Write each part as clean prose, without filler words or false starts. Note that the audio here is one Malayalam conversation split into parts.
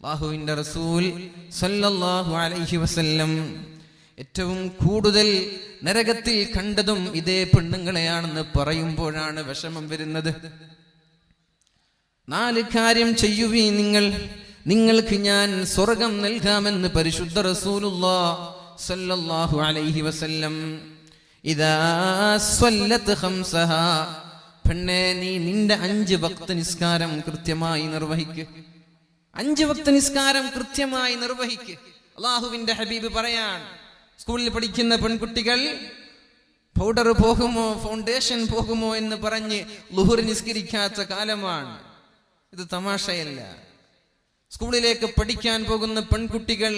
അല്ലാഹുവിന്റെ റസൂൽ സല്ലല്ലാഹു അലൈഹി വസല്ലം ഏറ്റവും കൂടുതൽ നരകത്തിൽ കണ്ടതും ഇതേ പെണ്ണുങ്ങളെയാണെന്ന് പറയുമ്പോഴാണ് വിഷമം വരുന്നത്. 4 കാര്യം ചെയ്യുവീ നിങ്ങൾക്ക് ഞാൻ സ്വർഗം നൽകാമെന്ന് പരിശുദ്ധ റസൂലുള്ളാഹി സല്ലല്ലാഹു അലൈഹി വസല്ലം. ഇദാ സ്വല്ലത്ത് ഖംസഹാ, പെണ്ണേ നീ നിന്റെ 5 വക്ത് നിസ്കാരം കൃത്യമായി നിർവഹിക്ക്. 5 വക്ത് നിസ്കാരം കൃത്യമായി നിർവഹിക്ക്. അല്ലാഹുവിന്റെ ഹബീബ് പറയാൻ, സ്കൂളിൽ പഠിക്കുന്ന പെൺകുട്ടികൾ പൗഡർ പോകുമോ ഫൗണ്ടേഷൻ പോകുമോ എന്ന് പറഞ്ഞ് ളുഹർ നിസ്കരിക്കാത്ത കാലമാണ്. ഇത് തമാശയല്ല. സ്കൂളിലേക്ക് പഠിക്കാൻ പോകുന്ന പെൺകുട്ടികൾ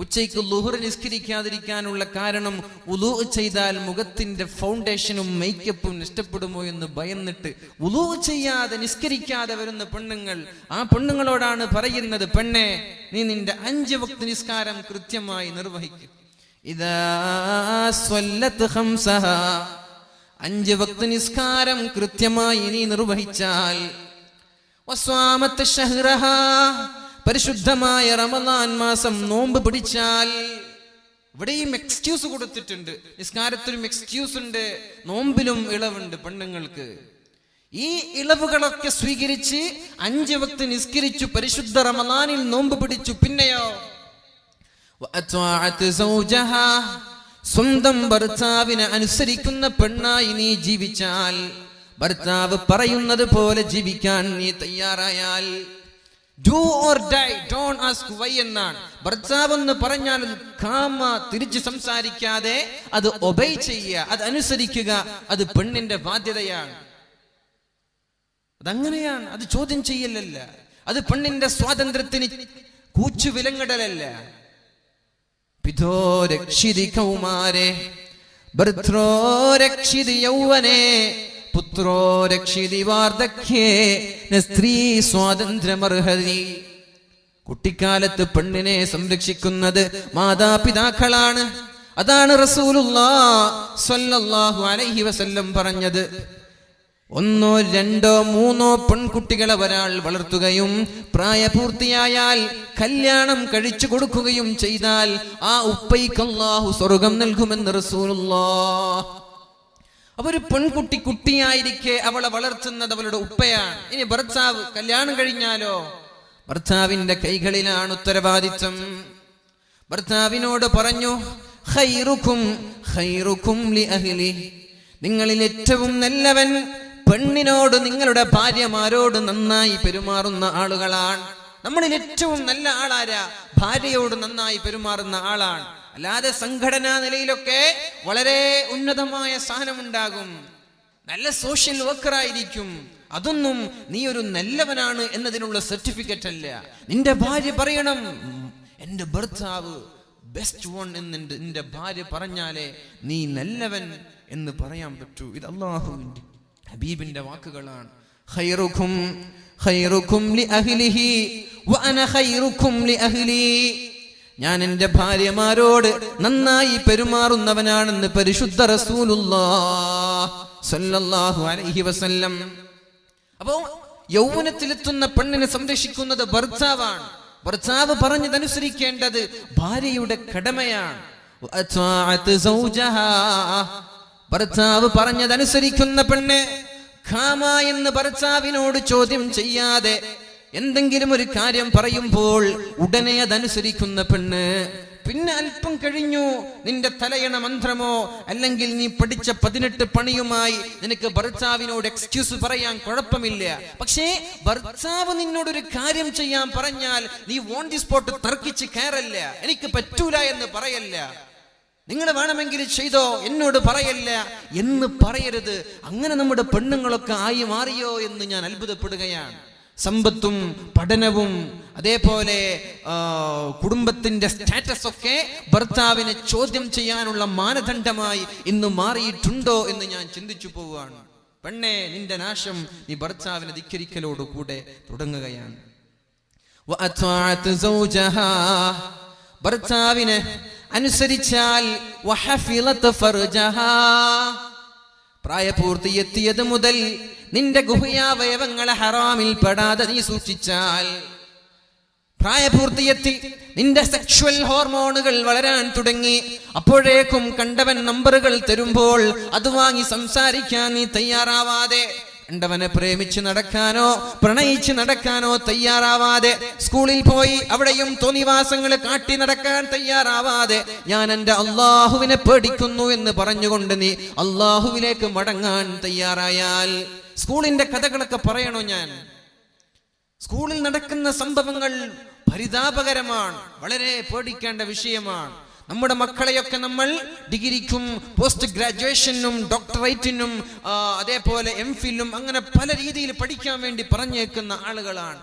ഉച്ചയ്ക്ക് ളുഹർ നിസ്കരിക്കാതിരിക്കാനുള്ള കാരണം വുളൂ ചെയ്താൽ മുഖത്തിന്റെ ഫൗണ്ടേഷനും മേക്കപ്പും നഷ്ടപ്പെടുമോ എന്ന് ഭയന്നിട്ട് വുളൂ ചെയ്യാതെ നിസ്കരിക്കാതെ വരുന്ന പെണ്ണുങ്ങൾ. ആ പെണ്ണുങ്ങളോടാണ് പറയുന്നത്, പെണ്ണെ നീ നിന്റെ 5 വക്ത് നിസ്കാരം കൃത്യമായി നിർവഹിക്കും. ഇദാ സ്വല്ലത്ത് ഖംസഹാ, 5 വക്ത് നിസ്കാരം കൃത്യമായി നീ നിർവഹിച്ചാൽ, വസ്വാമത്ത് ശഹ്റഹാ, പരിശുദ്ധമായ റമളാൻ മാസം നോമ്പ് പിടിച്ചാൽ. ഇവിടെയും എക്സ്ക്യൂസ് കൊടുത്തിട്ടുണ്ട്. നിസ്കാരത്തിലും എക്സ്ക്യൂസ് ഉണ്ട്, നോമ്പിലും ഇളവുണ്ട് പെണ്ണുങ്ങൾക്ക്. ഈ ഇളവുകളൊക്കെ സ്വീകരിച്ച് 5 വക്ത് നിസ്കരിച്ചു, പരിശുദ്ധ റമളാനിൽ നോമ്പ് പിടിച്ചു. പിന്നെയോ സ്വന്തം ഭർത്താവിനെ അനുസരിക്കുന്ന പെണ്ണായി നീ ജീവിച്ചാൽ, ഭർത്താവ് പറയുന്നത് പോലെ ജീവിക്കാൻ നീ തയ്യാറായാൽ, do or die, don't ask why എന്നാണ്. ഭർത്താവ് എന്ന് പറഞ്ഞാൽ തിരിച്ച് സംസാരിക്കാതെ അത് ഒബൈ ചെയ്യുക, അത് അനുസരിക്കുക, അത് പെണ്ണിന്റെ ബാധ്യതയാണ്. അതങ്ങനെയാണ്. അത് ചോദ്യം ചെയ്യലല്ല, അത് പെണ്ണിന്റെ സ്വാതന്ത്ര്യത്തിന് കൂച്ചു വിലങ്ങിടലല്ല. പിതോ രക്ഷിതി കൗമാരെ, ഭർത്രോ രക്ഷിതി യൗവനെ, പുത്രോ രക്ഷിതി വാർദ്ധക്യേ, സ്ത്രീ സ്വാതന്ത്ര്യമർഹതി. കുട്ടിക്കാലത്ത് പെണ്ണിനെ സംരക്ഷിക്കുന്നത് മാതാപിതാക്കളാണ്. അതാണ് റസൂലുള്ളാഹി സ്വല്ലല്ലാഹു അലൈഹി വസല്ലം പറഞ്ഞത്. 1, 2, 3 പെൺകുട്ടികളെ ഒരാൾ വളർത്തുകയും പ്രായപൂർത്തിയായാൽ കല്യാണം കഴിച്ചു കൊടുക്കുകയും ചെയ്താൽ ആ ഉപ്പയ്ക്ക് അല്ലാഹു സ്വർഗം നൽകുമെന്ന് റസൂലുള്ളാഹി. അപ്പൊ ഒരു പെൺകുട്ടി കുട്ടിയായിരിക്കെ അവളെ വളർത്തുന്നത് അവളുടെ ഉപ്പയാണ്. ഇനി ഭർത്താവ് കല്യാണം കഴിഞ്ഞാലോ ഭർത്താവിന്റെ കൈകളിലാണ് ഉത്തരവാദിത്വം. ഭർത്താവിനോട് പറഞ്ഞു, ഖൈറുക്കും ഖൈറുക്കും ലി അഹ്ലി, നിങ്ങളിൽ ഏറ്റവും നല്ലവൻ പെണ്ണിനോട്, നിങ്ങളുടെ ഭാര്യമാരോട് നന്നായി പെരുമാറുന്ന ആളുകളാണ്. നമ്മളിൽ ഏറ്റവും നല്ല ആളാരാ? ഭാര്യയോട് നന്നായി പെരുമാറുന്ന ആളാണ്. അല്ലാതെ സംഘടനാ നിലയിലൊക്കെ വളരെ ഉന്നതമായ സ്ഥാനമുണ്ടാകും, നല്ല സോഷ്യൽ വർക്കറായിരിക്കും. അതൊന്നും നീ ഒരു നല്ലവനാണ് എന്നതിനുള്ള സർട്ടിഫിക്കറ്റ് അല്ല. നിന്റെ ഭാര്യ പറയണം, എന്റെ ഭർത്താവ് ബെസ്റ്റ് വൺ എന്ന് നിന്റെ ഭാര്യ പറഞ്ഞാലേ നീ നല്ലവൻ എന്ന് പറയാൻ പറ്റൂ. ഇത് അല്ലാഹുവിന്റെ ഹബീബിന്റെ വാക്കുകളാണ്. ഖൈറുക്കും ഖൈറുക്കും ലി അഹ്ലിഹി വഅന ഖൈറുക്കും ലി അഹ്ലി, ഞാൻ എന്റെ ഭാര്യമാരോട് നന്നായി പെരുമാറുന്നവനാണെന്ന് പരിശുദ്ധ റസൂലുള്ളാഹി സ്വല്ലല്ലാഹു അലൈഹി വസല്ലം. അപ്പോ യൗവനത്തിലെത്തുന്ന പെണ്ണിനെ സംരക്ഷിക്കുന്നത് ഭർത്താവാണ്. ഭർത്താവ് പറഞ്ഞതനുസരിക്കേണ്ടത് ഭാര്യയുടെ കടമയാണ്. ഭർത്താവ് പറഞ്ഞതനുസരിക്കുന്ന പെണ്ണ് ഖാമ എന്ന് ഭർത്താവിനോട് ചോദ്യം ചെയ്യാതെ എന്തെങ്കിലും ഒരു കാര്യം പറയുമ്പോൾ ഉടനെ അതനുസരിക്കുന്ന പെണ്ണ്. പിന്നെ അല്പം കഴിഞ്ഞു നിന്റെ തലയണ മന്ത്രമോ അല്ലെങ്കിൽ നീ പഠിച്ച 18 പണിയുമായി നിനക്ക് ഭർത്താവിനോട് എക്സ്ക്യൂസ് പറയാൻ കുഴപ്പമില്ല. പക്ഷേ ഭർത്താവ് നിന്നോടൊരു കാര്യം ചെയ്യാൻ പറഞ്ഞാൽ നീ ഓൺ ദി സ്പോട്ട് തർക്കിച്ച് കയറല്ല, എനിക്ക് പറ്റൂല എന്ന് പറയല്ല. നിങ്ങൾ വേണമെങ്കിൽ ചെയ്തോ, എന്നോട് പറയല്ല എന്ന് പറയരുത്. അങ്ങനെ നമ്മുടെ പെണ്ണുങ്ങളൊക്കെ ആയി മാറിയോ എന്ന് ഞാൻ അത്ഭുതപ്പെടുകയാണ്. സമ്പത്തും പഠനവും അതേപോലെ കുടുംബത്തിന്റെ സ്റ്റാറ്റസ് ഒക്കെ ഭർത്താവിനെ ചോദ്യം ചെയ്യാനുള്ള മാനദണ്ഡമായി ഇന്ന് മാറിയിട്ടുണ്ടോ എന്ന് ഞാൻ ചിന്തിച്ചു പോവുകയാണ്. പെണ്ണെ, നിന്റെ നാശം നീ ഭർത്താവിനെ ധിക്കരിക്കലോട് കൂടെ തുടങ്ങുകയാണ്. ഭർത്താവിനെ അനുസരിച്ചാൽ പ്രായപൂർത്തിയെത്തിയത് മുതൽ നിന്റെ ഗുഹ്യാവയവങ്ങളെ ഹറാമിൽ പെടാതെ നീ സൂക്ഷിച്ചാൽ, പ്രായപൂർത്തിയെത്തി, നിന്റെ സെക്ഷുവൽ ഹോർമോണുകൾ വളരാൻ തുടങ്ങി. അപ്പോഴേക്കും കണ്ടവൻ നമ്പറുകൾ തരുമ്പോൾ അത് വാങ്ങി സംസാരിക്കാൻ നീ തയ്യാറാവാതെ, കണ്ടവനെ പ്രേമിച്ച് നടക്കാനോ പ്രണയിച്ച് നടക്കാനോ തയ്യാറാവാതെ, സ്കൂളിൽ പോയി അവിടെയും തോന്നിവാസങ്ങൾ കാട്ടി നടക്കാൻ തയ്യാറാവാതെ, ഞാൻ എൻ്റെ അള്ളാഹുവിനെ പേടിക്കുന്നു എന്ന് പറഞ്ഞുകൊണ്ട് നീ അള്ളാഹുവിലേക്ക് മടങ്ങാൻ തയ്യാറായാൽ, സ്കൂളിന്റെ കഥകളൊക്കെ പറയണോ ഞാൻ? സ്കൂളിൽ നടക്കുന്ന സംഭവങ്ങൾ പരിതാപകരമാണ്, വളരെ പേടിക്കേണ്ട വിഷയമാണ്. നമ്മുടെ മക്കളെയൊക്കെ നമ്മൾ ഡിഗ്രിക്കും പോസ്റ്റ് ഗ്രാജുവേഷനും ഡോക്ടറേറ്റിനും അതേപോലെ MPhilലും അങ്ങനെ പല രീതിയിൽ പഠിക്കാൻ വേണ്ടി പറഞ്ഞേക്കുന്ന ആളുകളാണ്.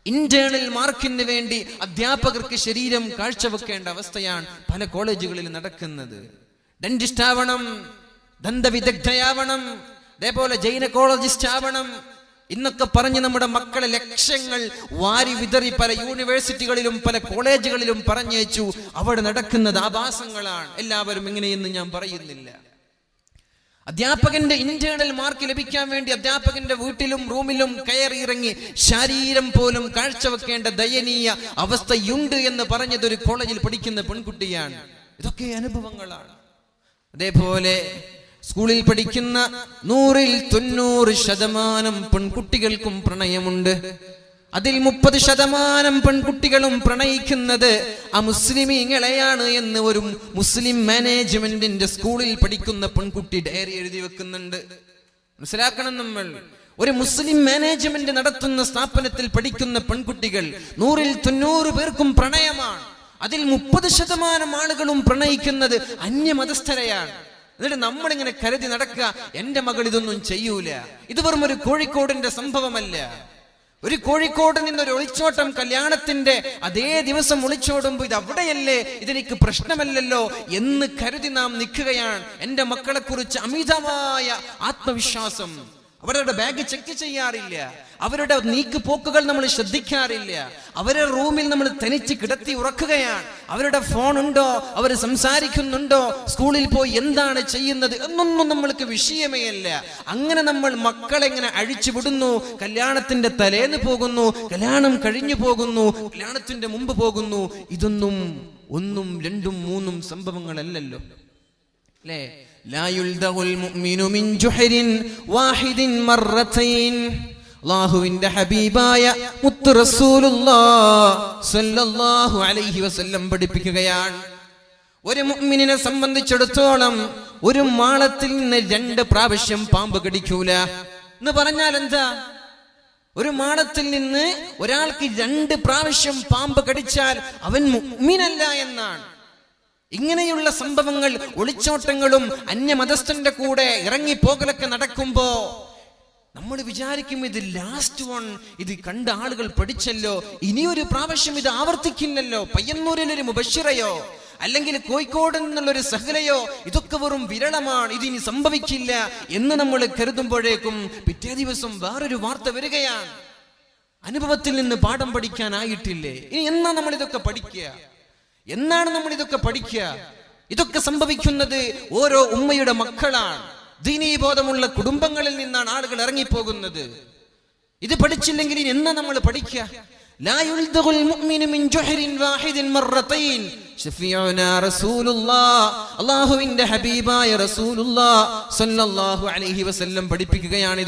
ഇന്റേണൽ മാർക്കിന് വേണ്ടി അധ്യാപകർക്ക് ശരീരം കാഴ്ചവെക്കേണ്ട അവസ്ഥയാണ് പല കോളേജുകളിൽ നടക്കുന്നത്. ഡെന്റിസ്റ്റ് ആവണം, ദന്തവിദഗ്ധയാവണം, അതേപോലെ ഗൈനക്കോളജിസ്റ്റ് ആവണം ഇന്നൊക്കെ പറഞ്ഞ് നമ്മുടെ മക്കളെ ലക്ഷങ്ങൾ വാരി വിതറി പല യൂണിവേഴ്സിറ്റികളിലും പല കോളേജുകളിലും പറഞ്ഞേച്ചു. അവിടെ നടക്കുന്നത് ആഭാസങ്ങളാണ്. എല്ലാവരും ഇങ്ങനെയെന്ന് ഞാൻ പറയുന്നില്ല. അധ്യാപകന്റെ ഇന്റേണൽ മാർക്ക് ലഭിക്കാൻ വേണ്ടി അധ്യാപകന്റെ വീട്ടിലും റൂമിലും കയറിയിറങ്ങി ശരീരം പോലും കാഴ്ചവെക്കേണ്ട ദയനീയ അവസ്ഥയുണ്ട് എന്ന് പറഞ്ഞതൊരു കോളേജിൽ പഠിക്കുന്ന പെൺകുട്ടിയാണ്. ഇതൊക്കെ അനുഭവങ്ങളാണ്. അതേപോലെ സ്കൂളിൽ പഠിക്കുന്ന 100% പെൺകുട്ടികൾക്കും പ്രണയമുണ്ട്. അതിൽ 30% പെൺകുട്ടികളും പ്രണയിക്കുന്നത് അമുസ്ലിമീങ്ങളെയാണ് എന്ന് ഒരു മുസ്ലിം മാനേജ്മെന്റിന്റെ സ്കൂളിൽ പഠിക്കുന്ന പെൺകുട്ടി ഡയറി എഴുതി വെക്കുന്നുണ്ട്. മനസ്സിലാക്കണം, നമ്മൾ ഒരു മുസ്ലിം മാനേജ്മെന്റ് നടത്തുന്ന സ്ഥാപനത്തിൽ പഠിക്കുന്ന പെൺകുട്ടികൾ 100% പേർക്കും പ്രണയമാണ്. അതിൽ 30% ആളുകളും പ്രണയിക്കുന്നത് അന്യമതസ്ഥരെയാണ്. എന്നിട്ട് നമ്മളിങ്ങനെ കരുതി നടക്കുക, എന്റെ മകൾ ഇതൊന്നും ചെയ്യൂല. ഇത് വെറും ഒരു കോഴിക്കോടിന്റെ സംഭവമല്ല. ഒരു കോഴിക്കോട് നിന്നൊരു ഒളിച്ചോട്ടം കല്യാണത്തിന്റെ അതേ ദിവസം ഒളിച്ചോടുമ്പോ ഇത് അവിടെയല്ലേ, ഇതെനിക്ക് പ്രശ്നമല്ലല്ലോ എന്ന് കരുതി നാം നിൽക്കുകയാണ്. എന്റെ മക്കളെ കുറിച്ച് അമിതമായ ആത്മവിശ്വാസം. അവരുടെ ബാഗ് ചെക്ക് ചെയ്യാറില്ല, അവരുടെ നീക്ക് പോക്കുകൾ നമ്മൾ ശ്രദ്ധിക്കാറില്ല. അവരുടെ റൂമിൽ നമ്മൾ തനിച്ച് കിടത്തി ഉറക്കുകയാണ്. അവരുടെ ഫോൺ ഉണ്ടോ, അവർ സംസാരിക്കുന്നുണ്ടോ, സ്കൂളിൽ പോയി എന്താണ് ചെയ്യുന്നത് എന്നൊന്നും നമ്മൾക്ക് വിഷയമേ അല്ല. അങ്ങനെ നമ്മൾ മക്കളെ എങ്ങനെ അഴിച്ചു വിടുന്നു. കല്യാണത്തിന്റെ തലേന്ന് പോകുന്നു, കല്യാണം കഴിഞ്ഞു പോകുന്നു, കല്യാണത്തിന്റെ മുമ്പ് പോകുന്നു. ഇതൊന്നും 1, 2, 3 സംഭവങ്ങളല്ലല്ലോ, അല്ലേ? لا يلدغ المؤمن من جحر واحد مرتين. അല്ലാഹുവിന്റെ ഹബീബായ മുത്ത് റസൂലുള്ളാഹി സ്വല്ലല്ലാഹു അലൈഹി വസല്ലം പഠിപ്പിക്കുകയാണ്, ഒരു മുഅ്മിനിനെ സംബന്ധിച്ചിടത്തോളം ഒരു മാളത്തിൽ നിന്ന് 2 പ്രാവശ്യം പാമ്പ് കടിക്കൂല എന്ന് പറഞ്ഞാൽ എന്താ? ഒരു മാളത്തിൽ നിന്ന് ഒരാൾക്ക് 2 പ്രാവശ്യം പാമ്പ് കടിച്ചാൽ അവൻ മുഅ്മിനല്ല എന്നാണ്. ഇങ്ങനെയുള്ള സംഭവങ്ങൾ, ഒളിച്ചോട്ടങ്ങളും അന്യമതസ്ഥന്റെ കൂടെ ഇറങ്ങിപ്പോകലൊക്കെ നടക്കുമ്പോ നമ്മൾ വിചാരിക്കും ഇത് ലാസ്റ്റ് വൺ, ഇത് കണ്ട ആളുകൾ പഠിച്ചല്ലോ, ഇനിയൊരു പ്രാവശ്യം ഇത് ആവർത്തിക്കില്ലല്ലോ. പയ്യന്നൂരിലൊരു മുബശ്ശിറയോ അല്ലെങ്കിൽ കോഴിക്കോട് നിന്നുള്ളൊരു സഹലയോ ഇതൊക്കെ വെറും വിരളമാണ്, ഇതിനി സംഭവിക്കില്ല എന്ന് നമ്മൾ കരുതുമ്പോഴേക്കും പിറ്റേ ദിവസം വേറൊരു വാർത്ത വരികയാണ്. അനുഭവത്തിൽ നിന്ന് പാഠം പഠിക്കാനായിട്ടില്ലേ? ഇനി എന്നാ നമ്മൾ ഇതൊക്കെ പഠിക്കുക? എന്നാണ് നമ്മൾ ഇതൊക്കെ പഠിക്കുക? ഇതൊക്കെ സംഭവിക്കുന്നത് ഓരോ ഉമ്മയുടെ മക്കളാണ്. ദീനീബോധമുള്ള കുടുംബങ്ങളിൽ നിന്നാണ് ആളുകൾ ഇറങ്ങിപ്പോകുന്നത്. ഇത് പഠിച്ചില്ലെങ്കിൽ ഇനി എന്നാ നമ്മൾ പഠിക്കുക? ലാ യുൽദഗുൽ മുഅ്മിനു മിൻ ജുഹ്രിൻ വാഹിദിൻ മർറതൈൻ ശഫീഉനാ റസൂലുള്ളാഹ്. അല്ലാഹുവിന്റെ ഹബീബായ റസൂലുള്ളാഹി സ്വല്ലല്ലാഹു അലൈഹി വസല്ലം പഠിപ്പിക്കുകയാണ്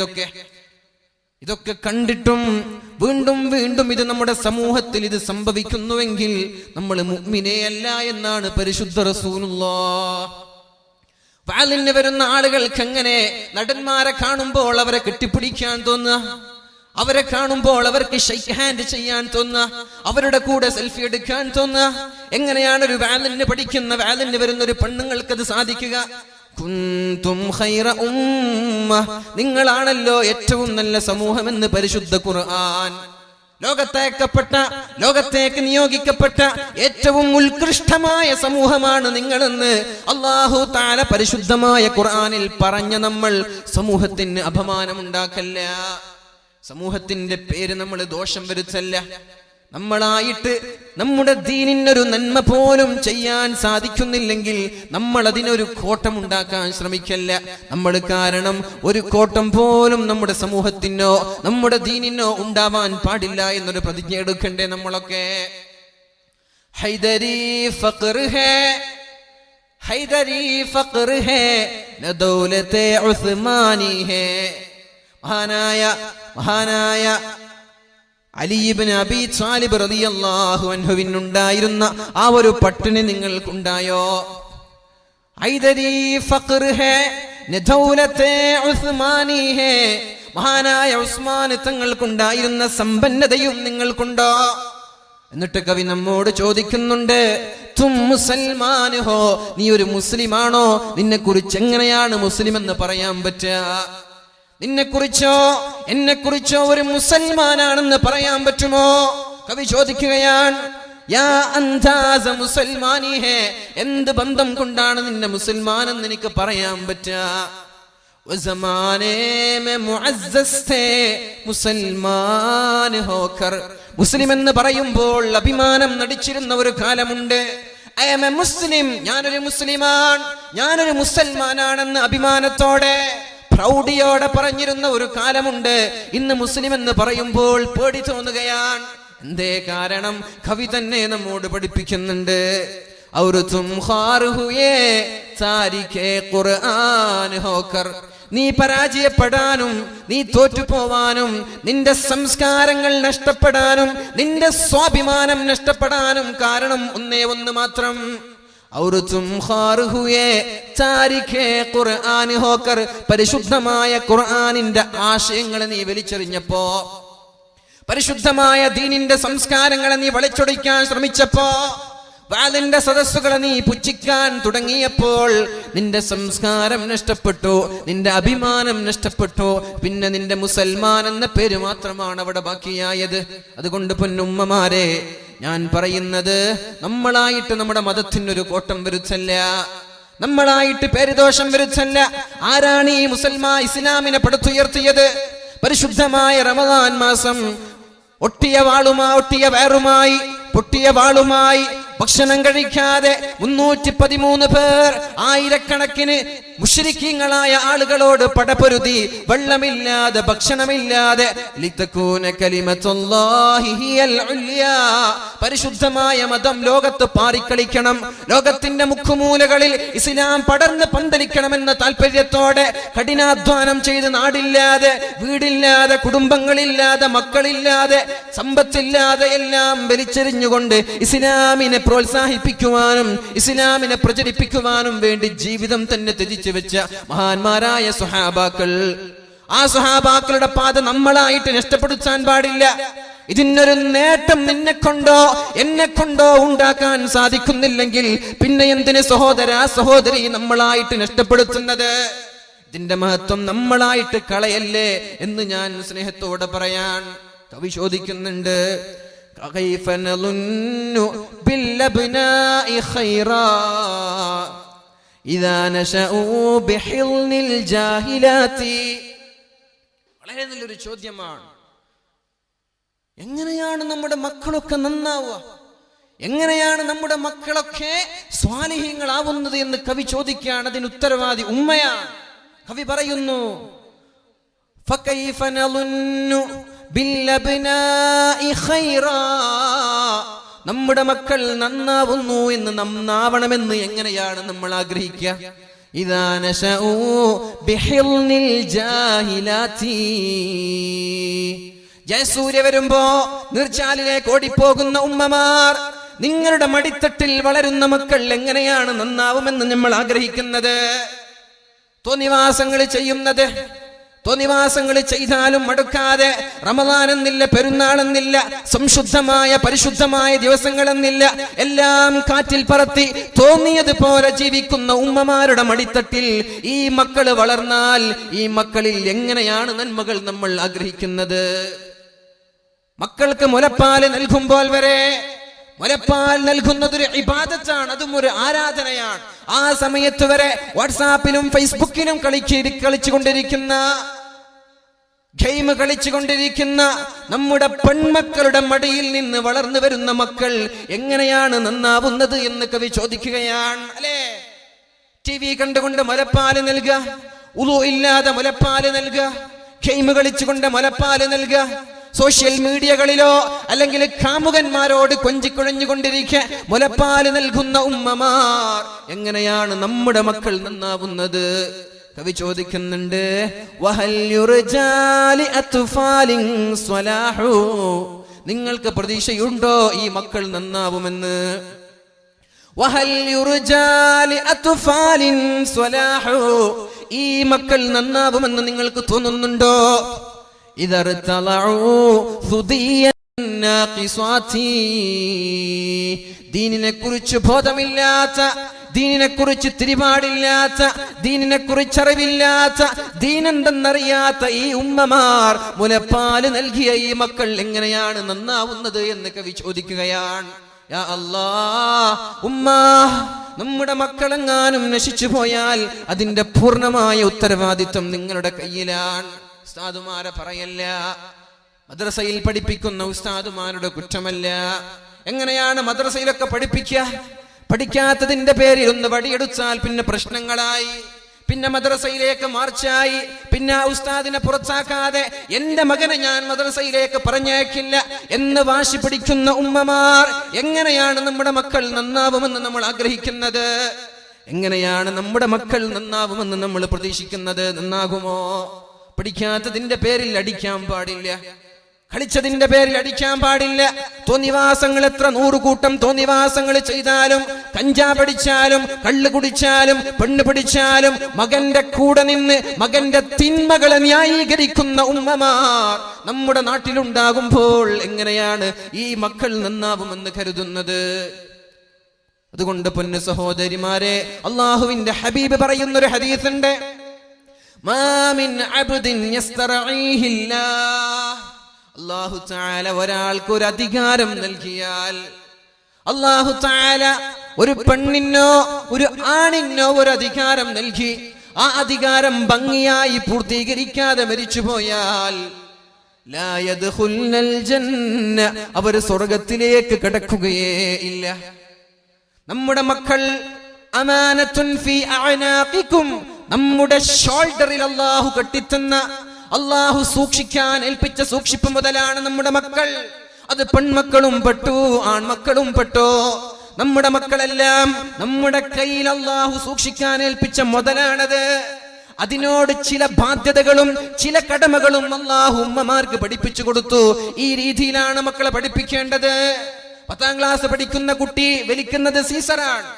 ഇതൊക്കെ കണ്ടിട്ടും വീണ്ടും വീണ്ടും ഇത് നമ്മുടെ സമൂഹത്തിൽ ഇത് സംഭവിക്കുന്നുവെങ്കിൽ നമ്മൾ മുഅ്മിനേയല്ല എന്നാണ് പരിശുദ്ധ റസൂലുള്ളാഹി. വാലിന് വരുന്ന ആളുകൾക്ക് എങ്ങനെ നടന്മാരെ കാണുമ്പോൾ അവരെ കെട്ടിപ്പിടിക്കാൻ തോന്നുക, അവരെ കാണുമ്പോൾ അവർക്ക് ഷെയ്ക്ക് ഹാൻഡ് ചെയ്യാൻ തോന്നുക, അവരുടെ കൂടെ സെൽഫി എടുക്കാൻ തോന്നുക? എങ്ങനെയാണ് ഒരു വാലിന് പഠിക്കുന്ന വാലിന് വരുന്ന ഒരു പെണ്ണുങ്ങൾക്ക് അത് സാധിക്കുക? കുന്തും ഖൈറ ഉമ്മ, നിങ്ങളാണല്ലോ ഏറ്റവും നല്ല സമൂഹമെന്ന് പരിശുദ്ധ ഖുർആൻ. ലോകത്തേക്ക് നിയോഗിക്കപ്പെട്ട ഏറ്റവും ഉത്കൃഷ്ടമായ സമൂഹമാണ് നിങ്ങളെന്ന് അല്ലാഹു തആല പരിശുദ്ധമായ ഖുർആനിൽ പറഞ്ഞ നമ്മൾ സമൂഹത്തിന് അപമാനമുണ്ടാക്കല്ല, സമൂഹത്തിന്റെ പേര് നമ്മൾ ദോഷം വരുത്തല്ല. നമ്മളായിട്ട് നമ്മുടെ ദീനിനൊരു നന്മ പോലും ചെയ്യാൻ സാധിക്കുന്നില്ലെങ്കിൽ നമ്മൾ അതിനൊരു കോട്ടം ഉണ്ടാക്കാൻ ശ്രമിക്കല്ല. നമ്മൾ കാരണം ഒരു കോട്ടം പോലും നമ്മുടെ സമൂഹത്തിനോ നമ്മുടെ ദീനിനോ ഉണ്ടാവാൻ പാടില്ല എന്നൊരു പ്രതിജ്ഞ എടുക്കണ്ടേ നമ്മളൊക്കെ. ഹൈദരി ഫഖർ ഹേ, ഹൈദരി ഫഖർ ഹേ, ന ദൗലത്തെ ഉസ്മാനി ഹേ. മഹാനായ അലി ഇബ്നു അബീ ത്വാലിബ് റളിയല്ലാഹു അൻഹുവിനുണ്ടായിരുന്ന ആ ഒരു പട്ടിണി നിങ്ങൾക്കുണ്ടായോ? ഹൈദരി ഫഖർ ഹേ, ന ദൗലത്തെ ഉസ്മാനി ഹേ. മഹാനായ ഉസ്മാൻ തങ്ങൾക്കുണ്ടായിരുന്ന സമ്പന്നതയും നിങ്ങൾക്കുണ്ടോ? എന്നിട്ട് കവി നമ്മോട് ചോദിക്കുന്നുണ്ട്, തും മുസൽമാൻ ഹോ, നീ ഒരു മുസ്ലിമാണോ? നിന്നെ കുറിച്ച് എങ്ങനെയാണ് മുസ്ലിം എന്ന് പറയാൻ പറ്റുക? നിന്നെ കുറിച്ചോ എന്നെ കുറിച്ചോ ഒരു മുസൽമാനാണെന്ന് പറയാൻ പറ്റുമോ? കവി ചോദിക്കുകയാണ്, യാ അൻതാസ മുസൽമാനി ഹേ, എന്ത് ബന്ധം കൊണ്ടാണ് നിന്നെ മുസൽമാൻ എന്ന് എനിക്ക് പറയാൻ പറ്റുക? വസമാനേ മേ മുഅസ്സസ് തേ മുസൽമാൻ ഹോക്കർ. മുസ്ലിം എന്ന് പറയുമ്പോൾ അഭിമാനം നടിച്ചിരുന്ന ഒരു കാലമുണ്ട്. ഐ ആം എ മുസ്ലിം, ഞാനൊരു മുസ്ലിമാണ്, ഞാനൊരു മുസൽമാനാണെന്ന് അഭിമാനത്തോടെ പ്രൗഢിയോടെ പറഞ്ഞിരുന്ന ഒരു കാലമുണ്ട്. ഇന്ന് മുസ്ലിം എന്ന് പറയുമ്പോൾ പേടി തോന്നുകയാണ്. എന്തേ കാരണം? കവി തന്നെ നമ്മോട് പഠിപ്പിക്കുന്നുണ്ട്. ഔർ തും ഖാർ ഹുയേ താരിഖേ ഖുർആൻ ഹോക്കർ. നീ പരാജയപ്പെടാനും നീ തോറ്റുപോവാനും നിന്റെ സംസ്കാരങ്ങൾ നഷ്ടപ്പെടാനും നിന്റെ സ്വാഭിമാനം നഷ്ടപ്പെടാനും കാരണം ഒന്നേ ഒന്ന് മാത്രം. ഔർ തും ഖാർ ഹുയേ താരിഖേ ഖുർആൻ ഹോക്കർ. പരിശുദ്ധമായ ഖുർആനിന്റെ ആശയങ്ങളെ നീ വലിച്ചെറിഞ്ഞപ്പോ, പരിശുദ്ധമായ ദീനിന്റെ സംസ്കാരങ്ങളെ നീ വളച്ചൊടിക്കാൻ ശ്രമിച്ചപ്പോ, വാലിന്റെ സദസ്സുകളെ നീ പുച്ഛിക്കാൻ തുടങ്ങിയപ്പോൾ നിന്റെ സംസ്കാരം നഷ്ടപ്പെട്ടു, നിന്റെ അഭിമാനം നഷ്ടപ്പെട്ടു. പിന്നെ നിന്റെ മുസൽമാൻ എന്ന പേര് മാത്രമാണ് അവിടെ ബാക്കിയായത്. അതുകൊണ്ട് പൊന്നുമ്മമാരെ, ഞാൻ പറയുന്നത്, നമ്മളായിട്ട് നമ്മുടെ മതത്തിനൊരു കോട്ടം വരുത്തല്ല, നമ്മളായിട്ട് പേരുദോഷം വരുത്തല്ല. ആരാണ് ഈ ഇസ്ലാമിനെ പടുത്തുയർത്തിയത്? പരിശുദ്ധമായ റമദാൻ മാസം ഒട്ടിയ വയറുമായി പൊട്ടിയ വാളുമായി ഭക്ഷണം കഴിക്കാതെ 313 പേർ, ആയിരക്കണക്കിന് മുശ്രിക്കീങ്ങളായ ആളുകളോട് പടപൊരുതി, വെള്ളമില്ലാതെ ഭക്ഷണമില്ലാതെ, ലിതകൂന കലിമത്തുല്ലാഹി ഹിയൽ ഉല്യാ. പരിശുദ്ധമായ മതം ലോകത്ത് പാറിക്കളിക്കണം, ലോകത്തിന്റെ മുക്കുമൂലകളിൽ ഇസ്ലാം പടർന്ന് പന്തലിക്കണമെന്ന താല്പര്യത്തോടെ കഠിനാധ്വാനം ചെയ്ത് നാടില്ലാതെ, വീടില്ലാതെ, കുടുംബങ്ങളില്ലാതെ, മക്കളില്ലാതെ, സമ്പത്തില്ലാതെ എല്ലാം വലിച്ചെറിഞ്ഞുകൊണ്ട് ഇസ്ലാമിനെ പ്രോത്സാഹിപ്പിക്കുവാനും ഇസ്ലാമിനെ പ്രചരിപ്പിക്കുവാനും വേണ്ടി ജീവിതം തന്നെ ത്യജിച്ചു വെച്ച മഹാന്മാരായ സ്വഹാബാക്കൾ. ആ സ്വഹാബാക്കളുടെ പാത നമ്മളായിട്ട് നഷ്ടപ്പെടുത്താൻ പാടില്ല. ഇതിനൊരു നേട്ടം നിന്നെ കൊണ്ടോ എന്നെ കൊണ്ടോ ഉണ്ടാക്കാൻ സാധിക്കുന്നില്ലെങ്കിൽ പിന്നെ എന്തിന് സഹോദരി നമ്മളായിട്ട് നഷ്ടപ്പെടുത്തുന്നത്? ഇതിന്റെ മഹത്വം നമ്മളായിട്ട് കളയല്ലേ എന്ന് ഞാൻ സ്നേഹത്തോടെ പറയാൻ. കവി ചോദിക്കുന്നുണ്ട്, كيف نظن بالأبناء خيرا إذا نشأوا بحضن الجاهلات. വളരെ നല്ലൊരു ചോദ്യമാണ്. എങ്ങനെയാണ് നമ്മുടെ മക്കളൊക്കെ നന്നാവുക? എങ്ങനെയാണ് നമ്മുടെ മക്കളൊക്കെ സ്വാലിഹീങ്ങളാവുന്നത് എന്ന് കവി ചോദിക്കുകയാണ്. അതിന് ഉത്തരവാദി ഉമ്മയാണ്. കവി പറയുന്നു, فكيف نظن بالأبناء خيرا. നമ്മുടെ മക്കൾ നന്നാവുന്നു എന്ന് നന്നാവണമെന്ന് എങ്ങനെയാണ് നമ്മൾ ആഗ്രഹിക്കുക? ഇദാ നശഊ ബിഹിൽനിൽ ജാഹിലാത്തി. ജയസൂര്യ വരുമ്പോ നീർച്ചാലിലേക്ക് ഓടിപ്പോകുന്ന ഉമ്മമാർ, നിങ്ങളുടെ മടിത്തട്ടിൽ വളരുന്ന മക്കൾ എങ്ങനെയാണ് നന്നാവുമെന്ന് നമ്മൾ ആഗ്രഹിക്കുന്നത്? തോന്നിവാസങ്ങൾ ചെയ്യുന്നത്, തോന്നിവാസങ്ങൾ ചെയ്താലും മടുക്കാതെ, റമദാൻ എന്നില്ല, പെരുന്നാളെന്നില്ല, സംശുദ്ധമായ പരിശുദ്ധമായ ദിവസങ്ങളെന്നില്ല, എല്ലാം കാറ്റിൽ പറത്തി തോന്നിയതുപോലെ ജീവിക്കുന്ന ഉമ്മമാരുടെ മടിത്തട്ടിൽ ഈ മക്കള് വളർന്നാൽ ഈ മക്കളിൽ എങ്ങനെയാണ് നന്മകൾ നമ്മൾ ആഗ്രഹിക്കുന്നത്? മക്കൾക്ക് മുലപ്പാല് നൽകുമ്പോൾ വരെ, മുലപ്പാൽ നൽകുന്നതൊരു ഇബാദത്താണ്, അതും ഒരു ആരാധനയാണ്. ആ സമയത്ത് വരെ വാട്സാപ്പിലും ഫേസ്ബുക്കിലും കളിച്ചുകൊണ്ടിരിക്കുന്ന ഗെയിം കളിച്ചുകൊണ്ടിരിക്കുന്ന നമ്മുടെ പെൺമക്കളുടെ മടിയിൽ നിന്ന് വളർന്നു വരുന്ന മക്കൾ എങ്ങനെയാണ് നന്നാവുന്നത് എന്ന് കവി ചോദിക്കുകയാണ്. അല്ലേ, TV കണ്ടുകൊണ്ട് മുലപ്പാല് നൽകുക, ഉളു ഇല്ലാതെ മുലപ്പാല് നൽകുക, ഗെയിം കളിച്ചുകൊണ്ട് മുലപ്പാല് നൽകുക, സോഷ്യൽ മീഡിയകളിലോ അല്ലെങ്കിൽ കാമുകന്മാരോട് കൊഞ്ചിക്കുഴഞ്ഞുകൊണ്ടിരിക്കെ മുലപ്പാല് നൽകുന്ന ഉമ്മമാർ എങ്ങനെയാണ് നമ്മുടെ മക്കൾ നന്നാവുന്നത്? കവി ചോദിക്കുന്നുണ്ട്, വഹൽ യുർജാലി അത്ഫാലിൻ സ്വലാഹു, നിങ്ങൾക്ക് പ്രതീക്ഷയുണ്ടോ ഈ മക്കൾ നന്നാവുമെന്ന്? വഹൽ യുർജാലി അത്ഫാലിൻ സ്വലാഹു, ഈ മക്കൾ നന്നാവുമെന്ന് നിങ്ങൾക്ക് തോന്നുന്നുണ്ടോ? ദീനിനെ കുറിച്ച് ബോധമില്ലാത്ത, ദീനിനെ കുറിച്ച് തിരിപാടില്ലാത്ത, ദീനിനെ കുറിച്ച് അറിവില്ലാത്ത, ദീനെന്തെന്നറിയാത്ത ഈ ഉമ്മമാർ മുലപ്പാല് നൽകിയ ഈ മക്കൾ എങ്ങനെയാണ് നന്നാവുന്നത് എന്ന് കവി ചോദിക്കുകയാണ്. യാ അല്ലാഹ്, ഉമ്മാ, നമ്മുടെ മക്കളെങ്ങാനും നശിച്ചു പോയാൽ അതിന്റെ പൂർണ്ണമായ ഉത്തരവാദിത്വം നിങ്ങളുടെ കയ്യിലാണ്. ഉസ്താദുമാരെ പറയല്ല, മദ്രസയിൽ പഠിപ്പിക്കുന്ന ഉസ്താദുമാരുടെ കുറ്റമല്ല. എങ്ങനെയാണ് മദ്രസയിലൊക്കെ പഠിപ്പിക്കുക? പഠിക്കാത്തതിന്റെ പേരിൽ ഒന്ന് വടിയെടുത്താൽ പിന്നെ പ്രശ്നങ്ങളായി, പിന്നെ മദ്രസയിലേക്ക് മാർച്ചായി, പിന്നെ ഉസ്താദിനെ പുറത്താക്കാതെ എന്റെ മകനെ ഞാൻ മദ്രസയിലേക്ക് പറഞ്ഞേക്കില്ല എന്ന് വാശി പിടിക്കുന്ന ഉമ്മമാർ എങ്ങനെയാണ് നമ്മുടെ മക്കൾ നന്നാവുമെന്ന് നമ്മൾ ആഗ്രഹിക്കുന്നത്? എങ്ങനെയാണ് നമ്മുടെ മക്കൾ നന്നാവുമെന്ന് നമ്മൾ പ്രതീക്ഷിക്കുന്നത്? നന്നാകുമോ? പഠിക്കാത്തതിന്റെ പേരിൽ അടിക്കാൻ പാടില്ല, കളിച്ചതിന്റെ പേരിൽ അടിക്കാൻ പാടില്ല. തോന്നിവാസങ്ങൾ എത്ര 100 കൂട്ടം തോന്നിവാസങ്ങൾ ചെയ്താലും, കഞ്ചാവ് പഠിച്ചാലും, കള്ള് കുടിച്ചാലും, പെണ്ണ് പിടിച്ചാലും, മകന്റെ കൂടെ നിന്ന് മകന്റെ തിന്മകളെ ന്യായീകരിക്കുന്ന ഉമ്മമാർ നമ്മുടെ നാട്ടിലുണ്ടാകുമ്പോൾ എങ്ങനെയാണ് ഈ മക്കൾ നന്നാവുമെന്ന് കരുതുന്നത്? അതുകൊണ്ട് പൊന്നു സഹോദരിമാരെ, അള്ളാഹുവിന്റെ ഹബീബ് പറയുന്നൊരു ഹദീസുണ്ട്, മാ മിൻ അബ്ദിൻ യസ്തറഈഹില്ലാഹ്, അല്ലാഹു തആല ഒരാൾക്ക് ഒരു അധികാരം നൽകിയാൽ, അല്ലാഹു തആല ഒരു പെണ്ണിനോ ഒരു ആണിനോ ഒരു അധികാരം നൽകി, ആ അധികാരം ഭംഗിയായി പൂർത്തീകരിക്കാതെ മരിച്ചുപോയാൽ ലാ യദ്ഖുൽനൽ ജന്ന, അവർ സ്വർഗ്ഗത്തിലേക്ക് കടക്കുകയേ ഇല്ല. നമ്മുടെ മക്കൾ അമാനത്തുൻ ഫീ അഅനാഖികും, നമ്മുടെ ഷോൾഡറിൽ അല്ലാഹു കെട്ടിത്തന്ന, അല്ലാഹു സൂക്ഷിക്കാൻ ഏൽപ്പിച്ച സൂക്ഷിപ്പ് മുതലാണ് നമ്മുടെ മക്കൾ. അത് പെൺമക്കളും പെട്ടു, ആൺമക്കളും പെട്ടോ. നമ്മുടെ മക്കളെല്ലാം നമ്മുടെ കയ്യിൽ അല്ലാഹു സൂക്ഷിക്കാൻ ഏൽപ്പിച്ച മുതലാണത്. അതിനോട് ചില ബാധ്യതകളും ചില കടമകളും അല്ലാഹു ഉമ്മമാർക്ക് പഠിപ്പിച്ചു കൊടുത്തു. ഈ രീതിയിലാണ് മക്കളെ പഠിപ്പിക്കേണ്ടത്. 10ാം ക്ലാസ് പഠിക്കുന്ന കുട്ടി വലിക്കുന്നത് സീസറാണ്,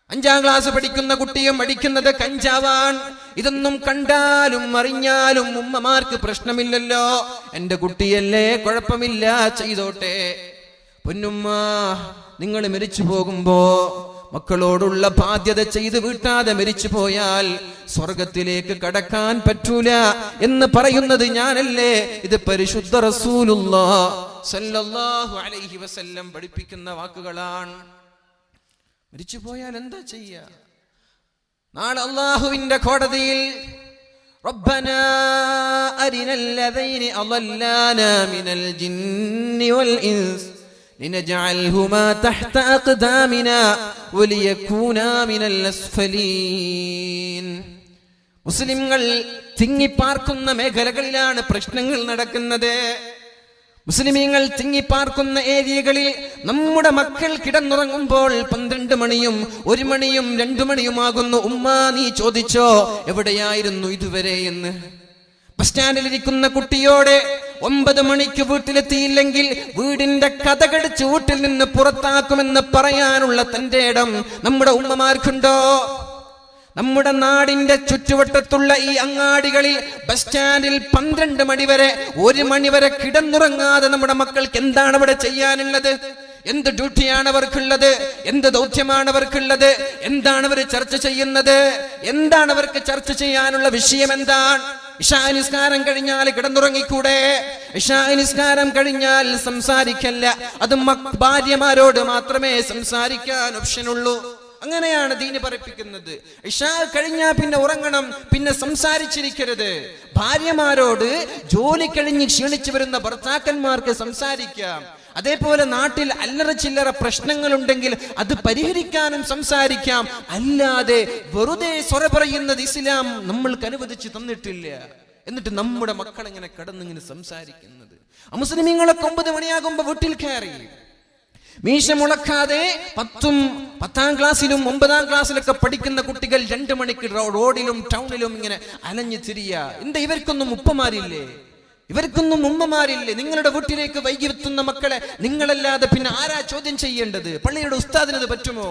5ാം ക്ലാസ് പഠിക്കുന്ന കുട്ടിയും അടിക്കുന്നത് കഞ്ചാവാണ്. ഇതൊന്നും കണ്ടാലും അറിഞ്ഞാലും ഉമ്മമാർക്ക് പ്രശ്നമില്ലല്ലോ, എന്റെ കുട്ടിയല്ലേ, കുഴപ്പമില്ല, ചെയ്തോട്ടെ. പൊന്നുമ്മ, നിങ്ങൾ മരിച്ചു പോകുമ്പോ മക്കളോടുള്ള ബാധ്യത ചെയ്ത് വീട്ടാതെ മരിച്ചു പോയാൽ സ്വർഗത്തിലേക്ക് കടക്കാൻ പറ്റൂല എന്ന് പറയുന്നത് ഞാനല്ലേ? ഇത് പരിശുദ്ധ റസൂലുള്ളാഹി സ്വല്ലല്ലാഹു അലൈഹി വസല്ലം പഠിപ്പിക്കുന്ന വാക്കുകളാണ്. മരിച്ചു പോയാൽ എന്താ ചെയ്യാ? നാളെ അല്ലാഹുവിന്റെ കോടതിയിൽ റബ്ബനാ അരിനല്ലദീനി അളല്ലാനാ മിനൽ ജിന്നി വൽ ഇൻസ് ലിനജഅൽഹുമാ തഹ്ത അഖ്ദാമിനാ വലിയകൂനാ മിനൽ അസ്ഫലീൻ. മുസ്ലിംകൾ തിങ്ങിപ്പാർക്കുന്ന മേഖലകളിലാണ് പ്രശ്നങ്ങൾ നടക്കുന്നത്. മുസ്ലിമീങ്ങൾ തിങ്ങിപ്പാർക്കുന്ന ഏരിയകളിൽ നമ്മുടെ മക്കൾ കിടന്നുറങ്ങുമ്പോൾ 12 മണിയും 1 മണിയും 2 മണിയുമാകുന്നു. ഉമ്മ, നീ ചോദിച്ചോ എവിടെയായിരുന്നു ഇതുവരെ എന്ന്? ബസ് സ്റ്റാൻഡിലിരിക്കുന്ന കുട്ടിയോടെ 9 മണിക്ക് വീട്ടിലെത്തിയില്ലെങ്കിൽ വീടിന്റെ കതകടിച്ച് വീട്ടിൽ നിന്ന് പുറത്താക്കുമെന്ന് പറയാനുള്ള തന്റെ ഇടം നമ്മുടെ ഉമ്മമാർക്കുണ്ടോ? നമ്മുടെ നാടിന്റെ ചുറ്റുവട്ടത്തുള്ള ഈ അങ്ങാടികളിൽ ബസ് സ്റ്റാൻഡിൽ 12 മണി വരെ 1 മണി വരെ കിടന്നുറങ്ങാതെ നമ്മുടെ മക്കൾക്ക് എന്താണ് അവിടെ ചെയ്യാനുള്ളത്? എന്ത് ഡ്യൂട്ടിയാണ് അവർക്കുള്ളത്? എന്ത് ദൗത്യമാണ് അവർക്കുള്ളത്? എന്താണ് അവർ ചർച്ച ചെയ്യുന്നത്? എന്താണ് അവർക്ക് ചർച്ച ചെയ്യാനുള്ള വിഷയം? എന്താണ്? ഇശാ നിസ്കാരം കഴിഞ്ഞാൽ കിടന്നുറങ്ങിക്കൂടെ? ഇശാ നിസ്കാരം കഴിഞ്ഞാൽ സംസാരിക്കല്ല, അത് ഭാര്യമാരോട് മാത്രമേ സംസാരിക്കാൻ ഓപ്ഷനുള്ളൂ. അങ്ങനെയാണ് ദീന് പഠിപ്പിക്കുന്നത്. ഇശാ കഴിഞ്ഞാൽ പിന്നെ ഉറങ്ങണം, പിന്നെ സംസാരിച്ചിരിക്കരുത്. ഭാര്യമാരോട് ജോലി കഴിഞ്ഞ് ക്ഷീണിച്ചു വരുന്ന ഭർത്താക്കന്മാർക്ക് സംസാരിക്കാം. അതേപോലെ നാട്ടിൽ അല്ലറ ചില്ലറ പ്രശ്നങ്ങളുണ്ടെങ്കിൽ അത് പരിഹരിക്കാനും സംസാരിക്കാം. അല്ലാതെ വെറുതെ സ്വര പറയുന്നത് ഇസ്ലാം നമ്മൾക്ക് അനുവദിച്ച് തന്നിട്ടില്ല. എന്നിട്ട് നമ്മുടെ മക്കൾ എങ്ങനെ കടന്നിങ്ങനെ സംസാരിക്കുന്നത്? മുസ്ലിമീങ്ങളൊക്കെ 9 മണിയാകുമ്പോ വീട്ടിൽ കയറി മീശ മുളക്കാതെ 10ാം ക്ലാസ്സിലും 9ാം ക്ലാസ്സിലൊക്കെ പഠിക്കുന്ന കുട്ടികൾ 2 മണിക്ക് റോഡിലും ടൗണിലും ഇങ്ങനെ അലഞ്ഞു തിരിയ. എന്താ ഇവർക്കൊന്നും ഉപ്പമാരില്ലേ? ഇവർക്കൊന്നും ഉമ്മമാരില്ലേ? നിങ്ങളുടെ വീട്ടിലേക്ക് വൈകി എത്തുന്ന മക്കളെ നിങ്ങളല്ലാതെ പിന്നെ ആരാ ചോദ്യം ചെയ്യേണ്ടത്? പള്ളിയുടെ ഉസ്താദിനത് പറ്റുമോ?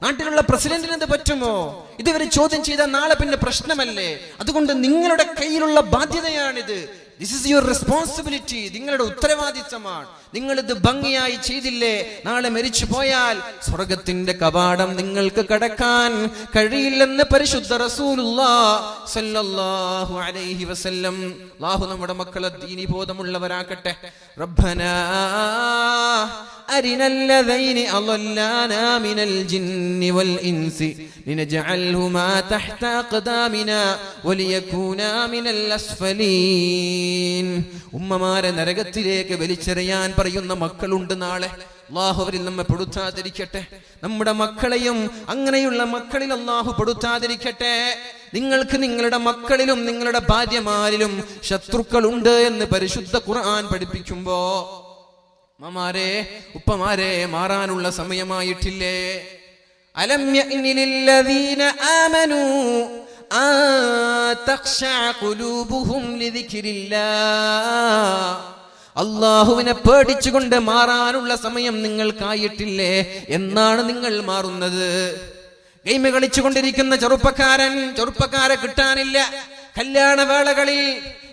നാട്ടിലുള്ള പ്രസിഡന്റിനത് പറ്റുമോ? ഇതുവരെ ചോദ്യം ചെയ്താൽ നാളെ പിന്നെ പ്രശ്നമല്ലേ? അതുകൊണ്ട് നിങ്ങളുടെ കയ്യിലുള്ള ബാധ്യതയാണിത്. This is your responsibility. നിങ്ങളുടെ ഉത്തരവാദിത്തമാണ്. നിങ്ങളിത് ഭംഗിയായി ചെയ്തില്ലേ, നാളെ മരിച്ചു പോയാൽ സ്വർഗത്തിന്റെ കവാടം നിങ്ങൾക്ക് കടക്കാൻ കഴിയില്ലെന്ന് പരിശുദ്ധ റസൂലുള്ളാഹി സ്വല്ലല്ലാഹു അലൈഹി വസല്ലം. അല്ലാഹു നമ്മുടെ മക്കളെ ദീനി ബോധമുള്ളവരാക്കട്ടെ. റബ്ബനാ അരിനല്ലദൈനി അളല്ലാനാ മിനൽ ജിന്നി വൽ ഇൻസി ലിനജഅൽഹുമാ തഹ്ത അഖ്ദാമിനാ വലിയകൂനാ മിനൽ അസ്ഫലീൻ. ഉമ്മമാരെ നരകത്തിലേക്ക് വലിച്ചെറിയാൻ പറയുന്ന മക്കളുണ്ട് നാളെ. അല്ലാഹു അവരിൽ നമ്മെ പെടുത്താതിരിക്കട്ടെ. നമ്മുടെ മക്കളെയും അങ്ങനെയുള്ള മക്കളിൽ അല്ലാഹു പെടുത്താതിരിക്കട്ടെ. നിങ്ങൾക്ക് നിങ്ങളുടെ മക്കളിലും നിങ്ങളുടെ ഭാര്യമാരിലും ശത്രുക്കളുണ്ട് എന്ന് പരിശുദ്ധ ഖുർആൻ പഠിപ്പിക്കുമ്പോ ഉമ്മമാരെ ഉപ്പമാരെ മാറാനുള്ള സമയമായിട്ടില്ലേ? അലം യഅ്നി ലില്ലദീന ആമനൂ അൻ തഖ്ശഅ ഖുലൂബുഹും ലിദിക്രില്ലാഹ്. അല്ലാഹുവിനെ പേടിച്ചുകൊണ്ട് മാറാനുള്ള സമയം നിങ്ങൾക്കായിട്ടില്ലേ? എന്നാണ് നിങ്ങൾ മാറുന്നത്? ഗെയിം കളിച്ചുകൊണ്ടിരിക്കുന്ന ചെറുപ്പക്കാരെ കിട്ടാനില്ല. കല്യാണ വേളകളിൽ,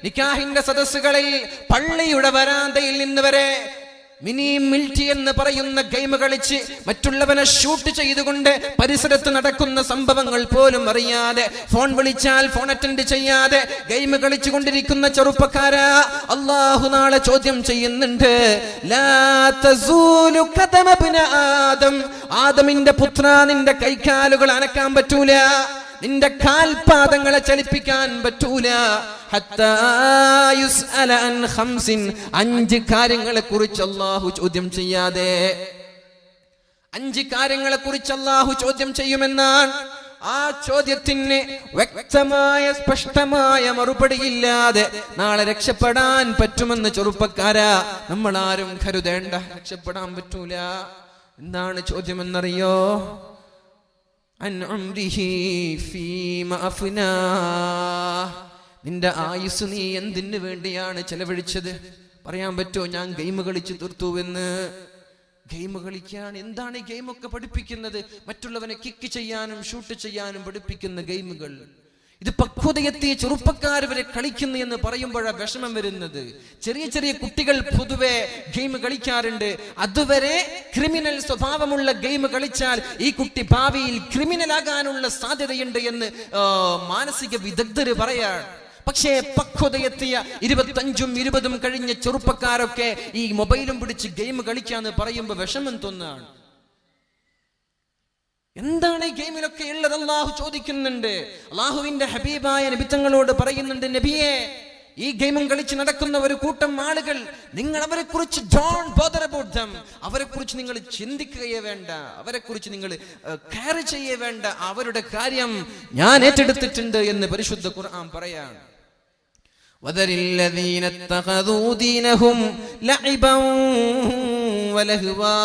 നിക്കാഹിന്റെ സദസ്സുകളിൽ, പള്ളിയുടെ വരാന്തയിൽ നിന്ന് വരെ മിനി മിൽറ്റി എന്ന് പറയുന്ന ഗെയിം കളിച്ച് മറ്റുള്ളവനെ ഷൂട്ട് ചെയ്തുകൊണ്ട് പരിസരത്ത് നടക്കുന്ന സംഭവങ്ങൾ പോലും അറിയാതെ, ഫോൺ വിളിച്ചാൽ ഫോൺ അറ്റൻഡ് ചെയ്യാതെ ഗെയിം കളിച്ചു കൊണ്ടിരിക്കുന്ന ചെറുപ്പക്കാരാ, അല്ലാഹു നാളെ ചോദ്യം ചെയ്യുന്നുണ്ട്. ലാ തസൂലു ഖദമ ഇബ്ന ആദം. ആദമിന്റെ പുത്ര, നിന്റെ കൈകാലുകൾ അനക്കാൻ പറ്റൂല, നിന്റെ കാൽപാദങ്ങളെ ചലിപ്പിക്കാൻ പറ്റൂല. ഹത്താ യുസ്അല അൻ ഖംസിൻ. 5 കാര്യങ്ങളെ കുറിച്ച് അല്ലാഹു ചോദ്യം ചെയ്യാതെ, 5 കാര്യങ്ങളെ കുറിച്ച് അല്ലാഹു ചോദ്യം ചെയ്യുമെന്നാണ്. ആ ചോദ്യത്തിന് വ്യക്തമായ സ്പഷ്ടമായ മറുപടിയില്ലാതെ നാളെ രക്ഷപ്പെടാൻ പറ്റുമെന്ന് ചെറുപ്പക്കാരാ നമ്മൾ ആരും കരുതേണ്ട. രക്ഷപ്പെടാൻ പറ്റൂല. എന്താണ് ചോദ്യമെന്നറിയോ? അൻ ഉംരിഹി ഫീമ അഫ്നാ. നിന്റെ ആയുസ് നീ എന്തിനു വേണ്ടിയാണ് ചെലവഴിച്ചത്? പറയാൻ പറ്റുമോ ഞാൻ ഗെയിം കളിച്ചു തീർത്തുവെന്ന്? ഗെയിം കളിക്കാൻ എന്താണ് ഈ ഗെയിമൊക്കെ പഠിപ്പിക്കുന്നത്? മറ്റുള്ളവനെ കിക്ക് ചെയ്യാനും ഷൂട്ട് ചെയ്യാനും പഠിപ്പിക്കുന്ന ഗെയിമുകൾ. ഇത് പക്വതയെത്തിയ ചെറുപ്പക്കാർ വരെ കളിക്കുന്നു എന്ന് പറയുമ്പോഴാണ് വിഷമം വരുന്നത്. ചെറിയ ചെറിയ കുട്ടികൾ പൊതുവെ ഗെയിം കളിക്കാറുണ്ട്. അതുവരെ ക്രിമിനൽ സ്വഭാവമുള്ള ഗെയിം കളിച്ചാൽ ഈ കുട്ടി ഭാവിയിൽ ക്രിമിനൽ ആകാനുള്ള സാധ്യതയുണ്ട് എന്ന് മാനസിക വിദഗ്ധര് പറയാണ്. പക്ഷേ പക്വതയെത്തിയ 25ഉം 20ഉം കഴിഞ്ഞ ചെറുപ്പക്കാരൊക്കെ ഈ മൊബൈലും പിടിച്ച് ഗെയിം കളിക്കാന്ന് പറയുമ്പോൾ വിഷമം തോന്നുകയാണ്. എന്താണ് ഈ ഗെയിമിലൊക്കെ ഉള്ളത്? അല്ലാഹു ചോദിക്കുന്നുണ്ട്. അല്ലാഹുവിന്റെ ഹബീബായ നബി തങ്ങളോട് പറയുന്നുണ്ട്, നബിയെ, ഈ ഗെയിമും കളിച്ച് നടക്കുന്ന ഒരു കൂട്ടം ആളുകൾ, നിങ്ങൾ അവരെ കുറിച്ച് ഡോണ്ട് ബോദർ അബൌട്ട് ദം. അവരെ കുറിച്ച് നിങ്ങൾ ചിന്തിക്കുകയേ വേണ്ട, അവരെ കുറിച്ച് നിങ്ങൾ കെയർ ചെയ്യേ വേണ്ട. അവരുടെ കാര്യം ഞാൻ ഏറ്റെടുത്തിട്ടുണ്ട് എന്ന് പരിശുദ്ധ ഖുർആൻ പറയാണ്. വദരില്ലദീന തഖദൂ ദീനഹും ലഇബൻ വലഹ്വാ.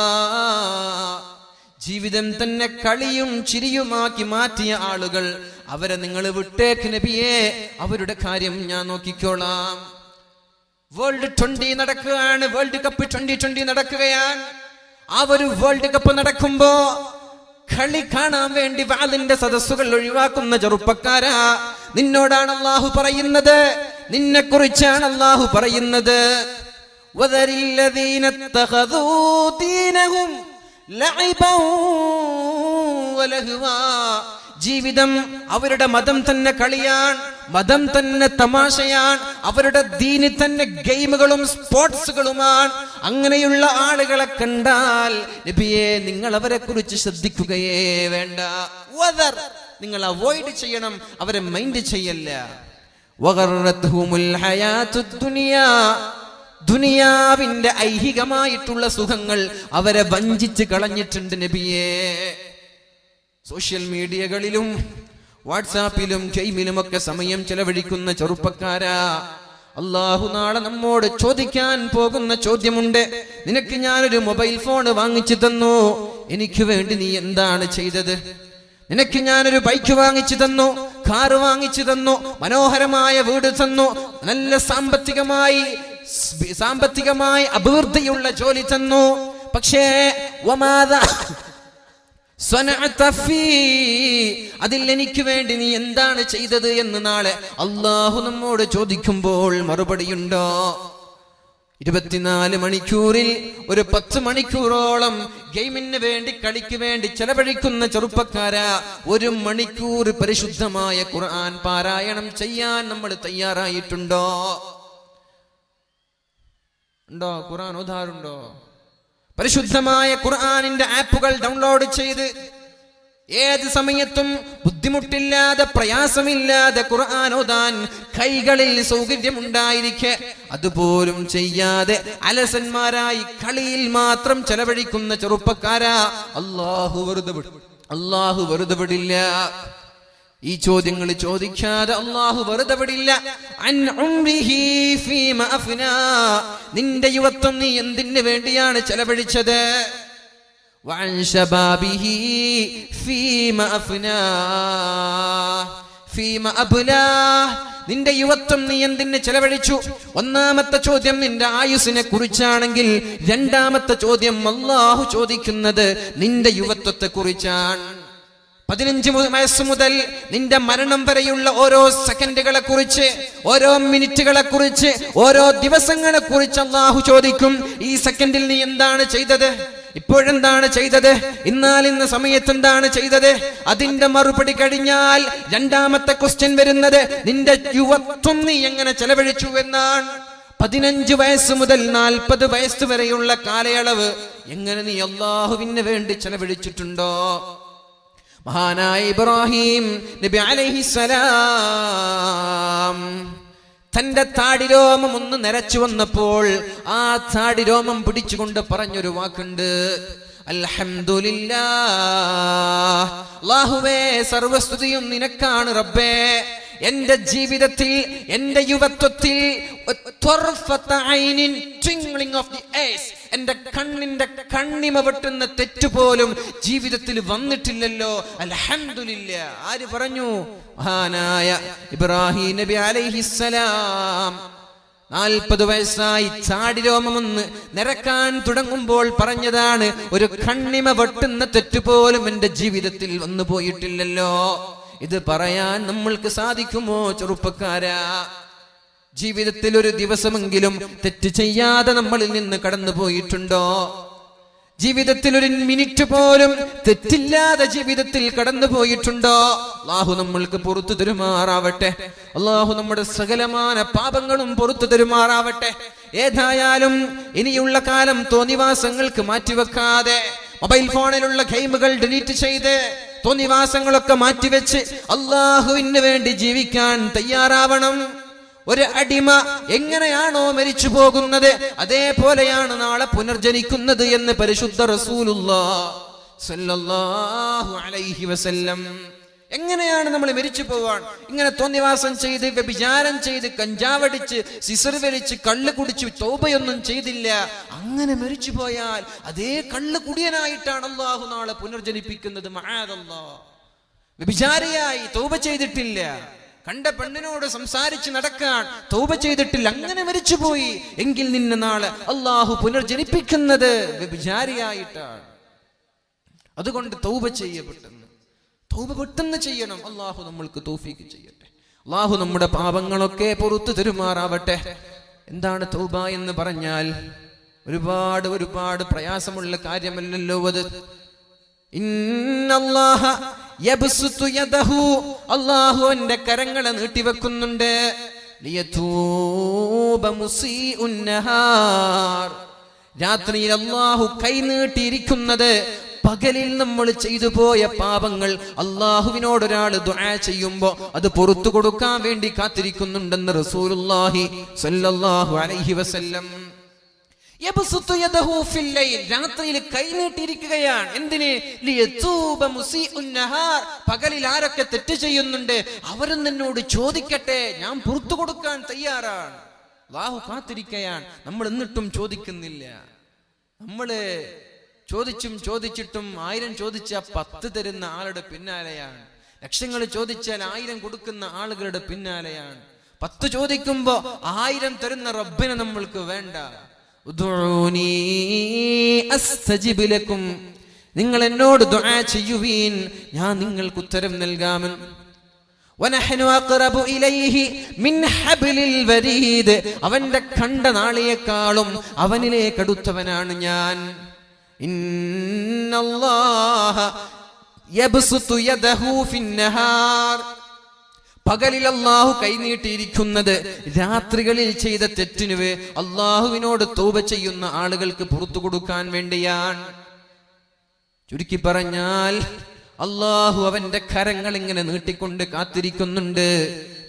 ജീവിതം തന്നെ കളിയും ചിരിയുമാക്കി മാറ്റിയ ആളുകൾ, അവരെ നിങ്ങൾ വിട്ടേക്ക് നബിയെ, അവരുടെ കാര്യം ഞാൻ നോക്കിക്കോളാം. വേൾഡ് 20 നടക്കുകയാണ്, വേൾഡ് കപ്പ് 2020 നടക്കുകയാണ്. ആ ഒരു വേൾഡ് കപ്പ് നടക്കുമ്പോ കളി കാണാൻ വേണ്ടി വാളിന്റെ സദസ്സുകൾ ഒഴിവാക്കുന്ന ചെറുപ്പക്കാരാ, നിന്നോടാണ് അല്ലാഹു പറയുന്നത്, നിന്നെ കുറിച്ചാണ് അല്ലാഹു പറയുന്നത്. വദരില്ലദീന തഖദൂ ദീനഹും ലഇബൻ വലഹ്വാ. ജീവിതം അവരുടെ മതം തന്നെ കളിയാൻ, മതം തന്നെ തമാശയാൻ, അവരുടെ ദീനി തന്നെ ഗെയിമുകളും സ്പോർട്സുകളുമാണ്. അങ്ങനെയുള്ള ആളുകളെ കണ്ടാൽ നബിയെ നിങ്ങൾ അവരെ കുറിച്ച് ശ്രദ്ധിക്കുകയേ വേണ്ട. നിങ്ങൾ അവോയ്ഡ് ചെയ്യണം, അവരെ മൈൻഡ് ചെയ്യല്ല. ദുനിയാവിന്റെ ഐഹികമായിട്ടുള്ള സുഖങ്ങൾ അവരെ വഞ്ചിച്ച് കളഞ്ഞിട്ടുണ്ട് നബിയേ. സോഷ്യൽ മീഡിയകളിലും വാട്സാപ്പിലും ഗെയിമിലുമൊക്കെ സമയം ചെലവഴിക്കുന്ന ചെറുപ്പക്കാരാ, അല്ലാഹു നാളെ നമ്മോട് ചോദിക്കാൻ പോകുന്ന ചോദ്യമുണ്ട്. നിനക്ക് ഞാനൊരു മൊബൈൽ ഫോൺ വാങ്ങിച്ചു തന്നു, എനിക്ക് വേണ്ടി നീ എന്താണ് ചെയ്തത്? നിനക്ക് ഞാനൊരു ബൈക്ക് വാങ്ങിച്ചു തന്നു, കാറ് വാങ്ങിച്ചു തന്നു, മനോഹരമായ വീട് തന്നു, നല്ല സാമ്പത്തികമായി അഭിവൃദ്ധിയുള്ള ജോലി തന്നു. പക്ഷേ അതിൽ എനിക്ക് വേണ്ടി നീ എന്താണ് ചെയ്തത് എന്ന് നാളെ അല്ലാഹു നമ്മോട് ചോദിക്കുമ്പോൾ മറുപടിയുണ്ടോ? 24 മണിക്കൂറിൽ ഒരു 10 മണിക്കൂറോളം ഗെയിമിന് വേണ്ടി, കളിക്ക് വേണ്ടി ചെലവഴിക്കുന്ന ചെറുപ്പക്കാരാ, 1 മണിക്കൂർ പരിശുദ്ധമായ ഖുർആൻ പാരായണം ചെയ്യാൻ നമ്മൾ തയ്യാറായിട്ടുണ്ടോ? ഉണ്ടോ? ഖുർആൻ ഓതാറുണ്ടോ? പരിശുദ്ധമായ ഖുർആനിന്റെ ആപ്പുകൾ ഡൗൺലോഡ് ചെയ്ത് ഏത് സമയത്തും ബുദ്ധിമുട്ടില്ലാതെ, പ്രയാസമില്ലാതെ ഖുർആൻ ഓതാൻ കൈകളിൽ സൗകര്യമുണ്ടായിരിക്കെ അതുപോലും ചെയ്യാതെ അലസന്മാരായി കളിയിൽ മാത്രം ചെലവഴിക്കുന്ന ചെറുപ്പക്കാരാ, അല്ലാഹു വെറുതെ വിടില്ല. ഈ ചോദ്യങ്ങൾ ചോദിക്കാതെ അല്ലാഹു വെറുതെ വിടില്ല. നിന്റെ യുവത്വം നീ എന്തിനു വേണ്ടിയാണ് ചെലവഴിച്ചത്? നിന്റെ യുവത്വം നീ എന്തിന് ചെലവഴിച്ചു? ഒന്നാമത്തെ ചോദ്യം നിന്റെ ആയുസ്സിനെ കുറിച്ചാണെങ്കിൽ, രണ്ടാമത്തെ ചോദ്യം അല്ലാഹു ചോദിക്കുന്നത് നിന്റെ യുവത്വത്തെ കുറിച്ചാണ്. 15 വയസ്സ് മുതൽ നിന്റെ മരണം വരെയുള്ള ഓരോ സെക്കൻഡുകളെ കുറിച്ച്, ഓരോ മിനിറ്റുകളെ കുറിച്ച്, ഓരോ ദിവസങ്ങളെ കുറിച്ച് അല്ലാഹു ചോദിക്കും. ഈ സെക്കൻഡിൽ നീ എന്താണ് ചെയ്തത്? ഇപ്പോഴെന്താണ് ചെയ്തത്? ഇന്ന സമയത്ത് എന്താണ് ചെയ്തത്? അതിന്റെ മറുപടി കഴിഞ്ഞാൽ രണ്ടാമത്തെ ക്വസ്റ്റ്യൻ വരുന്നത് നിന്റെ യുവത്വം നീ എങ്ങനെ ചെലവഴിച്ചു എന്നാണ്. 15 വയസ്സ് മുതൽ 40 വയസ്സ് വരെയുള്ള കാലയളവ് എങ്ങനെ നീ അല്ലാഹുവിന് വേണ്ടി ചെലവഴിച്ചിട്ടുണ്ടോ? മഹാനായ ഇബ്രാഹിം നബി അലൈഹിസ്സലാം തന്റെ താടിരോമം ഒന്ന് നരച്ചു വന്നപ്പോൾ ആ താടിരോമം പിടിച്ചുകൊണ്ട് പറഞ്ഞൊരു വാക്കുണ്ട്, അൽഹംദുലില്ലാഹ്, അല്ലാഹുവേ സർവസ്തുതിയും നിനക്കാണ് റബ്ബേ. എന്റെ ജീവിതത്തിൽ, എന്റെ യുവത്വത്തിൽ എന്റെ കണ്ണിന്റെ കണ്ണിമ വെട്ടുന്ന തെറ്റുപോലും ജീവിതത്തിൽ വന്നിട്ടില്ലല്ലോ. അൽഹംദുലില്ലാഹ്. ആര് പറഞ്ഞു? മഹാനായ ഇബ്രാഹിം നബി അലൈഹിസ്സലാം 40 വയസ്സായി ചാടിരോമമൊന്ന് നിരക്കാൻ തുടങ്ങുമ്പോൾ പറഞ്ഞതാണ്, ഒരു കണ്ണിമ വെട്ടുന്ന തെറ്റുപോലും എന്റെ ജീവിതത്തിൽ വന്നു പോയിട്ടില്ലല്ലോ. ഇത് പറയാൻ നമ്മൾക്ക് സാധിക്കുമോ ചെറുപ്പക്കാരാ? ജീവിതത്തിൽ ഒരു ദിവസമെങ്കിലും തെറ്റ് ചെയ്യാതെ നമ്മളിൽ നിന്ന് കടന്നു പോയിട്ടുണ്ടോ? ജീവിതത്തിൽ ഒരു മിനിറ്റ് പോലും തെറ്റില്ലാതെ ജീവിതത്തിൽ കടന്നു പോയിട്ടുണ്ടോ? അല്ലാഹു നമ്മൾക്ക് പുറത്തു തരുമാറാവട്ടെ. അല്ലാഹു നമ്മുടെ സകലമായ പാപങ്ങളും പുറത്തു തരുമാറാവട്ടെ. ഏതായാലും ഇനിയുള്ള കാലം തോന്നിവാസങ്ങൾക്ക് മാറ്റിവെക്കാതെ, മൊബൈൽ ഫോണിലുള്ള ഗെയിമുകൾ ഡിലീറ്റ് ചെയ്ത്, തോന്നിവാസങ്ങളൊക്കെ മാറ്റിവെച്ച് അല്ലാഹുവിന് വേണ്ടി ജീവിക്കാൻ തയ്യാറാവണം. ഒരു അടിമ എങ്ങനെയാണോ മരിച്ചു പോകുന്നത് അതേപോലെയാണ് നാളെ പുനർജനിക്കുന്നത് എന്ന് പരിശുദ്ധ റസൂലുള്ളാഹി സ്വല്ലല്ലാഹു അലൈഹി വസല്ലം. എങ്ങനെയാണ് നമ്മൾ മരിച്ചു പോവാൻ? ഇങ്ങനെ തോന്നിവാസം ചെയ്ത്, വ്യഭിചാരം ചെയ്ത്, കഞ്ചാവടിച്ച്, സിസർ വലിച്ച്, കള്ള് കുടിച്ച്, തൗബയൊന്നും ചെയ്തില്ല, അങ്ങനെ മരിച്ചു പോയാൽ അതേ കള്ള് കുടിയനായിട്ടാണ് അല്ലാഹു നാളെ പുനർജനിപ്പിക്കുന്നത്. മഅദല്ലാഹ്. വ്യഭിചാരിയായി തൗബ ചെയ്തിട്ടില്ല, കണ്ട പെണ്ണിനോട് സംസാരിച്ച് നടക്കാൻ തൗബ ചെയ്തിട്ടില്ല, അങ്ങനെ മരിച്ചുപോയി എങ്കിൽ നിന്നെ നാളെ അല്ലാഹു പുനർജനിപ്പിക്കുന്നത് വ്യഭിചാരിയായിട്ടാണ്. അതുകൊണ്ട് തൗബ പെട്ടെന്ന് ചെയ്യണം. അല്ലാഹു നമ്മൾക്ക് തൗഫീഖ് ചെയ്യട്ടെ. അല്ലാഹു നമ്മുടെ പാപങ്ങളൊക്കെ പുറത്തു തരുമാറാവട്ടെ. എന്താണ് തൗബ എന്ന് പറഞ്ഞാൽ? ഒരുപാട് പ്രയാസമുള്ള കാര്യമല്ലല്ലോ അത്. ഇന്നല്ലാഹ യബ്സുതു യദഹു, അല്ലാഹു അവന്റെ കരങ്ങളെ നീട്ടിവെക്കുന്നുണ്ട്. ലിയതൂബ മുസീഉൻ നഹാർ, രാത്രിയിൽ അല്ലാഹു കൈ നീട്ടിയിരിക്കുന്നത് പകലിൽ നമ്മൾ ചെയ്തു പോയ പാപങ്ങൾ അല്ലാഹുവിനോട് ഒരാൾ ദുആ ചെയ്യുമ്പോ അത് പുറത്തു കൊടുക്കാൻ വേണ്ടി കാത്തിരിക്കുന്നുണ്ടെന്ന് റസൂലുള്ളാഹി സ്വല്ലല്ലാഹു അലൈഹി വസല്ലം. യബ്സുതു യദഹു ഫിൽ ലൈൽ, രാത്രിയിൽ കൈ നീട്ടിയിരിക്കുകയാണ്. എന്തിന്? ലിയതൂബ മുസീഉൻ നഹാർ, പകലിൽ ആരൊക്കെ തെറ്റ് ചെയ്യുന്നുണ്ട് അവരൊന്നും എന്നോട് ചോദിക്കട്ടെ, ഞാൻ പുറത്തു കൊടുക്കാൻ തയ്യാറാണ്. അല്ലാഹു കാത്തിരിക്കുകയാണ്. നമ്മൾ എന്നിട്ടും ചോദിക്കുന്നില്ല. നമ്മള് ചോദിച്ചിട്ടും 1000 ചോദിച്ചാൽ 10 തരുന്ന ആളുടെ പിന്നാലെയാണ്. ലക്ഷങ്ങൾ ചോദിച്ചാൽ 1000 കൊടുക്കുന്ന ആളുകളുടെ പിന്നാലെയാണ്. 10 ചോദിക്കുമ്പോ 1000 തരുന്ന റബ്ബിനെ നമ്മൾക്ക് വേണ്ട. ഉദ്ഉനി അസ്തജിബ് ലക്കും, നിങ്ങൾ എന്നോട് ദുആ ചെയ്യുവീൻ, ഞാൻ നിങ്ങൾക്ക് ഉത്തരം നൽകാമെന്ന്. വനഹ്നു അഖറബു ഇലൈഹി മിൻ ഹബ്ലിൽ വരീദ്, അവന്റെ കണ്ടനാളിയേക്കാളും അവനിലേക്ക് അടുത്തവനാണ് ഞാൻ. ഇന്നല്ലാഹ യബ്സുതു യദഹു ഫിൻ നഹാർ, പകലിൽ അല്ലാഹു കൈനീട്ടിയിരിക്കുന്നത് രാത്രികളിൽ ചെയ്ത തെറ്റിന് അല്ലാഹുവിനോട് തൗബ ചെയ്യുന്ന ആളുകൾക്ക് പുറത്തു കൊടുക്കാൻ വേണ്ടിയാണ്. ചുരുക്കി പറഞ്ഞാൽ അല്ലാഹു അവന്റെ കരങ്ങൾ ഇങ്ങനെ നീട്ടിക്കൊണ്ട് കാത്തിരിക്കുന്നുണ്ട്.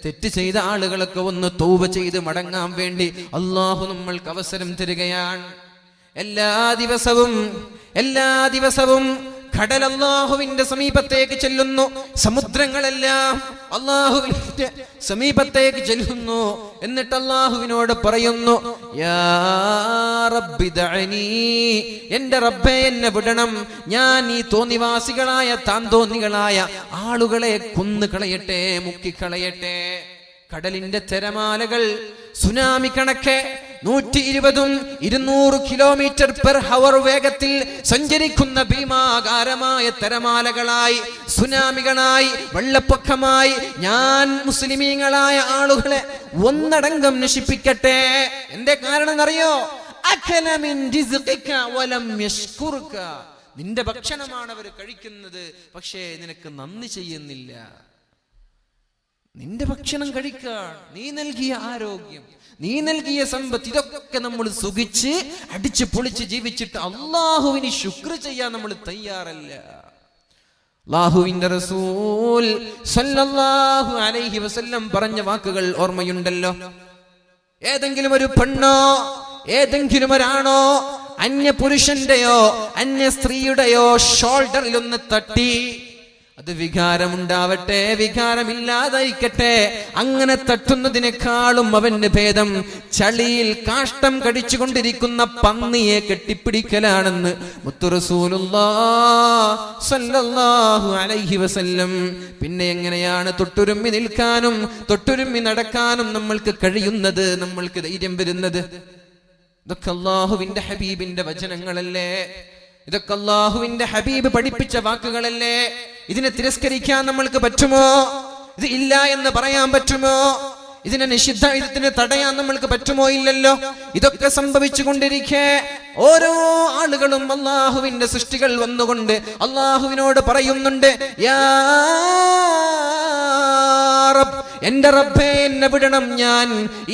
തെറ്റ് ചെയ്ത ആളുകളൊക്കെ ഒന്ന് തൗബ ചെയ്ത് മടങ്ങാൻ വേണ്ടി അല്ലാഹു നമ്മൾക്ക് അവസരം തരികയാണ്. എല്ലാ ദിവസവും കടൽ അല്ലാഹുവിന്റെ സമീപത്തേക്ക് ചെല്ലുന്നു, സമുദ്രങ്ങളെല്ലാം അല്ലാഹുവിന്റെ സമീപത്തേക്ക് ചെല്ലുന്നു. എന്നിട്ട് അല്ലാഹുവിനോട് പറയുന്നു, യാ റബ്ബി ദഅനി, എന്റെ റബ്ബേ എന്നെ വിടണം, ഞാൻ ഈ തോന്നിവാസികളായ താന്തോന്നികളായ ആളുകളെ കൊന്നുകളയട്ടെ, മുക്കിക്കളയട്ടെ. കടലിന്റെ തിരമാലകൾ സുനാമി കണക്കെ 120-200 കിലോമീറ്റർ പെർ ഹവർ വേഗത്തിൽ സഞ്ചരിക്കുന്ന ഭീമാകാരമായ തിരമാലകളായി, സുനാമികളായി, വെള്ളപ്പൊക്കമായി ഞാൻ മുസ്ലിമീങ്ങളായ ആളുകളെ ഒന്നടങ്കം നശിപ്പിക്കട്ടെ. എന്റെ കാരണം എന്നറിയോ? അഖല മിൻ റിസ്ഖിക വലം യശ്കുറുക, നിന്റെ ഭക്ഷണമാണ് അവർ കഴിക്കുന്നത്, പക്ഷേ നിനക്ക് നന്ദി ചെയ്യുന്നില്ല. നിന്റെ ഭക്ഷണം കഴിക്കാൻ, നീ നൽകിയ ആരോഗ്യം, നീ നൽകിയ സമ്പത്ത്, ഇതൊക്കെ നമ്മൾ സുഖിച്ച് അടിച്ചു പൊളിച്ച് ജീവിച്ചിട്ട് അല്ലാഹുവിന് ശുക്ർ ചെയ്യാൻ നമ്മൾ തയ്യാറല്ല. അല്ലാഹുവിന്റെ റസൂൽ സല്ലല്ലാഹു അലൈഹി വസല്ലം പറഞ്ഞ വാക്കുകൾ ഓർമ്മയുണ്ടല്ലോ. ഏതെങ്കിലും ഒരു പെണ്ണോ ഏതെങ്കിലും ഒരാണോ അന്യ പുരുഷന്റെയോ അന്യ സ്ത്രീയുടെയോ ഷോൾഡറിൽ ഒന്ന് തട്ടി, അത് വികാരമുണ്ടാവട്ടെ വികാരമില്ലാതായിക്കട്ടെ, അങ്ങനെ തട്ടുന്നതിനേക്കാളും അവന് ഭേദം ചളിയിൽ കാഷ്ടം കടിച്ചുകൊണ്ടിരിക്കുന്ന പന്നിയെ കെട്ടിപ്പിടിക്കലാണെന്ന് മുത്തു റസൂലുള്ളാഹി സ്വല്ലല്ലാഹു അലൈഹി വസല്ലം. പിന്നെ എങ്ങനെയാണ് തൊട്ടുരുമ്മി നിൽക്കാനും തൊട്ടുരുമ്മി നടക്കാനും നമ്മൾക്ക് കഴിയുന്നത്, നമ്മൾക്ക് ധൈര്യം വരുന്നത്? ഇതൊക്കെ അല്ലാഹുവിന്റെ ഹബീബിന്റെ വചനങ്ങളല്ലേ? ഇതൊക്കെ അല്ലാഹുവിന്റെ ഹബീബ് പഠിപ്പിച്ച വാക്കുകളല്ലേ? ഇതിനെ തിരസ്കരിക്കാൻ നമ്മൾക്ക് പറ്റുമോ? ഇത് ഇല്ല എന്ന് പറയാൻ പറ്റുമോ? ഇതിനെ ഇതിനെ തടയാൻ നമ്മൾക്ക് പറ്റുമോ? ഇല്ലല്ലോ. ഇതൊക്കെ സംഭവിച്ചു കൊണ്ടിരിക്കെ ഓരോ ആളുകളും അല്ലാഹുവിന്റെ സൃഷ്ടികൾ വന്നുകൊണ്ട് അല്ലാഹുവിനോട് പറയുന്നുണ്ട്, യാ റബ്ബ്, എന്റെ റബ്ബേ എന്നെ വിടണം, ഞാൻ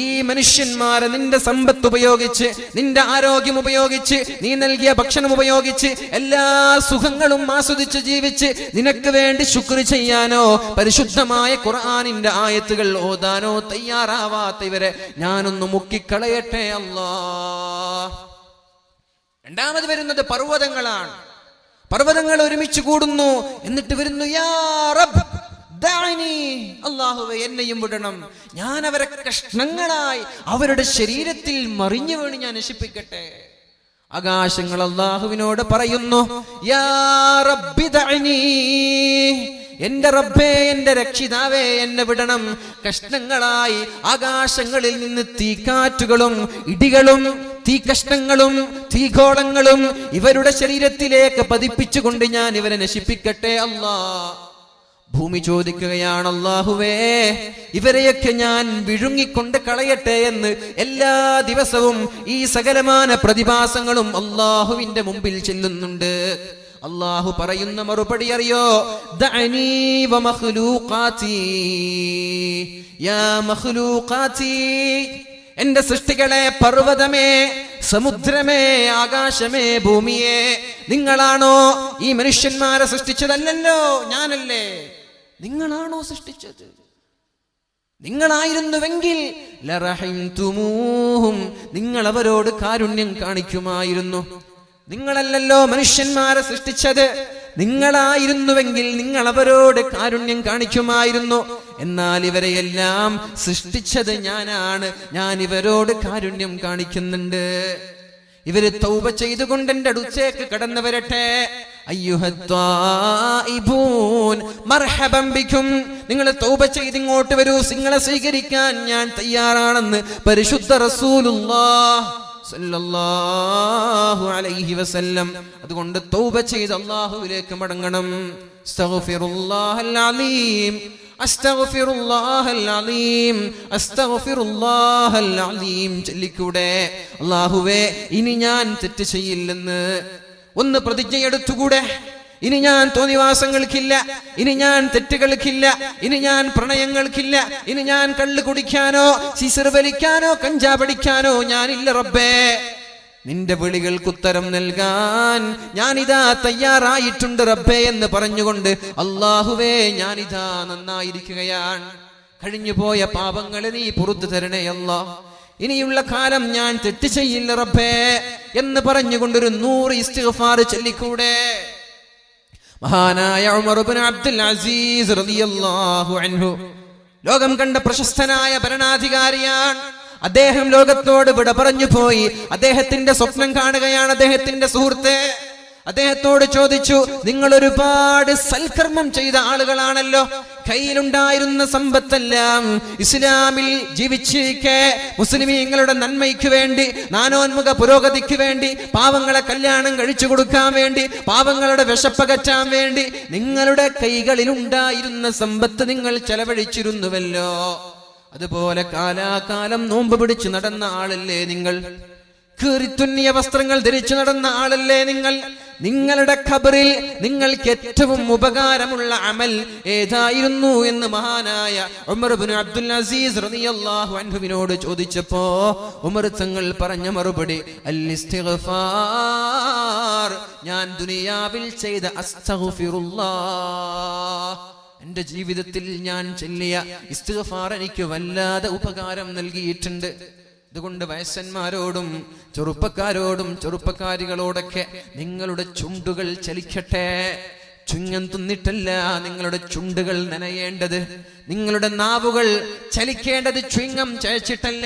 ഈ മനുഷ്യന്മാരെ നിന്റെ സമ്പത്ത് ഉപയോഗിച്ച്, നിന്റെ ആരോഗ്യം ഉപയോഗിച്ച്, നീ നൽകിയ ഭക്ഷണം ഉപയോഗിച്ച്, എല്ലാ സുഖങ്ങളും ആസ്വദിച്ച് ജീവിച്ച് നിനക്ക് വേണ്ടി ശുക്ർ ചെയ്യാനോ പരിശുദ്ധമായ ഖുർആനിന്റെ ആയത്തുകൾ ഓതാനോ തയ്യാറാവാത്ത ഇവരെ ഞാനൊന്ന് മുക്കിക്കളയട്ടെ അല്ലാഹ്. രണ്ടാമത് വരുന്നത് പർവ്വതങ്ങളാണ്. പർവ്വതങ്ങൾ ഒരുമിച്ച് കൂടുന്നു, എന്നിട്ട് വരുന്നു, യാ റബ്ബ് ദഅനി, അല്ലാഹുവേ എന്നെയും വിടണം, ഞാൻ അവരെ കഷ്ണങ്ങളായി അവരുടെ ശരീരത്തിൽ മറിഞ്ഞു വീണ് ഞാൻ നശിപ്പിക്കട്ടെ. ആകാശങ്ങൾ അല്ലാഹുവിനോട് പറയുന്നു, യാ റബ്ബി ദഅനി, എന്റെ റബ്ബേ എന്റെ രക്ഷിതാവേ എന്നെ വിടണം, കഷ്ണങ്ങളായി ആകാശങ്ങളിൽ നിന്ന് തീക്കാറ്റുകളും ഇടികളും തീകഷ്ണങ്ങളും തീഗോളങ്ങളും ഇവരുടെ ശരീരത്തിലേക്ക് പതിപ്പിച്ചുകൊണ്ട് ഞാൻ ഇവരെ നശിപ്പിക്കട്ടെ അല്ലാഹ്. ഭൂമി ചോദിക്കുകയാണ്, അല്ലാഹുവേ ഇവരെയൊക്കെ ഞാൻ വിഴുങ്ങിക്കൊണ്ട് കളയട്ടെ എന്ന്. എല്ലാ ദിവസവും ഈ സകലമാന പ്രതിഭാസങ്ങളും അല്ലാഹുവിന്റെ മുമ്പിൽ ചെല്ലുന്നുണ്ട്. അല്ലാഹു പറയുന്ന മറുപടി അറിയോ? ദഅനീ വ മഖ്ലൂഖാതി യാ മഖ്ലൂഖാതി, എന്റെ സൃഷ്ടികളെ, പർവ്വതമേ, സമുദ്രമേ, ആകാശമേ, ഭൂമിയെ, നിങ്ങളാണോ ഈ മനുഷ്യന്മാരെ സൃഷ്ടിച്ചതല്ലല്ലോ, ഞാനല്ലേ. നിങ്ങളാണോ സൃഷ്ടിച്ചത്? നിങ്ങളായിരുന്നുവെങ്കിൽ ലറഹിംതുമൂഹും, നിങ്ങൾ അവരോട് കാരുണ്യം കാണിക്കുമായിരുന്നു. നിങ്ങളല്ലല്ലോ മനുഷ്യന്മാരെ സൃഷ്ടിച്ചത്, നിങ്ങളായിരുന്നുവെങ്കിൽ നിങ്ങൾ അവരോട് കാരുണ്യം കാണിക്കുമായിരുന്നു. എന്നാൽ ഇവരെയെല്ലാം സൃഷ്ടിച്ചത് ഞാനാണ്, ഞാൻ ഇവരോട് കാരുണ്യം കാണിക്കുന്നുണ്ട്. ഇവര് തൗബ ചെയ്തുകൊണ്ട് എന്റെ അടുത്തേക്ക് കടന്നു വരട്ടെ. അയ്യുഹത്തായിബൂൻ മർഹബൻ ബിക്കും, നിങ്ങൾ തൗബ ചെയ്ത് ഇങ്ങോട്ട് വരൂ, നിങ്ങളെ സ്വീകരിക്കാൻ ഞാൻ തയ്യാറാണെന്ന് പരിശുദ്ധ റസൂലുള്ളാഹ് സല്ലല്ലാഹു അലൈഹി വസല്ലം. അതുകൊണ്ട് തൗബ ചെയ്ത് അല്ലാഹുവിലേക്ക് മടങ്ങണം. അസ്തഗ്ഫിറുല്ലാഹൽ അലീം, അസ്തഗ്ഫിറുല്ലാഹൽ അലീം, അസ്തഗ്ഫിറുല്ലാഹൽ അലീം ചൊല്ലിക്കൂടെ? അല്ലാഹുവേ, ഇനി ഞാൻ തെറ്റ് ചെയ്യില്ലെന്ന് ഒന്ന് പ്രതിജ്ഞയെടുത്തുകൂടെ? ഇനി ഞാൻ തോന്നിവാസങ്ങൾക്കില്ല, ഇനി ഞാൻ തെറ്റുകൾക്കില്ല, ഇനി ഞാൻ പ്രണയങ്ങൾക്കില്ല, ഇനി ഞാൻ കള്ള് കുടിക്കാനോ സിസർ വലിക്കാനോ കഞ്ചാപടിക്കാനോ ഞാനില്ല റബ്ബേ. നിന്റെ വിളികൾക്കുത്തരം നൽകാൻ ഞാനിതാ തയ്യാറായിട്ടുണ്ട് റബ്ബേ എന്ന് പറഞ്ഞുകൊണ്ട് അല്ലാഹുവേ, ഞാനിതാ നന്നായിരിക്കുകയാണ്. കഴിഞ്ഞുപോയ പാപങ്ങളെ നീ പുറത്തു തരണേ അല്ലാഹ്. ഇനിയുള്ള കാലം ഞാൻ തെറ്റ് ചെയ്യില്ല റബ്ബേ എന്ന് പറഞ്ഞുകൊണ്ടൊരു 100 ഇസ്തിഗ്ഫാർ ചൊല്ലിക്കൂടെ? മഹാനായ ഉമർ ഇബ്നു അബ്ദുൽ അസീസ് റളിയല്ലാഹു അൻഹു ലോകം കണ്ട പ്രശസ്തനായ ഭരണാധികാരിയാണ്. അദ്ദേഹം ലോകത്തോട് വിട പറഞ്ഞു പോയി. അദ്ദേഹത്തിന്റെ സ്വപ്നം കാണുകയാണ് അദ്ദേഹത്തിന്റെ സുഹൃത്ത്. അദ്ദേഹത്തോട് ചോദിച്ചു, നിങ്ങൾ ഒരുപാട് സൽക്കർമ്മം ചെയ്ത ആളുകളാണല്ലോ, കയ്യിലുണ്ടായിരുന്ന സമ്പത്തെല്ലാം ഇസ്ലാമിൽ ജീവിച്ചിരിക്കെ മുസ്ലിമീങ്ങളുടെ നന്മയ്ക്ക് വേണ്ടി, നാനോന്മുഖ പുരോഗതിക്ക് വേണ്ടി, പാവങ്ങളെ കല്യാണം കഴിച്ചു കൊടുക്കാൻ വേണ്ടി, പാവങ്ങളുടെ വിശപ്പകറ്റാൻ വേണ്ടി നിങ്ങളുടെ കൈകളിലുണ്ടായിരുന്ന സമ്പത്ത് നിങ്ങൾ ചെലവഴിച്ചിരുന്നുവല്ലോ. അതുപോലെ കാലാകാലം നോമ്പ് പിടിച്ചു നടന്ന ആളല്ലേ നിങ്ങൾ? കീറിത്തുന്നിയ വസ്ത്രങ്ങൾ ധരിച്ചു നടന്ന ആളല്ലേ നിങ്ങൾ? നിങ്ങളുടെ ഖബറിൽ നിങ്ങൾക്ക് ഏറ്റവും ഉപകാരമുള്ള അമൽ ഏതായിരുന്നു എന്ന് മഹാനായ ഉമർ ഇബ്നു അബ്ദുൽ അസീസ് റളിയല്ലാഹു അൻഹുവിനോട് ചോദിച്ചപ്പോ ഉമർ തങ്ങൾ പറഞ്ഞ മറുപടി അൽ ഇസ്തിഗ്ഫാർ, ഞാൻ ദുനിയാവിൽ ചെയ്ത അസ്തഗ്ഫിറുല്ലാഹ്, എന്റെ ജീവിതത്തിൽ ഞാൻ ചൊല്ലിയ ഇസ്തിഗ്ഫാർ എനിക്ക് വല്ലാതെ ഉപകാരം നൽകിയിട്ടുണ്ട്. അതുകൊണ്ട് വയസ്സന്മാരോടും ചെറുപ്പക്കാരോടും ചെറുപ്പക്കാരികളോടൊക്കെ നിങ്ങളുടെ ചുണ്ടുകൾ ചലിക്കട്ടെ. ചുങ്ങം തിന്നിട്ടല്ല നിങ്ങളുടെ ചുണ്ടുകൾ നനയേണ്ടത്, നിങ്ങളുടെ നാവുകൾ ചലിക്കേണ്ടത് ചുങ്ങം ചയച്ചിട്ടല്ല.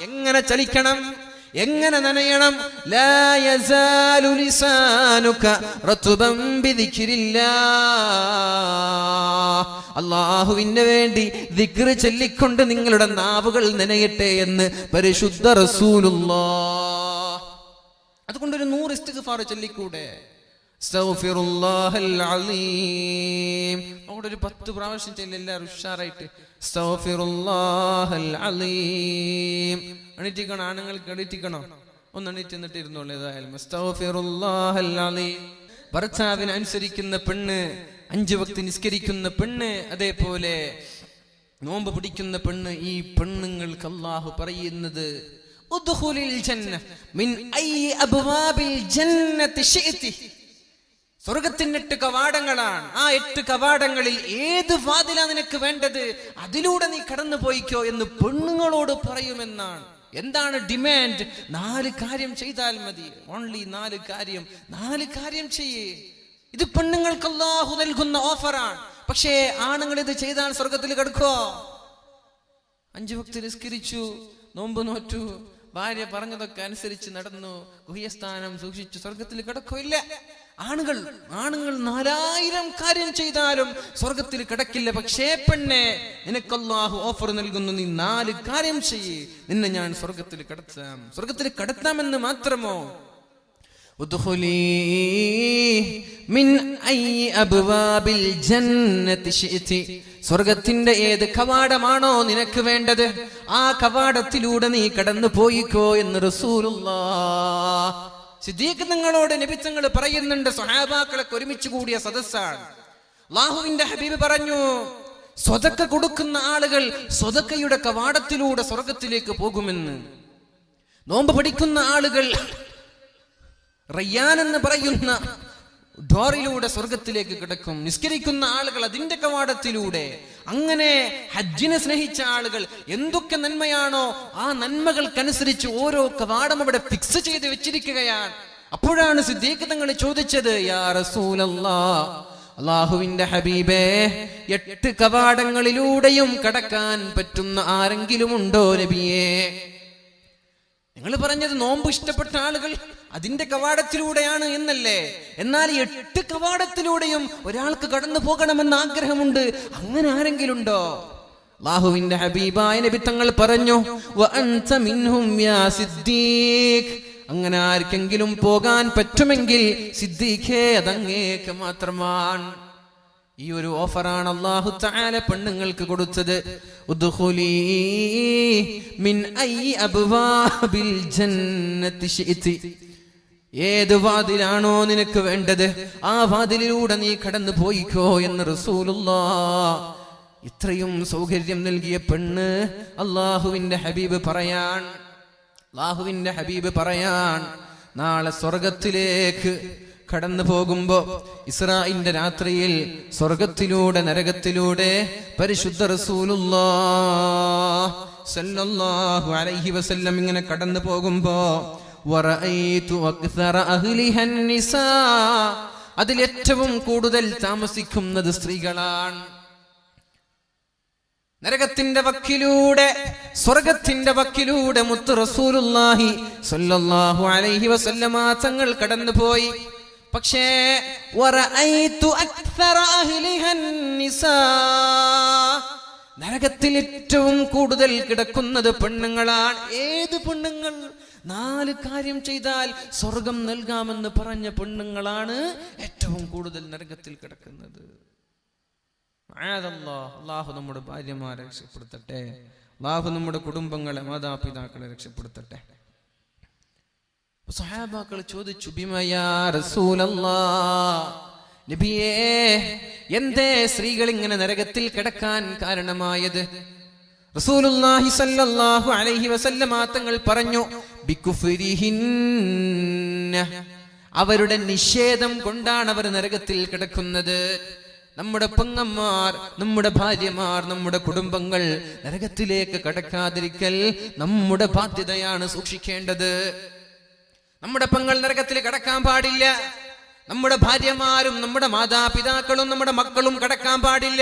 എങ്ങനെ ചലിക്കണം? എങ്ങനെ നനയണം? ലാ യസാലു ലിസാനുക റത്ബൻ ബിദിക്രില്ലാഹ്, അല്ലാഹുവിന് വേണ്ടി ദിക്ർ ചൊല്ലിക്കൊണ്ട് നിങ്ങളുടെ നാവുകൾ നനയട്ടെ എന്ന് പരിശുദ്ധ റസൂലുള്ളാഹ്. അതുകൊണ്ടൊരു 100 ഇസ്തിഗ്ഫാർ ചൊല്ലിക്കൂടെ? അസ്തഗ്ഫിറുല്ലാഹൽ അലീം അവിടെ ഒരു 10 പ്രാവശ്യം ചൊല്ലി എല്ലാവരും ഉഷാറായിട്ട്. അസ്തഗ്ഫിറുല്ലാഹൽ അലീം. എണീറ്റിക്കണം, ആണുങ്ങൾക്ക് എണീറ്റിക്കണം. ഒന്ന് എണീറ്റ് എന്നിട്ട് ഇരുന്നോളൂ. ഏതായാലും അസ്തഗ്ഫിറുല്ലാഹൽ അലീം. ഭർത്താവിനെ അനുസരിക്കുന്ന പെണ്ണ്, 5 വക്ത് നിസ്കരിക്കുന്ന പെണ്ണ്, അതേപോലെ നോമ്പ് പിടിക്കുന്ന പെണ്ണ്, ഈ പെണ്ണുങ്ങൾക്ക് അല്ലാഹു പറയുന്നത് ഉദ്ഖുലിൽ ജന്ന മിൻ അയ്യി അബ്വാബിൽ ജന്നതി ശിഅതി, സ്വർഗത്തിന് 8 കവാടങ്ങളാണ്. ആ 8 കവാടങ്ങളിൽ ഏത് വാതിലാ നിനക്ക് വേണ്ടത്, അതിലൂടെ നീ കടന്നു പോയിക്കോ എന്ന് പെണ്ണുങ്ങളോട് പറയുമെന്നാണ്. എന്താണ് ഡിമാൻഡ്? 4 കാര്യം ചെയ്താൽ മതി. ഓൺലി 4 കാര്യം. 4 കാര്യം ചെയ്യേ. ഇത് പെണ്ണുങ്ങൾക്ക് അല്ലാഹു നൽകുന്ന ഓഫറാണ്. പക്ഷേ ആണുങ്ങൾ ഇത് ചെയ്താൽ സ്വർഗത്തിൽ കിടക്കോ? 5 വക്ത് നിസ്കരിച്ചു, നോമ്പ് നോറ്റു, ഭാര്യ പറഞ്ഞതൊക്കെ അനുസരിച്ച് നടന്നു, ഗുഹ്യസ്ഥാനം സൂക്ഷിച്ചു, സ്വർഗത്തിൽ കിടക്കോ? ഇല്ല. ആണുങ്ങൾ 4000 കാര്യം ചെയ്താലും സ്വർഗത്തിൽ കിടക്കില്ല. പക്ഷേ പെണ്ണെ, നിനക്ക് അല്ലാഹു ഓഫർ നൽകുന്നു, നീ 4 കാര്യം ചെയ്യേ, നിന്നെ ഞാൻ സ്വർഗത്തിൽ കടത്താം. സ്വർഗത്തിൽ കടത്താമെന്ന് മാത്രമോ? ഉദ്ഖുലീ മിൻ അയ്യി അബ്വാബിൽ ജന്നതി ശിഅതി, സ്വർഗത്തിന്റെ ഏത് കവാടമാണോ നിനക്ക് വേണ്ടത്, ആ കവാടത്തിലൂടെ നീ കടന്നു പോയിക്കോ എന്ന് റസൂലുള്ളാഹ്. സിദ്ദീഖ് തങ്ങളോട് നബി തങ്ങൾ പറയുന്നുണ്ട്, സ്വഹാബാക്കളൊക്കെ ഒരുമിച്ച് കൂടിയ സദസ്സാണ്. അല്ലാഹുവിന്റെ ഹബീബ് പറഞ്ഞു, സ്വതക്ക കൊടുക്കുന്ന ആളുകൾ സ്വതക്കയുടെ കവാടത്തിലൂടെ സ്വർഗത്തിലേക്ക് പോകുമെന്ന്. നോമ്പ് പഠിക്കുന്ന ആളുകൾ റയ്യാൻ എന്ന് പറയുന്ന ഡോറിലൂടെ സ്വർഗത്തിലേക്ക് കിടക്കും. നിസ്കരിക്കുന്ന ആളുകൾ അതിന്റെ കവാടത്തിലൂടെ. അങ്ങനെ ഹജ്ജിനെ സ്നേഹിച്ച ആളുകൾ എന്തൊക്കെ നന്മയാണോ ആ നന്മകൾക്കനുസരിച്ച് ഓരോ കവാടം അവിടെ ഫിക്സ് ചെയ്ത് വെച്ചിരിക്കുകയാണ്. അപ്പോഴാണ് സിദ്ദീഖ് തങ്ങൾ ചോദിച്ചത്, യാ റസൂലല്ലാഹ്, അല്ലാഹുവിന്റെ ഹബീബേ, 8 കവാടങ്ങളിലൂടെയും കടക്കാൻ പറ്റുന്ന ആരെങ്കിലും ഉണ്ടോ നബിയേ? നിങ്ങൾ പറഞ്ഞത് നോമ്പ് ഇഷ്ടപ്പെട്ട ആളുകൾ അതിന്റെ കവാടത്തിലൂടെയാണ് എന്നല്ലേ? എന്നാൽ 8 കവാടത്തിലൂടെയും ഒരാൾക്ക് കടന്നു പോകണമെന്ന് ആഗ്രഹമുണ്ട്. അങ്ങനെ ആരെങ്കിലും ഉണ്ടോ? അല്ലാഹുവിന്റെ ഹബീബായ നബി തങ്ങൾ പറഞ്ഞു, വഅൻത മിൻഹും യാ സിദ്ദീഖ്. അങ്ങനെ ആർക്കെങ്കിലും പോകാൻ പറ്റുമെങ്കിൽ സിദ്ദീഖേ, അതങ്ങേക്ക് മാത്രമാണ്. ഈ ഒരു ഓഫറാണ് അല്ലാഹു തആല പെണ്ണുങ്ങൾക്ക് കൊടുത്തത്. ഉദ്ഖുലീ മിൻ അയ്യി അബ്വാബിൽ ജന്നത്തി ശിഅതി. ഏത് വാതിലാണോ നിനക്ക് വേണ്ടത് ആ വാതിലിലൂടെ നീ കടന്നു പോയിക്കോ എന്ന് റസൂലുള്ളാഹ്. ഇത്രയും സൗകര്യം നൽകിയ പെണ്ണ് അല്ലാഹുവിന്റെ ഹബീബ് പറയാൻ, അല്ലാഹുവിന്റെ ഹബീബ് പറയാൻ, നാളെ സ്വർഗത്തിലേക്ക് കടന്നു പോകുമ്പോ ഇസ്രാഈന്റെ രാത്രിയിൽ സ്വർഗത്തിലൂടെ നരകത്തിലൂടെ പരിശുദ്ധ റസൂലുള്ളാഹി സ്വല്ലല്ലാഹു അലൈഹി വസല്ലം ഇങ്ങനെ കടന്നു പോകുമ്പോ വറഅയ്തു അക്സറ അഹ്ലിഹൻ നിസാ, അതിലേറ്റവും കൂടുതൽ താമസിക്കുന്നത് സ്ത്രീകളാണ്. നരകത്തിന്റെ വക്കിലൂടെ സ്വർഗത്തിന്റെ വക്കിലൂടെ മുത്ത് റസൂലുള്ളാഹി സ്വല്ലല്ലാഹു അലൈഹി വസല്ലമ തങ്ങൾ കടന്നുപോയി. പക്ഷേ വറഅയ്തു അക്സറ അഹ്ലിഹൻ നിസാ, നരകത്തിൽ ഏറ്റവും കൂടുതൽ കിടക്കുന്നത് പെണ്ണുങ്ങളാണ്. ഏത് പെണ്ണുങ്ങൾ? 4 കാര്യം ചെയ്താൽ സ്വർഗം നൽകാമെന്ന് പറഞ്ഞ പെണ്ണുങ്ങളാണ് ഏറ്റവും കൂടുതൽ നരകത്തിൽ കിടക്കുന്നത്. അല്ലാഹു നമ്മുടെ ഭാര്യമാരെ രക്ഷപ്പെടുത്തട്ടെ. അല്ലാഹു നമ്മുടെ കുടുംബങ്ങളെ, മാതാപിതാക്കളെ രക്ഷപ്പെടുത്തട്ടെ. സ്വഹാബാക്കൾ ചോദിച്ചു, ബിമയാ റസൂലല്ലാഹ്, നബിയേ, എന്തേ സ്ത്രീകൾ ഇങ്ങനെ നരകത്തിൽ കിടക്കാൻ കാരണമായത്? റസൂലുള്ളാഹി സ്വല്ലല്ലാഹു അലൈഹി വസല്ലമ തങ്ങൾ പറഞ്ഞു, ബികുഫ്രിഹിന്ന, അവരുടെ നിഷേധം കൊണ്ടാണ് അവർ നരകത്തിൽ കിടക്കുന്നത്. നമ്മുടെ പെങ്ങന്മാർ, നമ്മുടെ ഭാര്യമാർ, നമ്മുടെ കുടുംബങ്ങൾ നരകത്തിലേക്ക് കടക്കാതിരിക്കൽ നമ്മുടെ ബാധ്യതയാണ്, സൂക്ഷിക്കേണ്ടത്. നമ്മുടെ പെങ്ങൾ നരകത്തിൽ കടക്കാൻ പാടില്ല. നമ്മുടെ ഭാര്യമാരും നമ്മുടെ മാതാപിതാക്കളും നമ്മുടെ മക്കളും കടക്കാൻ പാടില്ല.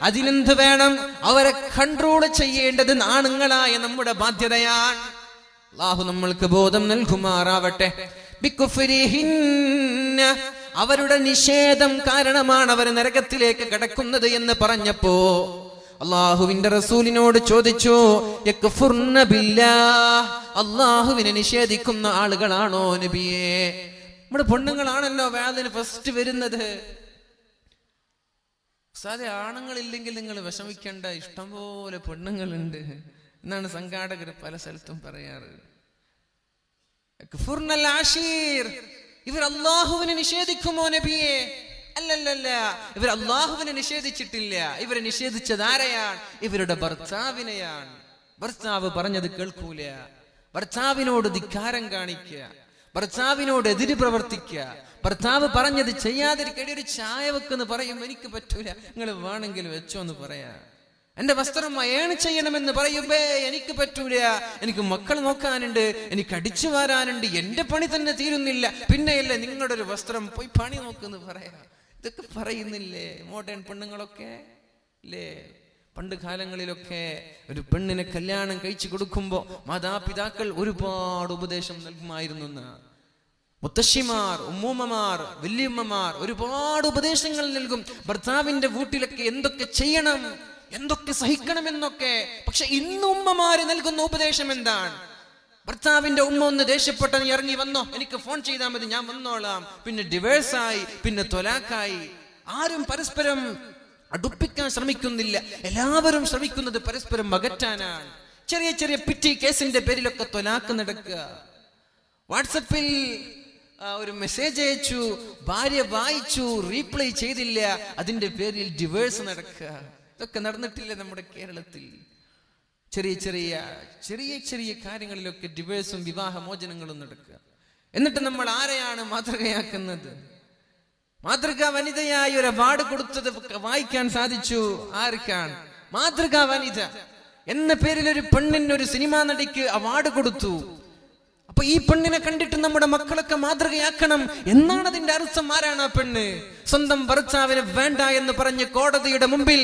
അതിനെന്ത് വേണം? അവരെ കൺട്രോൾ ചെയ്യേണ്ടത് ആണുങ്ങളായ നമ്മുടെ ബാധ്യതയാണ്. അല്ലാഹു നമ്മൾക്ക് ബോധം നൽകുമാറാവട്ടെ. ബികുഫ്രിഹിന്ന, അവരുടെ നിഷേധം കാരണമാണ് അവർ നരകത്തിലേക്ക് കടക്കുന്നത് എന്ന് പറഞ്ഞപ്പോ അല്ലാഹുവിന്റെ റസൂലിനോട് ചോദിച്ചു, യക്ഫുർന ബില്ലാഹ്, അല്ലാഹുവിനെ നിഷേധിക്കുന്ന ആളുകളാണോ നബിയേ? നമ്മുടെ പെണ്ണുങ്ങളാണല്ലോ വേദന ഫസ്റ്റ് വരുന്നത്. സാധേ ആണുങ്ങളില്ലെങ്കിൽ നിങ്ങൾ വിഷമിക്കേണ്ട, ഇഷ്ടംപോലെ പെണ്ണുങ്ങളുണ്ട് എന്നാണ് സംഘാടകർ പല സ്ഥലത്തും പറയാറ്. ഇവർ അല്ലാഹുവിനെ നിഷേധിക്കുമോ നബിയെ? അല്ലല്ല, ഇവർ അല്ലാഹുവിനെ നിഷേധിച്ചിട്ടില്ല. ഇവരെ നിഷേധിച്ചത് ആരെയാണ്? ഇവരുടെ ഭർത്താവിനെയാണ്. ഭർത്താവ് പറഞ്ഞത് കേൾക്കൂല, ഭർത്താവിനോട് ധിക്കാരം കാണിക്കുക, ഭർത്താവിനോട് എതിര് പ്രവർത്തിക്കുക, ഭർത്താവ് പറഞ്ഞത് ചെയ്യാതിരിക്കടി ഒരു ചായ വെക്കെന്ന് പറയും, എനിക്ക് പറ്റൂല, നിങ്ങൾ വേണമെങ്കിൽ വെച്ചോ എന്ന് പറയാ. എന്റെ വസ്ത്രം അയൺ ചെയ്യണമെന്ന് പറയുമ്പേ എനിക്ക് പറ്റൂല, എനിക്ക് മക്കൾ നോക്കാനുണ്ട്, എനിക്ക് അടിച്ചു വാരാനുണ്ട്, എന്റെ പണി തന്നെ തീരുന്നില്ല, പിന്നെയല്ലേ നിങ്ങളുടെ ഒരു വസ്ത്രം പോയി പണി നോക്കെന്ന് പറയാ. ഇതൊക്കെ പറയുന്നില്ലേ മോഡേൺ പെണ്ണുങ്ങളൊക്കെ അല്ലേ? പണ്ട് കാലങ്ങളിലൊക്കെ ഒരു പെണ്ണിനെ കല്യാണം കഴിച്ചു കൊടുക്കുമ്പോ മാതാപിതാക്കൾ ഒരുപാട് ഉപദേശം നൽകുമായിരുന്നു. മുത്തശ്ശിമാർ, ഉമ്മൂമ്മമാർ, വല്യമ്മമാർ ഒരുപാട് ഉപദേശങ്ങൾ നൽകും. ഭർത്താവിന്റെ വീട്ടിലൊക്കെ എന്തൊക്കെ ചെയ്യണം, എന്തൊക്കെ സഹിക്കണമെന്നൊക്കെ. പക്ഷെ ഇന്ന് ഉമ്മമാര് നൽകുന്ന ഉപദേശം എന്താണ്? ഭർത്താവിന്റെ ഉമ്മ ഒന്ന് ദേഷ്യപ്പെട്ട, നീ ഇറങ്ങി വന്നോ, എനിക്ക് ഫോൺ ചെയ്താൽ മതി, ഞാൻ വന്നോളാം. പിന്നെ ഡിവേഴ്സായി, പിന്നെ തൊലാക്കായി. ആരും പരസ്പരം അടുപ്പിക്കാൻ ശ്രമിക്കുന്നില്ല. എല്ലാവരും ശ്രമിക്കുന്നത് പരസ്പരം അകറ്റാനാണ്. ചെറിയ ചെറിയ പിറ്റി കേസിന്റെ പേരിലൊക്കെ തൊലാക്ക് നടക്കുക. വാട്സപ്പിൽ ഒരു മെസ്സേജ് അയച്ചു, ഭാര്യ വായിച്ചു, റീപ്ലൈ ചെയ്തില്ല, അതിന്റെ പേരിൽ ഡിവേഴ്സ് നടക്കുക. ഇതൊക്കെ നടന്നിട്ടില്ല നമ്മുടെ കേരളത്തിൽ? ചെറിയ ചെറിയ ചെറിയ ചെറിയ കാര്യങ്ങളിലൊക്കെ ഡിവേഴ്സും വിവാഹമോചനങ്ങളും നടക്കുക. എന്നിട്ട് നമ്മൾ ആരെയാണ് മാതൃകയാക്കുന്നത്? മാതൃകാ വനിതയായി ഒരു അവാർഡ് കൊടുത്തത് വായിക്കാൻ സാധിച്ചു. ആർക്കാണ്? മാതൃകാ വനിത എന്ന പേരിൽ ഒരു പെണ്ണിന്, ഒരു സിനിമാ നടിക്ക് അവാർഡ് കൊടുത്തു. അപ്പൊ ഈ പെണ്ണിനെ കണ്ടിട്ട് നമ്മുടെ മക്കളൊക്കെ മാതൃകയാക്കണം എന്നാണ് അതിന്റെ അർത്ഥം. ആരാണ് ആ പെണ്ണ്? സ്വന്തം ഭർത്താവിനെ വേണ്ട എന്ന് പറഞ്ഞ് കോടതിയുടെ മുമ്പിൽ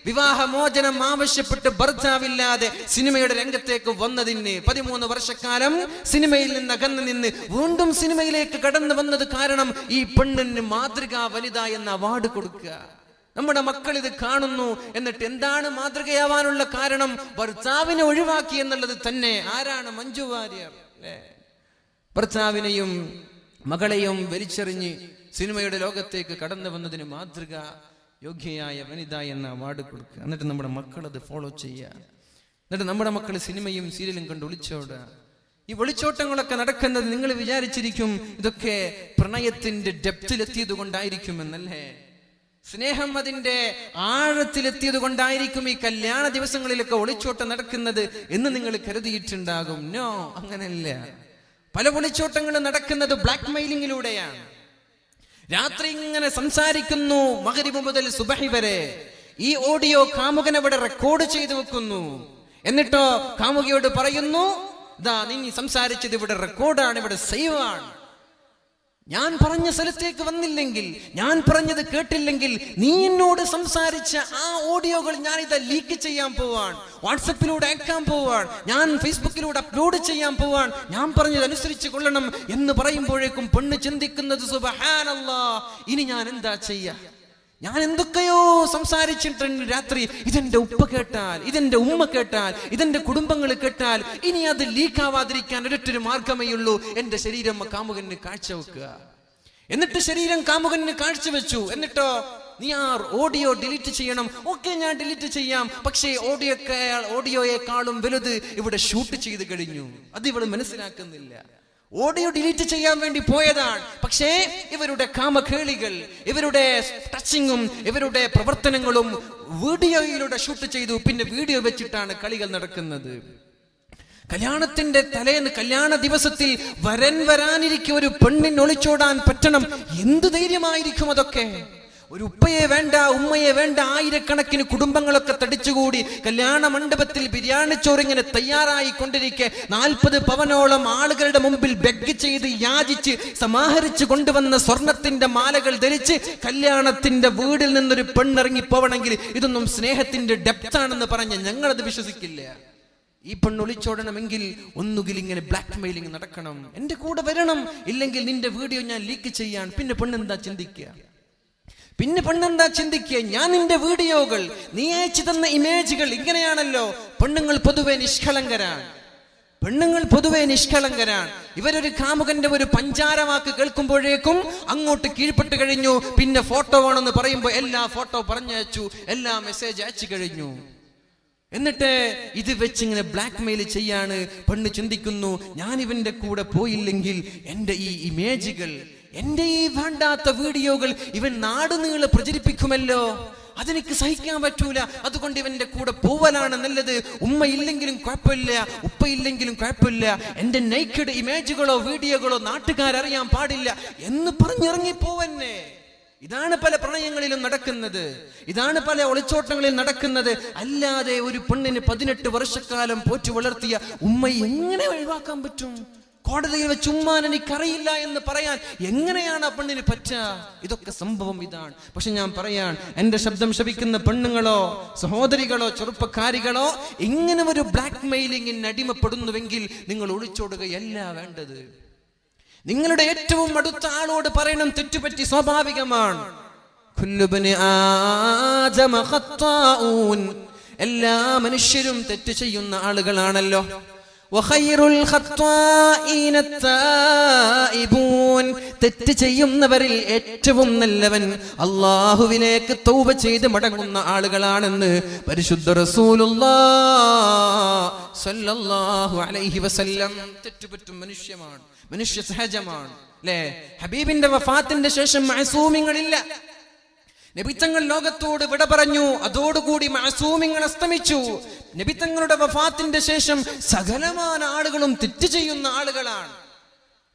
വിവാഹമോചനം ആവശ്യപ്പെട്ട് ഭർത്താവില്ലാതെ സിനിമയുടെ രംഗത്തേക്ക് വന്നതിന് 13 വർഷക്കാലം സിനിമയിൽ നിന്ന് അകന്നു നിന്ന് വീണ്ടും സിനിമയിലേക്ക് കടന്നു വന്നത് കാരണം ഈ പെണ്ണിന് മാതൃകാ വനിത എന്ന അവാർഡ് കൊടുക്കുക. നമ്മുടെ മക്കൾ ഇത് കാണുന്നു. എന്നിട്ട് എന്താണ് മാതൃകയാവാനുള്ള കാരണം? ഭർത്താവിനെ ഒഴിവാക്കി എന്നുള്ളത് തന്നെ. ആരാണ്? മഞ്ജു വാര്യർ അല്ലേ? ഭർത്താവിനെയും മകളെയും വലിച്ചെറിഞ്ഞ് സിനിമയുടെ ലോകത്തേക്ക് കടന്നു വന്നതിന് മാതൃക യോഗ്യയായ വനിത എന്ന അവാർഡ് കൊടുക്കുക. എന്നിട്ട് നമ്മുടെ മക്കൾ അത് ഫോളോ ചെയ്യുക. എന്നിട്ട് നമ്മുടെ മക്കൾ സിനിമയും സീരിയലും കണ്ട് ഒളിച്ചോടുക. ഈ ഒളിച്ചോട്ടങ്ങളൊക്കെ നടക്കുന്നത് നിങ്ങൾ വിചാരിച്ചിരിക്കും ഇതൊക്കെ പ്രണയത്തിന്റെ ഡെപ്തിലെത്തിയത് കൊണ്ടായിരിക്കുമെന്നല്ലേ? സ്നേഹം അതിന്റെ ആഴത്തിലെത്തിയത് കൊണ്ടായിരിക്കും ഈ കല്യാണ ദിവസങ്ങളിലൊക്കെ ഒളിച്ചോട്ടം നടക്കുന്നത് എന്ന് നിങ്ങൾ കരുതിയിട്ടുണ്ടാകും. നോ, അങ്ങനെയല്ല. പല ഒളിച്ചോട്ടങ്ങളും നടക്കുന്നത് ബ്ലാക്ക് മെയിലിങ്ങിലൂടെയാണ്. രാത്രി ഇങ്ങനെ സംസാരിക്കുന്നു, മഗ്രിബ് മുതൽ സുബഹി വരെ. ഈ ഓഡിയോ കാമുകൻ അവിടെ റെക്കോർഡ് ചെയ്തു വെക്കുന്നു. എന്നിട്ടോ കാമുകിയോട് പറയുന്നു, ഇതാ നീ സംസാരിച്ചത് ഇവിടെ റെക്കോർഡാണ്, ഇവിടെ സേവ് ആണ്. ഞാൻ പറഞ്ഞ സ്ഥലത്തേക്ക് വന്നില്ലെങ്കിൽ, ഞാൻ പറഞ്ഞത് കേട്ടില്ലെങ്കിൽ നീ എന്നോട് സംസാരിച്ച ആ ഓഡിയോകൾ ഞാൻ ഇതാ ലീക്ക് ചെയ്യാൻ പോവാൻ, വാട്സപ്പിലൂടെ അയക്കാൻ പോവാൻ, ഞാൻ ഫേസ്ബുക്കിലൂടെ അപ്ലോഡ് ചെയ്യാൻ പോവാൻ, ഞാൻ പറഞ്ഞത് അനുസരിച്ച് കൊള്ളണം എന്ന് പറയുമ്പോഴേക്കും പെണ്ണ് ചിന്തിക്കുന്നത്, സുബ്ഹാനല്ലാഹ്, ഇനി ഞാൻ എന്താ ചെയ്യാ? ഞാൻ എന്തൊക്കെയോ സംസാരിച്ചിട്ടുണ്ട് രാത്രി. ഇതെന്റെ ഉപ്പ കേട്ടാൽ, ഇതെന്റെ ഉമ്മ കേട്ടാൽ, ഇതെന്റെ കുടുംബങ്ങൾ കേട്ടാൽ ഇനി അത് ലീക്കാവാതിരിക്കാൻ ഒരൊറ്റൊരു മാർഗമേ ഉള്ളൂ, എന്റെ ശരീരം കാമുകന് കാഴ്ചവെക്കുക. എന്നിട്ട് ശരീരം കാമുകന് കാഴ്ചവെച്ചു. എന്നിട്ടോ നീ ആ ഓഡിയോ ഡിലീറ്റ് ചെയ്യണം. ഓക്കെ, ഞാൻ ഡിലീറ്റ് ചെയ്യാം. പക്ഷേ ഓഡിയോയെക്കാളും വലുത് ഇവിടെ ഷൂട്ട് ചെയ്ത് കഴിഞ്ഞു. അത് ഇവള് മനസ്സിലാക്കുന്നില്ല. ഓഡിയോ ഡിലീറ്റ് ചെയ്യാൻ വേണ്ടി പോയതാണ്. പക്ഷേ ഇവരുടെ കാമകേളികൾ, ഇവരുടെ ടച്ചിങ്ങും ഇവരുടെ പ്രവർത്തനങ്ങളും വീഡിയോയിലൂടെ ഷൂട്ട് ചെയ്തു. പിന്നെ വീഡിയോ വെച്ചിട്ടാണ് കളികൾ നടക്കുന്നത്. കല്യാണത്തിന്റെ തലേന്ന്, കല്യാണ ദിവസത്തിൽ വരാനിരിക്കും ഒരു പെണ്ണിന് ഒളിച്ചോടാൻ പറ്റണം. എന്ത് ധൈര്യമായിരിക്കും അതൊക്കെ! ഒരു ഉപ്പയെ വേണ്ട, ഉമ്മയെ വേണ്ട, ആയിരക്കണക്കിന് കുടുംബങ്ങളൊക്കെ തടിച്ചുകൂടി കല്യാണ മണ്ഡപത്തിൽ ബിരിയാണി ചോറിങ്ങനെ തയ്യാറായി കൊണ്ടിരിക്കെ 40 പവനോളം ആളുകളുടെ മുമ്പിൽ ബെഗ് ചെയ്ത് യാചിച്ച് സമാഹരിച്ചു കൊണ്ടുവന്ന സ്വർണത്തിന്റെ മാലകൾ ധരിച്ച് കല്യാണത്തിന്റെ വീടിൽ നിന്നൊരു പെണ്ണിറങ്ങി പോവണമെങ്കിൽ ഇതൊന്നും സ്നേഹത്തിന്റെ ഡെപ്താണെന്ന് പറഞ്ഞ് ഞങ്ങളത് വിശ്വസിക്കില്ല. ഈ പെണ്ണ് ഒളിച്ചോടണമെങ്കിൽ ഒന്നുകിൽ ഇങ്ങനെ ബ്ലാക്ക് മെയിലിംഗ് നടക്കണം, എന്റെ കൂടെ വരണം, ഇല്ലെങ്കിൽ നിന്റെ വീഡിയോ ഞാൻ ലീക്ക് ചെയ്യാൻ. പിന്നെ പെണ്ണെന്താ ചിന്തിക്കുക? ഞാൻ നിന്റെ വീഡിയോകൾ, നീ അയച്ചു തന്ന ഇമേജുകൾ ഇങ്ങനെയാണല്ലോ. പെണ്ണുങ്ങൾ പൊതുവെ നിഷ്കളങ്കരാണ്. ഇവരൊരു കാമുകന്റെ ഒരു പഞ്ചാരവാക്ക് കേൾക്കുമ്പോഴേക്കും അങ്ങോട്ട് കീഴ്പ്പെട്ട് കഴിഞ്ഞു. പിന്നെ ഫോട്ടോ വേണമെന്ന് പറയുമ്പോൾ എല്ലാ ഫോട്ടോ പറഞ്ഞയച്ചു, എല്ലാ മെസ്സേജ് അയച്ചു കഴിഞ്ഞു. എന്നിട്ട് ഇത് വെച്ചിങ്ങനെ ബ്ലാക്ക് മെയിൽ ചെയ്യാണ്. പെണ്ണ് ചിന്തിക്കുന്നു, ഞാൻ ഇവന്റെ കൂടെ പോയില്ലെങ്കിൽ എന്റെ ഈ ഇമേജുകൾ, എന്റെ ഈ വേണ്ടാത്ത വീഡിയോകൾ ഇവൻ നാടുനീളെ പ്രചരിപ്പിക്കുമല്ലോ, അതെനിക്ക് സഹിക്കാൻ പറ്റൂല. അതുകൊണ്ട് ഇവന്റെ കൂടെ പോവലാണ് നല്ലത്. ഉമ്മ ഇല്ലെങ്കിലും കുഴപ്പമില്ല, ഉപ്പ ഇല്ലെങ്കിലും കുഴപ്പമില്ല, എന്റെ നൈക്കഡ് ഇമേജുകളോ വീഡിയോകളോ നാട്ടുകാരറിയാൻ പാടില്ല എന്ന് പറഞ്ഞിറങ്ങി പോവന്നെ. ഇതാണ് പല പ്രണയങ്ങളിലും നടക്കുന്നത്, ഇതാണ് പല ഒളിച്ചോട്ടങ്ങളിൽ നടക്കുന്നത്. അല്ലാതെ ഒരു പെണ്ണിന് 18 വർഷക്കാലം പോറ്റി വളർത്തിയ ഉമ്മയെ എങ്ങനെ ഒഴിവാക്കാൻ പറ്റും? കോടതിയിൽ വെച്ച് ഉമ്മാൻ എനിക്കറിയില്ല എന്ന് പറയാൻ എങ്ങനെയാണ് ആ പെണ്ണിന് പറ്റുക? ഇതൊക്കെ സംഭവം ഇതാണ്. പക്ഷെ ഞാൻ പറയാൻ, എന്റെ ശബ്ദം ശപിക്കുന്ന പെണ്ണുങ്ങളോ സഹോദരികളോ ചെറുപ്പക്കാരികളോ ഇങ്ങനെ ഒരു ബ്ലാക്ക് മെയിലിംഗിന് അടിമപ്പെടുന്നുവെങ്കിൽ നിങ്ങൾ ഒളിച്ചോടുകയല്ല വേണ്ടത്. നിങ്ങളുടെ ഏറ്റവും അടുത്ത ആളോട് പറയണം, തെറ്റുപറ്റി, സ്വാഭാവികമാണ്. എല്ലാ മനുഷ്യരും തെറ്റ് ചെയ്യുന്ന ആളുകളാണല്ലോ. വഖൈറുൽ ഖത്വാഈന അത്തായിബൂൻ, തെറ്റ് ചെയ്യുന്നവരിൽ ഏറ്റവും നല്ലവൻ അല്ലാഹുവിലേക്ക് തൗബ ചെയ്ത് മടങ്ങുന്ന ആളുകളാണെന്ന് പരിശുദ്ധ റസൂലുള്ളാഹി സ്വല്ലല്ലാഹു അലൈഹി വസല്ലം. തെറ്റുപറ്റും മനുഷ്യ സഹജമാണ് അല്ലേ? ഹബീബിന്റെ വഫാത്തിന്റെ ശേഷം മഅസൂമിങ്ങളില്ല. നബിതങ്ങൾ ലോകത്തോട് വിട പറഞ്ഞു, അതോടുകൂടി മഅസൂമിങ്ങൾ അസ്തമിച്ചു. നബിതങ്ങളുടെ വഫാത്തിന്റെ ശേഷം സകലമായ ആളുകളും തെറ്റ് ചെയ്യുന്ന ആളുകളാണ്.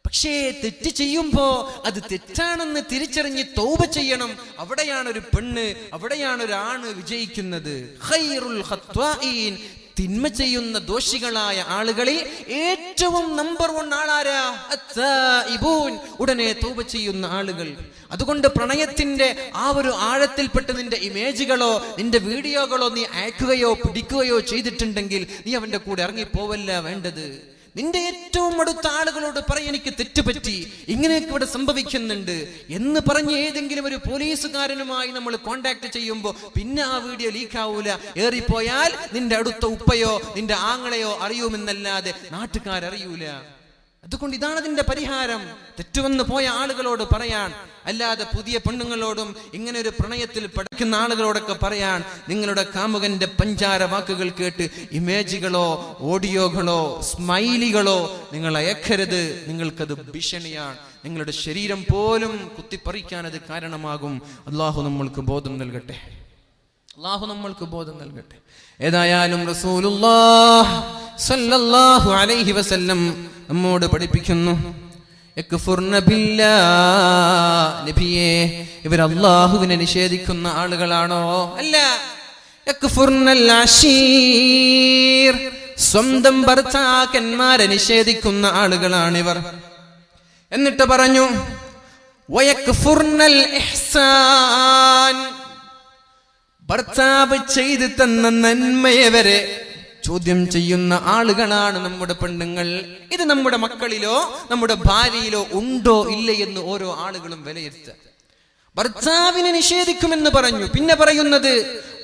പക്ഷേ തെറ്റ് ചെയ്യുമ്പോ അത് തെറ്റാണെന്ന് തിരിച്ചറിഞ്ഞ് തൗബ ചെയ്യണം. അവിടെയാണ് ഒരു പെണ്ണ്, അവിടെയാണ് ഒരു ആണ് വിജയിക്കുന്നത്. ഖൈറുൽ ഖത്വാഈൻ, തിന്മ ചെയ്യുന്ന ദോഷികളായ ആളുകളിൽ ഏറ്റവും നമ്പർ 1 ആളാരാ? അത്തായിബൂൻ, ഉടനെ തൗബ ചെയ്യുന്ന ആളുകൾ. അതുകൊണ്ട് പ്രണയത്തിന്റെ ആ ഒരു ആഴത്തിൽപ്പെട്ട് നിന്റെ ഇമേജുകളോ നിന്റെ വീഡിയോകളോ നീ അയക്കുകയോ പിടിക്കുകയോ ചെയ്തിട്ടുണ്ടെങ്കിൽ നീ അവന്റെ കൂടെ ഇറങ്ങിപ്പോവല്ല വേണ്ടത്. നിന്റെ ഏറ്റവും അടുത്ത ആളുകളോട് പറയും, എനിക്ക് തെറ്റുപറ്റി, ഇങ്ങനെയൊക്കെ ഇവിടെ സംഭവിക്കുന്നുണ്ട് എന്ന് പറഞ്ഞ് ഏതെങ്കിലും ഒരു പോലീസുകാരനുമായി നമ്മൾ കോണ്ടാക്ട് ചെയ്യുമ്പോൾ പിന്നെ ആ വീഡിയോ ലീക്കാവൂല. ഏറിപ്പോയാൽ നിന്റെ അടുത്ത ഉപ്പയോ നിന്റെ ആങ്ങളെയോ അറിയുമെന്നല്ലാതെ നാട്ടുകാരറിയൂല. അതുകൊണ്ട് ഇതാണ് അതിന്റെ പരിഹാരം. തെറ്റുവന്ന് പോയ ആളുകളോട് പറയാൻ, അല്ലാതെ പുതിയ പെണ്ണുങ്ങളോടും ഇങ്ങനെ ഒരു പ്രണയത്തിൽ പഠിക്കുന്ന ആളുകളോടൊക്കെ പറയാൻ, നിങ്ങളുടെ കാമുകന്റെ പഞ്ചാര വാക്കുകൾ കേട്ട് ഇമേജുകളോ ഓഡിയോകളോ സ്മൈലികളോ നിങ്ങൾ അയക്കരുത്. നിങ്ങൾക്കത് ഭീഷണിയാണ്. നിങ്ങളുടെ ശരീരം പോലും കുത്തിപ്പറിക്കാൻ അത് കാരണമാകും. അള്ളാഹു നമ്മൾക്ക് ബോധം നൽകട്ടെ. ഏതായാലും റസൂലുള്ളാഹി സ്വല്ലല്ലാഹു അലൈഹി വസല്ലം നമ്മോട് പഠിപ്പിക്കുന്നു, യക്ഫുർന ബില്ലാഹ്. നബിയേ, ഇവർ അല്ലാഹുവിനെ നിഷേധിക്കുന്ന ആളുകളാണോ? അല്ല. യക്ഫുർനൽ അശീർ, സ്വന്തം ഭർത്താക്കന്മാരെ നിഷേധിക്കുന്ന ആളുകളാണിവർ. എന്നിട്ട് പറഞ്ഞു വയക്ഫുർനൽ ഇഹ്സാൻ, ഭർത്താവ് ചെയ്തു തന്ന നന്മയെ വരെ ചോദ്യം ചെയ്യുന്ന ആളുകളാണ് നമ്മുടെ പെണ്ണുങ്ങൾ. ഇത് നമ്മുടെ മക്കളിലോ നമ്മുടെ ഭാര്യയിലോ ഉണ്ടോ ഇല്ലയെന്ന് ഓരോ ആളുകളും വിലയിരുത്തുക. ഭർത്താവിനെ നിഷേധിക്കുമെന്ന് പറഞ്ഞു, പിന്നെ പറയുന്നത്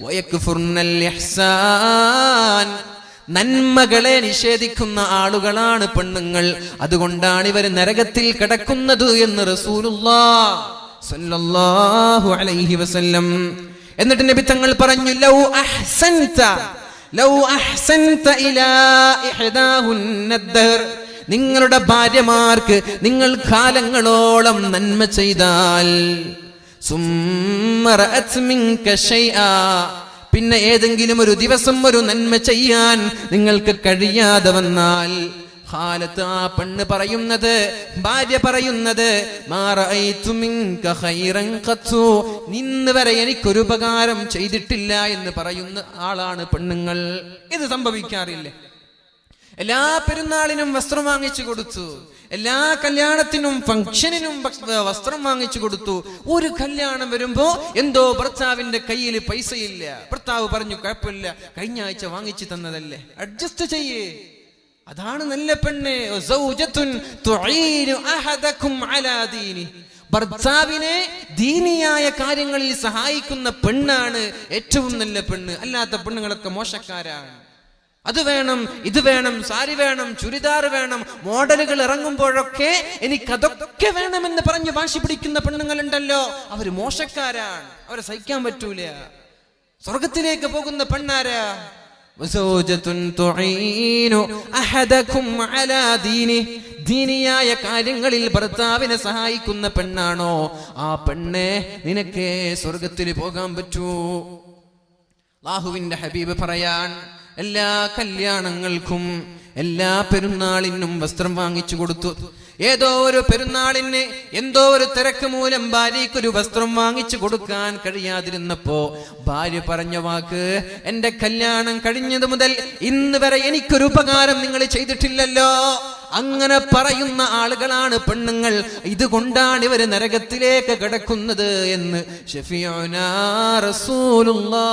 വയക്ഫുർനൽ ഇഹ്സാൻ, നന്മകളെ നിഷേധിക്കുന്ന ആളുകളാണ് പെണ്ണുങ്ങൾ. അതുകൊണ്ടാണ് ഇവർ നരകത്തിൽ കിടക്കുന്നത് എന്ന് റസൂലുള്ളാഹി സ്വല്ലല്ലാഹു അലൈഹി വസല്ലം. എന്നിട്ട് നബി തങ്ങൾ പറഞ്ഞു, ലൗ അഹ്സൻത ഇലാ ഇഹ്ദാഹുന്ന ദഹർ, നിങ്ങളുടെ ഭാര്യമാർക്ക് നിങ്ങൾ കാലങ്ങളോളം നന്മ ചെയ്താൽ, സുമ്മ റഅത് മിൻക ശൈആ, പിന്നെ ഏതെങ്കിലും ഒരു ദിവസം ഒരു നന്മ ചെയ്യാൻ നിങ്ങൾക്ക് കഴിയാതെ വന്നാൽ, ഖാലത്ത്, ആ പെണ്ണ് പറയുന്നത്, ഭാര്യ പറയുന്നത്, മാ റഅയ്തു മിൻക ഖൈറൻ ഖത്തു, ഇന്ന് വരെ എനിക്കൊരു ഉപകാരം ചെയ്തിട്ടില്ല എന്ന് പറയുന്ന ആളാണ് പെണ്ണുങ്ങൾ. ഇത് സംഭവിക്കാറില്ലേ? എല്ലാ പെരുന്നാളിനും വസ്ത്രം വാങ്ങിച്ചു കൊടുത്തു, എല്ലാ കല്യാണത്തിനും ഫംഗ്ഷനിനും വസ്ത്രം വാങ്ങിച്ചു കൊടുത്തു. ഒരു കല്യാണം വരുമ്പോ എന്തോ ഭർത്താവിന്റെ കയ്യിൽ പൈസയില്ല. ഭർത്താവ് പറഞ്ഞു, കുഴപ്പമില്ല, കഴിഞ്ഞ ആഴ്ച വാങ്ങിച്ചു തന്നതല്ലേ, അഡ്ജസ്റ്റ് ചെയ്യേ. അതാണ് നല്ല പെണ്ണ്. ഭർത്താവിനെ ദീനിയായ കാര്യങ്ങളിൽ സഹായിക്കുന്ന പെണ്ണാണ് ഏറ്റവും നല്ല പെണ്ണ്. അല്ലാത്ത പെണ്ണുങ്ങളൊക്കെ മോശക്കാരാണ്. അത് വേണം, ഇത് വേണം, സാരി വേണം, ചുരിദാർ വേണം, മോഡലുകൾ ഇറങ്ങുമ്പോഴൊക്കെ എനിക്കതൊക്കെ വേണമെന്ന് പറഞ്ഞ് വാശി പിടിക്കുന്ന പെണ്ണുങ്ങളുണ്ടല്ലോ, അവര് മോശക്കാരാണ്. അവരെ സഹിക്കാൻ പറ്റൂല. സ്വർഗത്തിലേക്ക് പോകുന്ന പെണ്ണാരാ? ദീനിയായ കാര്യങ്ങളിൽ ഭർത്താവിനെ സഹായിക്കുന്ന പെണ്ണാണോ, ആ പെണ്ണെ നിനക്ക് സ്വർഗത്തിൽ പോകാൻ പറ്റൂ. അല്ലാഹുവിന്റെ ഹബീബ് പറയാൻ, എല്ലാ കല്യാണങ്ങൾക്കും എല്ലാ പെരുന്നാളിനും വസ്ത്രം വാങ്ങിച്ചു കൊടുത്തു. ഏതോ ഒരു പെരുന്നാളിന് എന്തോ ഒരു തിരക്ക് മൂലം ഭാര്യയ്ക്കൊരു വസ്ത്രം വാങ്ങിച്ചു കൊടുക്കാൻ കഴിയാതിരുന്നപ്പോ ഭാര്യ പറഞ്ഞ വാക്ക്, എന്റെ കല്യാണം കഴിഞ്ഞത് മുതൽ ഇന്ന് വരെ എനിക്കൊരു ഉപകാരം നിങ്ങൾ ചെയ്തിട്ടില്ലല്ലോ. അങ്ങനെ പറയുന്ന ആളുകളാണ് പെണ്ണുങ്ങൾ. ഇതുകൊണ്ടാണ് ഇവര് നരകത്തിലേക്ക് കിടക്കുന്നത് എന്ന് ഷഫീഉനാ റസൂലുള്ളാഹ്.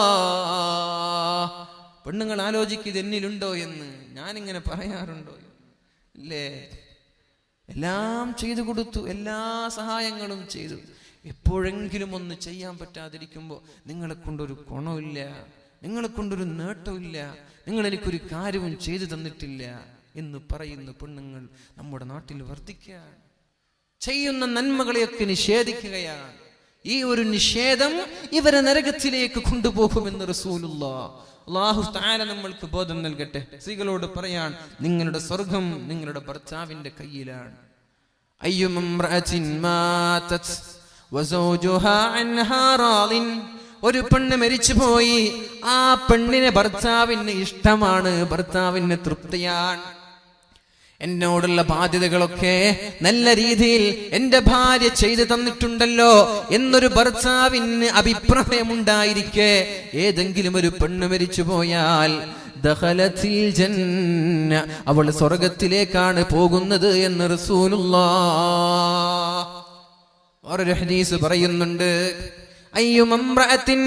പെണ്ണുങ്ങൾ ആലോചിക്കുക, ഇത് എന്നിലുണ്ടോ എന്ന്. ഞാനിങ്ങനെ പറയാറുണ്ടോ? ഇല്ലേ? എല്ലാം ചെയ്തു കൊടുത്തു, എല്ലാ സഹായങ്ങളും ചെയ്തു. എപ്പോഴെങ്കിലും ഒന്ന് ചെയ്യാൻ പറ്റാതിരിക്കുമ്പോൾ നിങ്ങളെ കൊണ്ടൊരു ഗുണമില്ല, നിങ്ങളെ കൊണ്ടൊരു നേട്ടമില്ല, നിങ്ങൾ എനിക്കൊരു കാര്യവും ചെയ്തു തന്നിട്ടില്ല എന്ന് പറയുന്ന പെണ്ണുങ്ങൾ നമ്മുടെ നാട്ടിൽ വർദ്ധിക്കുകയാണ്. ചെയ്യുന്ന നന്മകളെയൊക്കെ നിഷേധിക്കുകയാണ്. ഈ ഒരു നിഷേധം ഇവരെ നരകത്തിലേക്ക് കൊണ്ടുപോകുമെന്ന് റസൂലുള്ളാഹ്. അല്ലാഹു തആല നമ്മൾക്ക് ബോധം നൽകട്ടെ. സ്ത്രീകളോട് പറയാൻ, നിങ്ങളുടെ സ്വർഗം നിങ്ങളുടെ ഭർത്താവിന്റെ കയ്യിലാണ്. അയ്യുമംറഅത്തിൻ മാതത് വസൗജുഹാ അൻഹാ റാളിൻ. ഒരു പെണ്ണ് മരിച്ചുപോയി, ആ പെണ്ണിനെ ഭർത്താവിന് ഇഷ്ടമാണ്, ഭർത്താവിന് തൃപ്തിയാണ്. എന്നോടുള്ള ബാധ്യതകളൊക്കെ നല്ല രീതിയിൽ എന്റെ ഭാര്യ ചെയ്തു തന്നിട്ടുണ്ടല്ലോ എന്നൊരു ഭർത്താവിന് അഭിപ്രായമുണ്ടായിരിക്കെ ഏതെങ്കിലും ഒരു പെണ്ണ് മരിച്ചു പോയാൽ ദഖലത്തിൽ ജന്ന, അവൾ സ്വർഗത്തിലേക്കാണ് പോകുന്നത് എന്ന് റസൂലുള്ളാഹ്. ഒരു ഹദീസ് പറയുന്നുണ്ട്, അയ്യുമംറഅത്തിൻ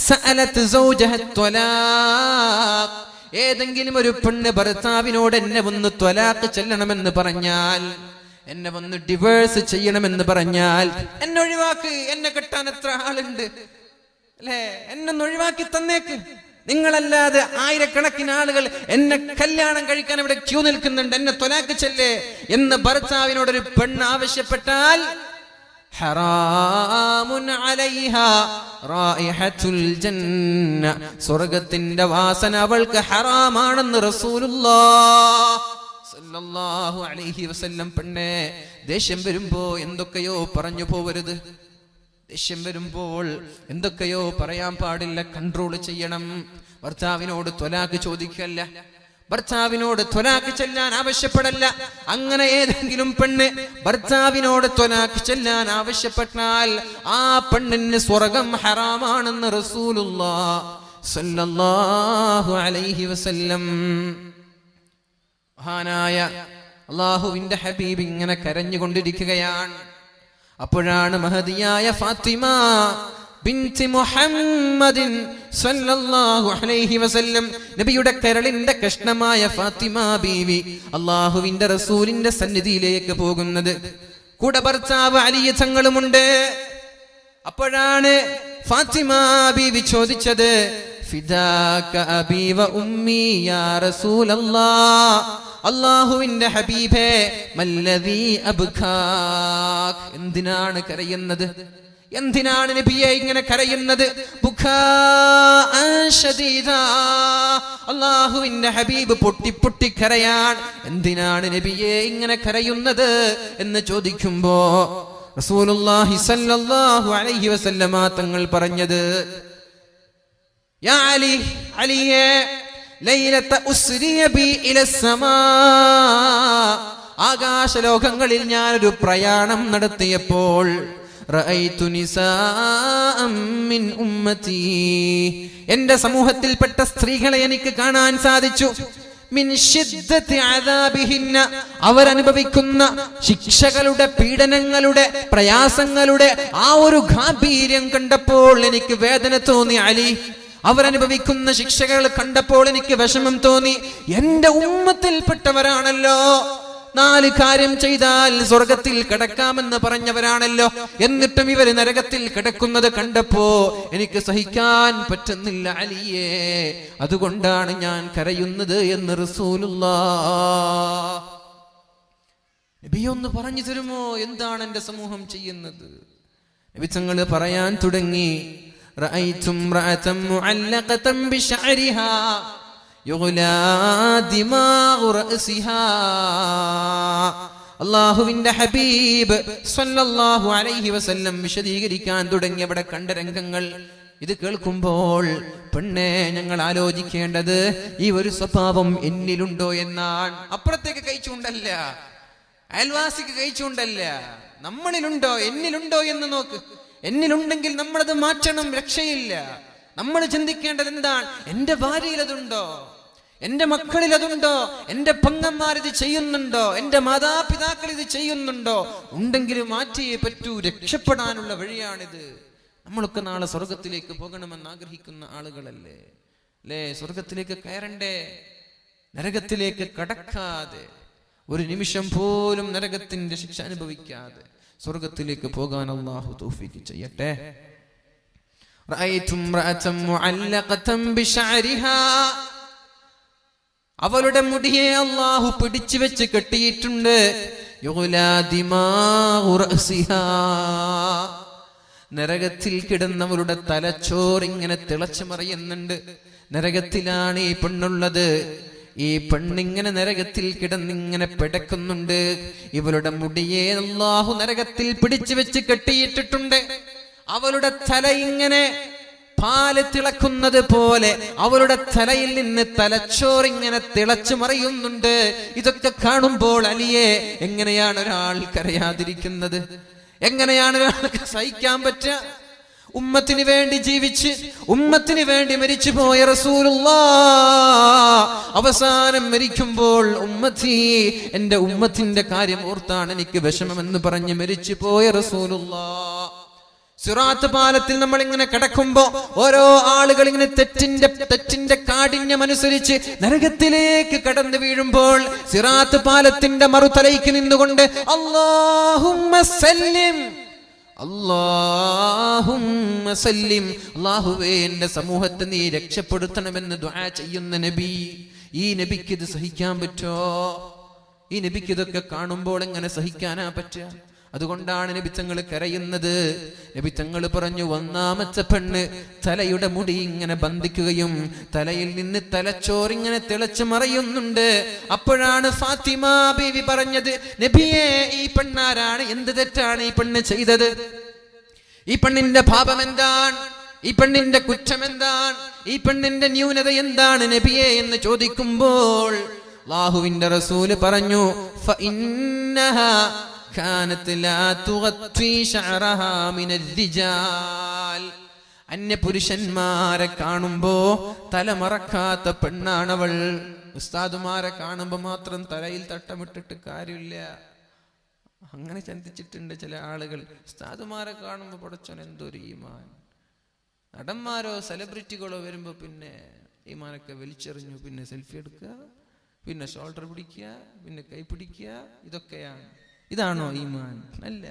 സഅലത് സൗജഹ ത്വലാഖ്. ഏതെങ്കിലും ഒരു പെണ്ണ് ഭർത്താവിനോട് എന്നെ ഒന്ന് ത്വലാഖ് ചെല്ലണമെന്ന് പറഞ്ഞാൽ, എന്നെ ഒന്ന് ഡിവേഴ്സ് ചെയ്യണമെന്ന് പറഞ്ഞാൽ, എന്നെ ഒഴിവാക്ക്, എന്നെ കെട്ടാൻ എത്ര ആളുണ്ട് അല്ലേ, എന്നൊന്ന് ഒഴിവാക്കി തന്നേക്ക്, നിങ്ങളല്ലാതെ ആയിരക്കണക്കിന് ആളുകൾ എന്നെ കല്യാണം കഴിക്കാൻ ഇവിടെ ക്യൂ നിൽക്കുന്നുണ്ട്, എന്നെ ത്വലാഖ് ചെല്ലേ എന്ന് ഭർത്താവിനോടൊരു പെണ്ണ് ആവശ്യപ്പെട്ടാൽ ഹറാമുൻ അലൈഹാ റായിഹത്തുൽ ജന്ന, സ്വർഗ്ഗത്തിന്റെ വാസന അവൾക്ക് ഹറാമാണെന്ന് റസൂലുള്ളാഹ് സ്വല്ലല്ലാഹു അലൈഹി വസല്ലം. പെണ്ണേ, ദേഷ്യം വരുമ്പോ എന്തൊക്കെയോ പറഞ്ഞു പോവരുത്. ദേഷ്യം വരുമ്പോൾ എന്തൊക്കെയോ പറയാൻ പാടില്ല, കൺട്രോൾ ചെയ്യണം. ഭർത്താവിനോട് ത്വലാഖ് ചോദിക്കല്ല, ഭർത്താവിനോട് ത്വലാഖ് ചെല്ലാൻ ആവശ്യപ്പെടല്ല. അങ്ങനെ ഏതെങ്കിലും പെണ്ണ് ഭർത്താവിനോട് ത്വലാഖ് ചെല്ലാൻ ആവശ്യപ്പെട്ടാൽ ആ പെണ്ണിന് സ്വർഗം ഹറാമാണെന്ന് റസൂലുള്ളാഹ് സ്വല്ലല്ലാഹു അലൈഹി വസല്ലം. മഹാനായ അല്ലാഹുവിന്റെ ഹബീബ് ഇങ്ങനെ കരഞ്ഞുകൊണ്ടിരിക്കുകയാണ്. അപ്പോഴാണ് മഹദിയായ ഫാത്തിമ ബിൻതി മുഹമ്മദിൻ സ്വല്ലല്ലാഹു അലൈഹി വസല്ലം, നബിയുടെ കരളിന്റെ കഷ്ണമായ ഫാത്തിമ ബീവി അല്ലാഹുവിന്റെ റസൂലിന്റെ സന്നിധിയിലേക്ക് പോകുന്നത്. കൂടെ ഭർത്താവ് അലി തങ്ങളുമുണ്ട്. അപ്പോഴാണ് ഫാത്തിമ ബീവി ചോദിച്ചത്, ഫിദാക അബീ വ ഉമ്മി യാ റസൂലല്ലാഹ്, അല്ലാഹുവിന്റെ ഹബീബേ മല്ലദീ അബ്കാക്, എന്തിനാണ് കരയുന്നത്, എന്തിനാണ് നബിയെ ഇങ്ങനെ കരയുന്നത്? ബുകാഅൻ ശദീദാ, അല്ലാഹുവിന്റെ ഹബീബ് പൊട്ടി പൊട്ടി കരയാൻ. എന്തിനാണ് നബിയെ ഇങ്ങനെ കരയുന്നത് എന്ന് ചോദിക്കുമ്പോ റസൂലുള്ളാഹി സ്വല്ലല്ലാഹു അലൈഹി വസല്ലമ തങ്ങൾ പറഞ്ഞത്, യാ അലി, അലിയേ, ലൈലത ഉസ്രിയ ബി ഇലസ്സമാ, ആകാശലോകങ്ങളിൽ ഞാനൊരു പ്രയാണം നടത്തിയപ്പോൾ റഅയ്തു നിസാഅം മിൻ ഉമ്മതി, എന്റെ സമൂഹത്തിൽപ്പെട്ട സ്ത്രീകളെ എനിക്ക് കാണാൻ സാധിച്ചു. മിൻ ശിദ്ദതി അദാബിഹിന്ന, അവരനുഭവിക്കുന്ന ശിക്ഷകളുടെ, പീഡനങ്ങളുടെ, പ്രയാസങ്ങളുടെ ആ ഒരു ഗാംഭീര്യം കണ്ടപ്പോൾ എനിക്ക് വേദന തോന്നി. അലി, അവരനുഭവിക്കുന്ന ശിക്ഷകൾ കണ്ടപ്പോൾ എനിക്ക് വിഷമം തോന്നി. എന്റെ ഉമ്മത്തിൽപ്പെട്ടവരാണല്ലോ, 4 കാര്യം ചെയ്താൽ സ്വർഗത്തിൽ കിടക്കാമെന്ന് പറഞ്ഞവരാണല്ലോ, എന്നിട്ടും ഇവര് നരകത്തിൽ കിടക്കുന്നത് കണ്ടപ്പോ എനിക്ക് സഹിക്കാൻ പറ്റുന്നില്ല അലിയേ, അതുകൊണ്ടാണ് ഞാൻ കരയുന്നത് എന്ന് റസൂലുള്ളാഹ്. നബി ഒന്ന് പറഞ്ഞു തരുമോ, എന്താണ് എന്റെ സമൂഹം ചെയ്യുന്നത്? നബി തങ്ങൾ പറയാൻ തുടങ്ങി, റഅയ്തു ഇംറഅതൻ മുഅല്ലഖതൻ ബിശഅരിഹാ യുഗ്ലാ ദിമാഉ റഅസിഹാ. അല്ലാഹുവിന്റെ ഹബീബ് സ്വല്ലല്ലാഹു അലൈഹി വസല്ലം വിശദീകരിക്കാൻ തുടങ്ങി അവിടെ കണ്ട രംഗങ്ങൾ. ഇത് കേൾക്കുമ്പോൾ പെണ്ണെ, ഞങ്ങൾ ആലോചിക്കേണ്ടത് ഈ ഒരു സ്വഭാവം എന്നിലുണ്ടോ എന്നാണ്. അപ്പുറത്തേക്ക് കഴിച്ചുകൊണ്ടല്ല, അയൽവാസിക്ക് കഴിച്ചുകൊണ്ടല്ല, നമ്മളിലുണ്ടോ, എന്നിലുണ്ടോ എന്ന് നോക്ക്. എന്നിലുണ്ടെങ്കിൽ നമ്മളത് മാറ്റണം, രക്ഷയില്ല. നമ്മൾ ചിന്തിക്കേണ്ടത് എന്താണ്? എന്റെ ഭാര്യയിൽ അതുണ്ടോ, എന്റെ മക്കളിൽ അതുണ്ടോ, എന്റെ പെങ്ങന്മാർ ഇത് ചെയ്യുന്നുണ്ടോ, എന്റെ മാതാപിതാക്കൾ ഇത് ചെയ്യുന്നുണ്ടോ? ഉണ്ടെങ്കിൽ മാറ്റിയേ പറ്റൂ, രക്ഷപ്പെടാനുള്ള വഴിയാണിത്. നമ്മളൊക്കെ നാളെ സ്വർഗത്തിലേക്ക് പോകണമെന്ന് ആഗ്രഹിക്കുന്ന ആളുകളല്ലേ അല്ലേ? സ്വർഗത്തിലേക്ക് കയറണ്ടേ? നരകത്തിലേക്ക് കടക്കാതെ, ഒരു നിമിഷം പോലും നരകത്തിന്റെ ശിക്ഷ അനുഭവിക്കാതെ സ്വർഗത്തിലേക്ക് പോകാൻ അല്ലാഹു തൗഫീഖ് ചെയ്യട്ടെ. റഅയ്തു ഇംറഅതൻ മുഅല്ലഖതൻ ബിശഅരിഹാ, അവളുടെ മുടിയെ അള്ളാഹു പിടിച്ചു വെച്ച് കെട്ടിയിട്ടുണ്ട്. നരകത്തിൽ കിടന്നവളുടെ തലച്ചോറ് ഇങ്ങനെ തിളച്ചു മറിയുന്നുണ്ട്. നരകത്തിലാണ് ഈ പെണ്ണുള്ളത്. ഈ പെണ്ണിങ്ങനെ നരകത്തിൽ കിടന്നിങ്ങനെ പിടക്കുന്നുണ്ട്. ഇവളുടെ മുടിയെ അല്ലാഹു നരകത്തിൽ പിടിച്ചു വെച്ച് കെട്ടിയിട്ടിട്ടുണ്ട്. അവളുടെ തല ഇങ്ങനെ പാല് തിളക്കുന്നത് പോലെ അവളുടെ തലയിൽ നിന്ന് തലച്ചോറിങ്ങനെ തിളച്ചു മറിയുന്നുണ്ട്. ഇതൊക്കെ കാണുമ്പോൾ അലിയെ, എങ്ങനെയാണ് ഒരാൾ കരയാതിരിക്കുന്നത്? എങ്ങനെയാണ് ഒരാൾക്ക് സഹിക്കാൻ പറ്റുക? ഉമ്മത്തിന് വേണ്ടി ജീവിച്ച് ഉമ്മത്തിന് വേണ്ടി മരിച്ചു പോയ റസൂലുള്ളാഹ് അവസാനം മരിക്കുമ്പോൾ ഉമ്മത്തി, എന്റെ ഉമ്മത്തിന്റെ കാര്യം ഓർത്താണ് എനിക്ക് വിഷമമെന്ന് പറഞ്ഞ് മരിച്ചു പോയ റസൂലുള്ളാഹ്. സിറാത്ത് പാലത്തിൽ നമ്മൾ ഇങ്ങനെ കിടക്കുമ്പോ ഓരോ ആളുകൾ ഇങ്ങനെ തെറ്റിന്റെ കാഠിന്യം അനുസരിച്ച് നരകത്തിലേക്ക് കടന്നു വീഴുമ്പോൾ സിറാത്ത് പാലത്തിന്റെ മറുതലയ്ക്ക് നിന്നുകൊണ്ട് അല്ലാഹുമ്മ സല്ലിം, അല്ലാഹുമ്മ സല്ലിം, അല്ലാഹുവേ എന്റെ സമൂഹത്തെ നീ രക്ഷപ്പെടുത്തണമെന്ന് ദുആ ചെയ്യുന്ന നബി. ഈ നബിക്ക് ഇത് സഹിക്കാൻ പറ്റോ? ഈ നബിക്ക് ഇതൊക്കെ കാണുമ്പോൾ എങ്ങനെ സഹിക്കാനാ പറ്റുക? അതുകൊണ്ടാണ് നബി തങ്ങൾ കരയുന്നത്. നബി തങ്ങൾ പറഞ്ഞു, ഒന്നാമത്തെ പെണ്ണ് തലയുടെ മുടി ഇങ്ങനെ ബന്ധിക്കുകയും തലയിൽ നിന്ന് തലച്ചോറിങ്ങനെ തിളച്ചു മറയുന്നുണ്ട്. അപ്പോഴാണ് ഫാത്തിമ ബീവി പറഞ്ഞത്, നബിയെ, ഈ പെണ്ണാരാണ്? എന്ത് തെറ്റാണ് ഈ പെണ്ണ് ചെയ്തത്? ഈ പെണ്ണിന്റെ പാപം എന്താണ്? ഈ പെണ്ണിന്റെ കുറ്റം എന്താണ്? ഈ പെണ്ണിന്റെ ന്യൂനത എന്താണ് നബിയെ എന്ന് ചോദിക്കുമ്പോൾ അല്ലാഹുവിന്റെ റസൂല് പറഞ്ഞു, ഫഇന്നഹാ കാനത് ലാ തുഗത്തി ശഅറഹാ മിനൽ റിജാൽ. അന്യ പുരുഷന്മാരെ കാണുമ്പോ തലമറക്കാത്ത പെണ്ണാണവൾ. ഉസ്താദുമാരെ കാണുമ്പോ മാത്രം തലയിൽ തട്ടമിട്ടിട്ട് കാര്യമില്ല. അങ്ങനെ ചിന്തിച്ചിട്ടുണ്ട് ചില ആളുകൾ. ഉസ്താദുമാരെ കാണുമ്പോ പടച്ചോൻ എന്തൊരു ഈമാൻ. നടന്മാരോ സെലിബ്രിറ്റികളോ വരുമ്പോ പിന്നെ ഈമാനൊക്കെ വലിച്ചെറിഞ്ഞു, പിന്നെ സെൽഫി എടുക്കുക, പിന്നെ ഷോൾഡർ പിടിക്കുക, പിന്നെ കൈ പിടിക്കുക. ഇതൊക്കെയാണ്. ഇതാണോ ഈമാൻ? അല്ല.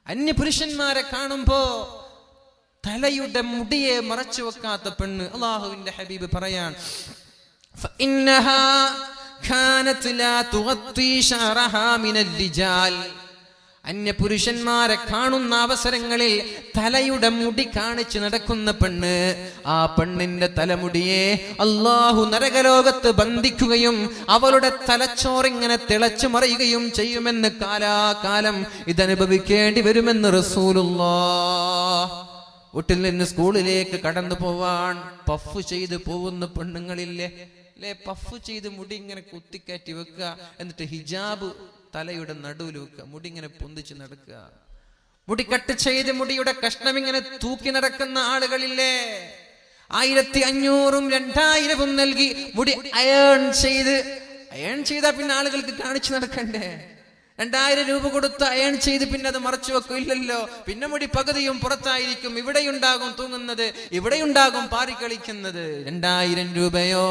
അന്യ പുരുഷന്മാരെ കാണുമ്പോ തലയുടെ മുടിയെ മറച്ചു വെക്കാത്ത പെണ്ണ്. അല്ലാഹുവിന്റെ ഹബീബ് പറയാൻ, ഫഇന്നഹാ കാനത് ലാ തുഗത്തി ശഅറഹാ മിനൽ റിജാൽ. അന്യ പുരുഷന്മാരെ കാണുന്ന അവസരങ്ങളിൽ തലയുടെ മുടി കാണിച്ച് നടക്കുന്ന പെണ്ണ്, ആ പെണ്ണിന്റെ തലമുടിയെ അല്ലാഹു നരകലോകത്ത് ബന്ധിക്കുകയും അവളുടെ തലച്ചോറിങ്ങനെ തിളച്ചു മറിയുകയും ചെയ്യുമെന്ന് കാലാകാലം ഇതനുഭവിക്കേണ്ടി വരുമെന്ന് റസൂലുള്ളാഹ്. വീട്ടിൽ നിന്ന് സ്കൂളിലേക്ക് കടന്നു പോവാൻ പഫ് ചെയ്ത് പോകുന്ന പെണ്ണുങ്ങളില്ലേ അല്ലെ? പഫ് ചെയ്ത് മുടി ഇങ്ങനെ കുത്തിക്കയറ്റി വെക്കുക, എന്നിട്ട് ഹിജാബ് തലയുടെ നടുവിൽ വെക്കുക, മുടി ഇങ്ങനെ പൊന്തിച്ച് നടക്കുക, മുടി കട്ട് ചെയ്ത് മുടിയുടെ കഷ്ണം ഇങ്ങനെ തൂക്കി നടക്കുന്ന ആളുകളില്ലേ? 1500 2000 നൽകി മുടി അയൺ ചെയ്താ പിന്നെ ആളുകൾക്ക് കാണിച്ചു നടക്കണ്ടേ? 2000 രൂപ കൊടുത്ത് അയൺ ചെയ്ത് പിന്നെ അത് മറച്ചു വെക്കും? ഇല്ലല്ലോ. പിന്നെ മുടി പകുതിയും പുറത്തായിരിക്കും. ഇവിടെയുണ്ടാകും തൂങ്ങുന്നത്, ഇവിടെയുണ്ടാകും പാറിക്കളിക്കുന്നത്. 2000 രൂപയോ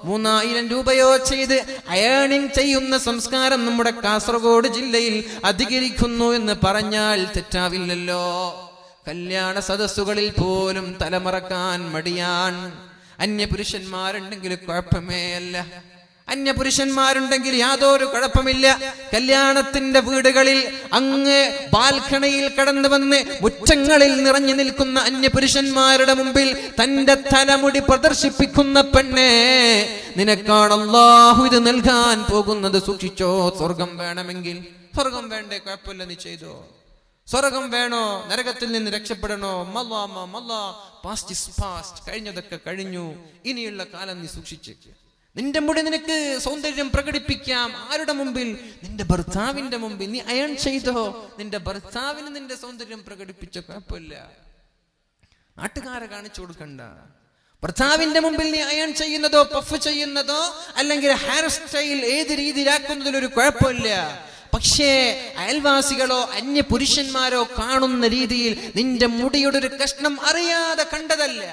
3000 രൂപയോ ചെയ്ത് അയണിങ് ചെയ്യുന്ന സംസ്കാരം നമ്മുടെ കാസർഗോഡ് ജില്ലയിൽ അധികരിക്കുന്നു എന്ന് പറഞ്ഞാൽ തെറ്റാവില്ലല്ലോ. കല്യാണ സദസ്സുകളിൽ പോലും തലമറക്കാൻ മടിയാൻ. അന്യപുരുഷന്മാരുണ്ടെങ്കിൽ കുഴപ്പമേ അല്ല. അന്യപുരുഷന്മാരുണ്ടെങ്കിൽ യാതൊരു കുഴപ്പമില്ല. കല്യാണത്തിന്റെ വീടുകളിൽ അങ്ങ് ബാൽക്കണിയിൽ കടന്നു വന്ന് മുറ്റങ്ങളിൽ നിറഞ്ഞു നിൽക്കുന്ന അന്യപുരുഷന്മാരുടെ മുമ്പിൽ തന്റെ തലമുടി പ്രദർശിപ്പിക്കുന്ന പെണ്ണെ, നിനക്കാണ് അല്ലാഹു ഇത് നൽകാൻ പോകുന്നത്. സൂക്ഷിച്ചോ. സ്വർഗം വേണമെങ്കിൽ, സ്വർഗം വേണ്ടേ? കുഴപ്പമില്ല, നീ ചെയ്തോ. സ്വർഗം വേണോ? നരകത്തിൽ നിന്ന് രക്ഷപ്പെടണോ? Past is past. കഴിഞ്ഞതൊക്കെ കഴിഞ്ഞു. ഇനിയുള്ള കാലം നീ സൂക്ഷിച്ചേക്ക്. നിന്റെ മുടി നിനക്ക് സൗന്ദര്യം പ്രകടിപ്പിക്കാം. ആരുടെ മുമ്പിൽ? നിന്റെ ഭർത്താവിന്റെ മുമ്പിൽ. നീ അയൺ ചെയ്തോ. നിന്റെ ഭർത്താവിന് നിന്റെ സൗന്ദര്യം പ്രകടിപ്പിച്ചോ, കുഴപ്പമില്ല. നാട്ടുകാരെ കാണിച്ചു കൊടുക്കണ്ട. ഭർത്താവിന്റെ മുമ്പിൽ നീ അയൺ ചെയ്യുന്നതോ പഫ് ചെയ്യുന്നതോ അല്ലെങ്കിൽ ഹെയർ സ്റ്റൈൽ ഏത് രീതിയിലാക്കുന്നതിലൊരു കുഴപ്പമില്ല. പക്ഷേ അയൽവാസികളോ അന്യ പുരുഷന്മാരോ കാണുന്ന രീതിയിൽ നിന്റെ മുടിയുടെ ഒരു കഷ്ണം അറിയാതെ കണ്ടതല്ല,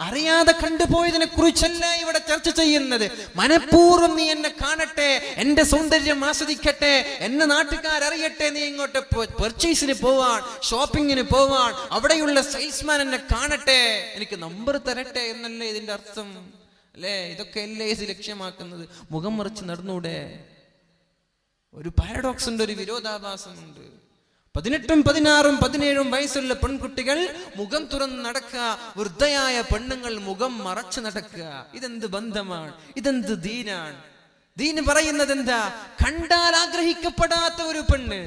അറിയാതെ കണ്ടുപോയതിനെ കുറിച്ചല്ല ഇവിടെ ചർച്ച ചെയ്യുന്നത്. മനഃപൂർവ്വം നീ എന്നെ കാണട്ടെ, എന്റെ സൗന്ദര്യം ആസ്വദിക്കട്ടെ, എന്നെ നാട്ടുകാരറിയട്ടെ, നീ ഇങ്ങോട്ട് പർച്ചേസിന് പോവാൻ, ഷോപ്പിങ്ങിന് പോവാൻ, അവിടെയുള്ള സെയിൽസ്മാൻ എന്നെ കാണട്ടെ, എനിക്ക് നമ്പർ തരട്ടെ എന്നല്ലേ ഇതിന്റെ അർത്ഥം? അല്ലേ? ഇതൊക്കെ അല്ലേ ഇത് ലക്ഷ്യമാക്കുന്നത്? മുഖം മറിച്ച് നടന്നൂടെ? ഒരു പാരഡോക്സ് ഉണ്ട്, ഒരു വിരോധാഭാസമുണ്ട്. 18, 16, 17 വയസ്സുള്ള പെൺകുട്ടികൾ മുഖം തുറന്ന് നടക്കുക, വൃദ്ധയായ പെണ്ണുങ്ങൾ മുഖം മറച്ചു നടക്കുക. ഇതെന്ത് ബന്ധമാണ്? ഇതെന്ത് ദീനാണ്? ദീൻ പറയുന്നത് എന്താ? കണ്ടാൽ ആഗ്രഹിക്കപ്പെടാത്ത ഒരു പെണ്ണ്,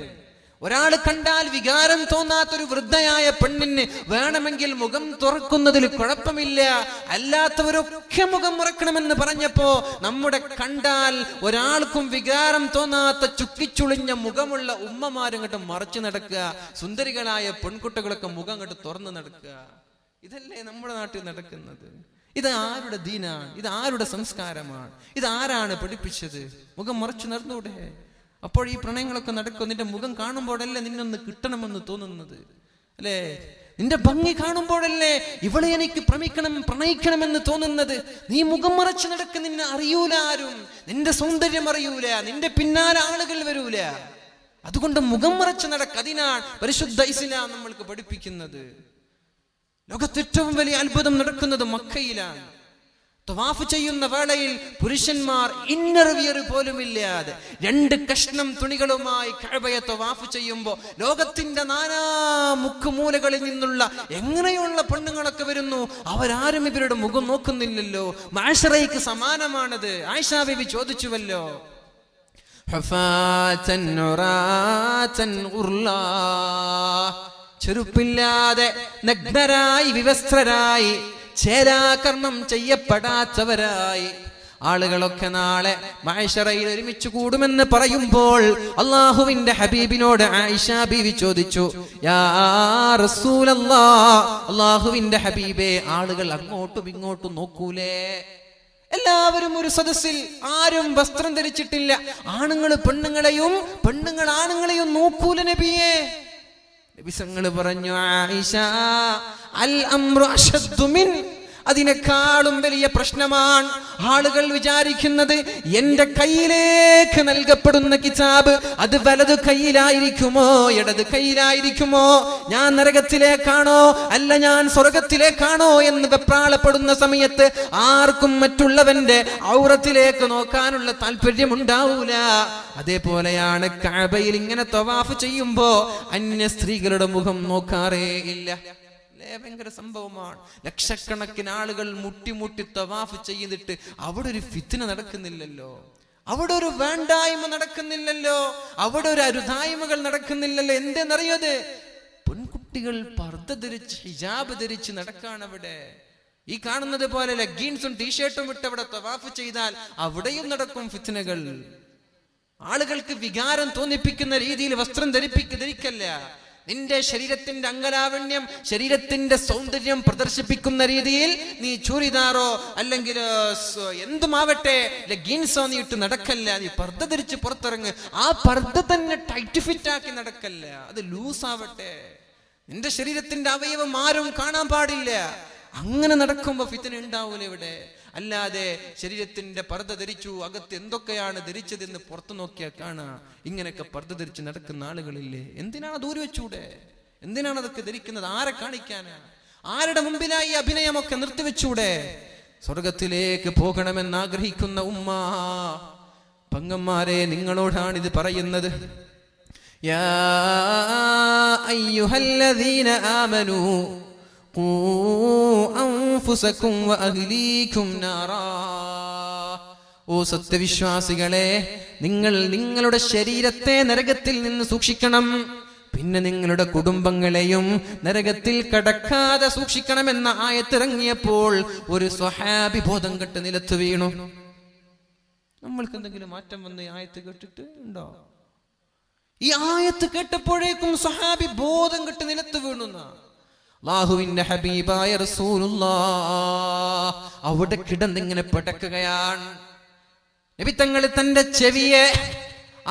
ഒരാൾ കണ്ടാൽ വികാരം തോന്നാത്തൊരു വൃദ്ധയായ പെണ്ണിന് വേണമെങ്കിൽ മുഖം തുറക്കുന്നതിൽ കുഴപ്പമില്ല, അല്ലാത്തവരൊക്കെ മുഖം മറക്കണമെന്ന് പറഞ്ഞപ്പോ നമ്മുടെ കണ്ടാൽ ഒരാൾക്കും വികാരം തോന്നാത്ത ചുക്കിച്ചുളിഞ്ഞ മുഖമുള്ള ഉമ്മമാരങ്ങോട്ട് മറച്ചു നടക്കുക, സുന്ദരികളായ പെൺകുട്ടികളൊക്കെ മുഖം അങ്ങോട്ട് തുറന്നു നടക്കുക. ഇതല്ലേ നമ്മുടെ നാട്ടിൽ നടക്കുന്നത്? ഇത് ആരുടെ ദീനാണ്? ഇത് ആരുടെ സംസ്കാരമാണ്? ഇത് ആരാണ് പഠിപ്പിച്ചത്? മുഖം മറച്ചു നടന്നൂടെ? അപ്പോൾ ഈ പ്രണയങ്ങളൊക്കെ നടക്കും. നിന്റെ മുഖം കാണുമ്പോഴല്ലേ നിന്നൊന്ന് കിട്ടണമെന്ന് തോന്നുന്നത്, അല്ലേ? നിന്റെ ഭംഗി കാണുമ്പോഴല്ലേ ഇവളെ എനിക്ക് പ്രണയിക്കണമെന്ന് തോന്നുന്നത്. നീ മുഖം മറച്ചു നടക്ക്, നിന്നെ അറിയൂല ആരും, നിന്റെ സൗന്ദര്യം അറിയൂല, നിന്റെ പിന്നാലെ ആളുകൾ വരൂല. അതുകൊണ്ട് മുഖം മറച്ചു നടക്ക. അതിനാണ് പരിശുദ്ധ ഇസ്ലാം നമ്മൾക്ക് പഠിപ്പിക്കുന്നത്. ലോകത്ത് ഏറ്റവും വലിയ അത്ഭുതം നടക്കുന്നത് മക്കയിലാണ്. തവാഫ് ചെയ്യുന്ന വേളയിൽ പുരുഷന്മാർ ഇന്നർ വിയർ പോലും ഇല്ലാതെ 2 കഷ്ണം തുണികളുമായി കഅബയെ തവാഫ് ചെയ്യുമ്പോൾ ലോകത്തിന്റെ നാനാ മുക്കുമൂലകളിൽ നിന്നുള്ള എങ്ങനെയുള്ള പെണ്ണുങ്ങളൊക്കെ വരുന്നു. അവരാരും ഇവരുടെ മുഖം നോക്കുന്നില്ലല്ലോ. മഅ്ശറയ്ക്ക് സമാനമാണത്. ആയിഷ ബീവി ചോദിച്ചുവല്ലോ, ഹഫാതൻ ഉറാതൻ ഉർലാ, ചെരുപ്പില്ലാതെ നഗ്നരായി വിവസ്ത്രരായി ചേരാകർമ്മം ചെയ്യപ്പെടാത്തവരായി ആളുകളൊക്കെ നാളെ മഅ്ശറയിൽ ഒരുമിച്ച് കൂടുമെന്ന് പറയുമ്പോൾ അല്ലാഹുവിന്റെ ഹബീബിനോട് ആയിഷ ബീവി ചോദിച്ചു, യാ റസൂലല്ലാഹ്, അല്ലാഹുവിന്റെ ഹബീബേ, ആളുകൾ അങ്ങോട്ടും ഇങ്ങോട്ടും നോക്കൂലേ? എല്ലാവരും ഒരു സദസ്സിൽ, ആരും വസ്ത്രം ധരിച്ചിട്ടില്ല. ആണുങ്ങൾ പെണ്ണുങ്ങളെയും പെണ്ണുങ്ങൾ ആണുങ്ങളെയും നോക്കൂല നബിയേ. നബിസങ്ങൾ പറഞ്ഞു, ആയിഷ, അൽ അംറു അശദ്ദു മിൻ, അതിനേക്കാളും വലിയ പ്രശ്നമാണ്. ആളുകൾ വിചാരിക്കുന്നത് എന്റെ കയ്യിലേക്ക് നൽകപ്പെടുന്ന കിതാബ് അത് വലതു കയ്യിലായിരിക്കുമോ ഇടത് കയ്യിലായിരിക്കുമോ, ഞാൻ നരകത്തിലേക്കാണോ അല്ല ഞാൻ സ്വർഗത്തിലേക്കാണോ എന്ന് വെപ്രാളപ്പെടുന്ന സമയത്ത് ആർക്കും മറ്റുള്ളവന്റെ ഔറത്തിലേക്ക് നോക്കാനുള്ള താല്പര്യം ഉണ്ടാവൂല. അതേപോലെയാണ് കഅബയിൽ ഇങ്ങനെ തവാഫ് ചെയ്യുമ്പോ അന്യ സ്ത്രീകളുടെ മുഖം നോക്കാറേ ഇല്ല. ഭയങ്കര സംഭവമാണ്. ലക്ഷക്കണക്കിന് ആളുകൾ മുട്ടി തവാഫ് ചെയ്തിട്ട് അവിടെ ഒരു ഫിത്ന നടക്കുന്നില്ലല്ലോ, അവിടെ ഒരു വേണ്ടായ്മ നടക്കുന്നില്ലല്ലോ, അവിടെ ഒരു അരുതായ്മകൾ നടക്കുന്നില്ലല്ലോ. എന്തെന്നറിയത്? പെൺകുട്ടികൾ പർദ്ദ ധരിച്ച് ഹിജാബ് ധരിച്ച് നടക്കാണ് അവിടെ. ഈ കാണുന്നത് പോലെ ലെഗിൻസും ടീഷർട്ടും ഇട്ട് അവിടെ തവാഫ് ചെയ്താൽ അവിടെയും നടക്കും ഫിത്നകൾ. ആളുകൾക്ക് വികാരം തോന്നിപ്പിക്കുന്ന രീതിയിൽ വസ്ത്രം ധരിക്കല്ല. നിന്റെ ശരീരത്തിന്റെ അംഗലാവണ്യം, ശരീരത്തിന്റെ സൗന്ദര്യം പ്രദർശിപ്പിക്കുന്ന രീതിയിൽ നീ ചൂരിദാറോ അല്ലെങ്കിൽ എന്തുമാവട്ടെ ലെഗിൻസോ നീ ഇട്ട് നടക്കല്ല. നീ പർദ്ദ ധരിച്ച് പുറത്തിറങ്ങ്. ആ പർദ്ദ തന്നെ ടൈറ്റ് ഫിറ്റ് ആക്കി നടക്കല്ല, അത് ലൂസ് ആവട്ടെ. നിന്റെ ശരീരത്തിന്റെ അവയവം ആരും കാണാൻ പാടില്ല. അങ്ങനെ നടക്കുമ്പോ ഫിത്ന ഉണ്ടാവൂല ഇവിടെ. അല്ലാതെ ശരീരത്തിന്റെ പർദ്ദ ധരിച്ചു, അകത്ത് എന്തൊക്കെയാണ് ധരിച്ചതെന്ന് പുറത്തു നോക്കിയാൽ കാണാം. ഇങ്ങനെയൊക്കെ പർദ്ദ ധരിച്ച് നടക്കുന്ന ആളുകളില്ലേ? എന്തിനാണ് ദൂരെ വെച്ചൂടെ? എന്തിനാണ് അതൊക്കെ ധരിക്കുന്നത്? ആരെ കാണിക്കാനാ? ആരുടെ മുമ്പിലായി അഭിനയമൊക്കെ നിർത്തിവെച്ചൂടെ? സ്വർഗത്തിലേക്ക് പോകണമെന്ന് ആഗ്രഹിക്കുന്ന ഉമ്മ പങ്ങന്മാരെ, നിങ്ങളോടാണ് ഇത് പറയുന്നത്. യാ അയ്യുഹല്ലദീന ആമനൂ ഓ സത്യവിശ്വാസികളെ, നിങ്ങൾ നിങ്ങളുടെ ശരീരത്തെ നരകത്തിൽ നിന്ന് സൂക്ഷിക്കണം, പിന്നെ നിങ്ങളുടെ കുടുംബങ്ങളെയും നരകത്തിൽ കടക്കാതെ സൂക്ഷിക്കണമെന്ന ആയത്തിറങ്ങിയപ്പോൾ ഒരു സ്വഹാബി ബോധം കെട്ട് നിലത്ത് വീണു. നമ്മൾക്ക് എന്തെങ്കിലും മാറ്റം വന്ന് ഈ ആയത്ത് കേട്ടിട്ട് ഉണ്ടോ? ഈ ആയത്ത് കേട്ടപ്പോഴേക്കും സ്വഹാബി ബോധം കെട്ട് നിലത്ത് വീണുന്ന അല്ലാഹുവിന്റെ ഹബീബായ റസൂലുള്ളാഹ് അവിടെ കിടന്നിങ്ങനെ പടക്കുകയാണ്. നബി തങ്ങൾ തന്റെ ചെവിയെ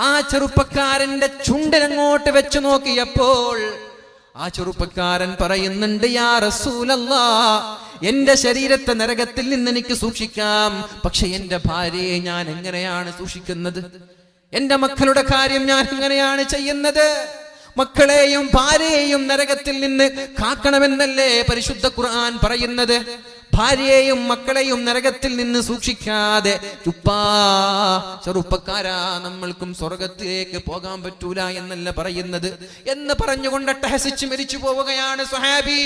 ആ ചെറുപ്പക്കാരന്റെ ചുണ്ടിലങ്ങോട്ട് വെച്ചു നോക്കിയപ്പോൾ ആ ചെറുപ്പക്കാരൻ പറയുന്നുണ്ട്, യാ റസൂലല്ലാഹ്, എന്റെ ശരീരത്തെ നരകത്തിൽ നിന്ന് എനിക്ക് സൂക്ഷിക്കാം, പക്ഷെ എന്റെ ഭാര്യയെ ഞാൻ എങ്ങനെയാണ് സൂക്ഷിക്കുന്നത്? എന്റെ മക്കളുടെ കാര്യം ഞാൻ എങ്ങനെയാണ് ചെയ്യുന്നത്? മക്കളെയും ഭാര്യയെയും നരകത്തിൽ നിന്ന് കാക്കണമെന്നല്ലേ പരിശുദ്ധ ഖുർആൻ പറയുന്നത്? ഭാര്യയെയും മക്കളെയും നരകത്തിൽ നിന്ന് സൂക്ഷിക്കാതെ ചെറുപ്പക്കാരാ, നമ്മൾക്കും സ്വർഗത്തിലേക്ക് പോകാൻ പറ്റൂല എന്നല്ല പറയുന്നത് എന്ന് പറഞ്ഞുകൊണ്ട് അട്ടഹസിച്ച് മരിച്ചു പോവുകയാണ് സ്വഹാബി.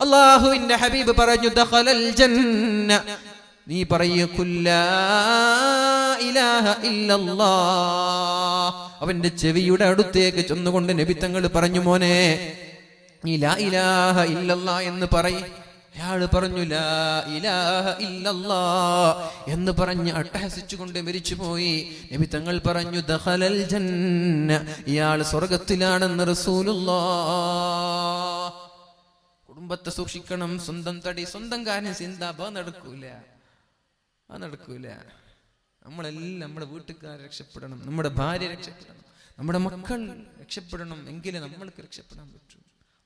അല്ലാഹുവിന്റെ ഹബീബ് പറഞ്ഞു, ദഖലൽ ജന്ന, നീ പറയൂ ലാ ഇലാഹ ഇല്ലല്ലാഹ്. അവന്റെ ചെവിയുടെ അടുത്തേക്ക് ചെന്നുകൊണ്ട് നബി തങ്ങൾ പറഞ്ഞു, മോനെ നീ ലാ ഇലാഹ ഇല്ലല്ലാഹ് എന്ന് പറയും. അയാള് പറഞ്ഞു ലാ ഇലാഹ ഇല്ലല്ലാഹ് എന്ന് പറഞ്ഞ് അട്ടഹസിച്ചുകൊണ്ട് മരിച്ചുപോയി. നബി തങ്ങൾ പറഞ്ഞു, ദഖലൽ ജന്ന, ഇയാൾ സ്വർഗത്തിലാണെന്ന് റസൂലുള്ളാഹ്. കുടുംബത്തെ സൂക്ഷിക്കണം, സ്വന്തം തടി സ്വന്തം കാര്യം ചിന്താ നടക്കൂല. നമ്മളെല്ലാം നമ്മുടെ വീട്ടുകാർ രക്ഷപ്പെടണം, നമ്മുടെ ഭാര്യ രക്ഷപ്പെടണം, നമ്മുടെ മക്കൾ രക്ഷപ്പെടണം, എങ്കിലേ നമ്മൾക്ക് രക്ഷപ്പെടാൻ പറ്റൂ.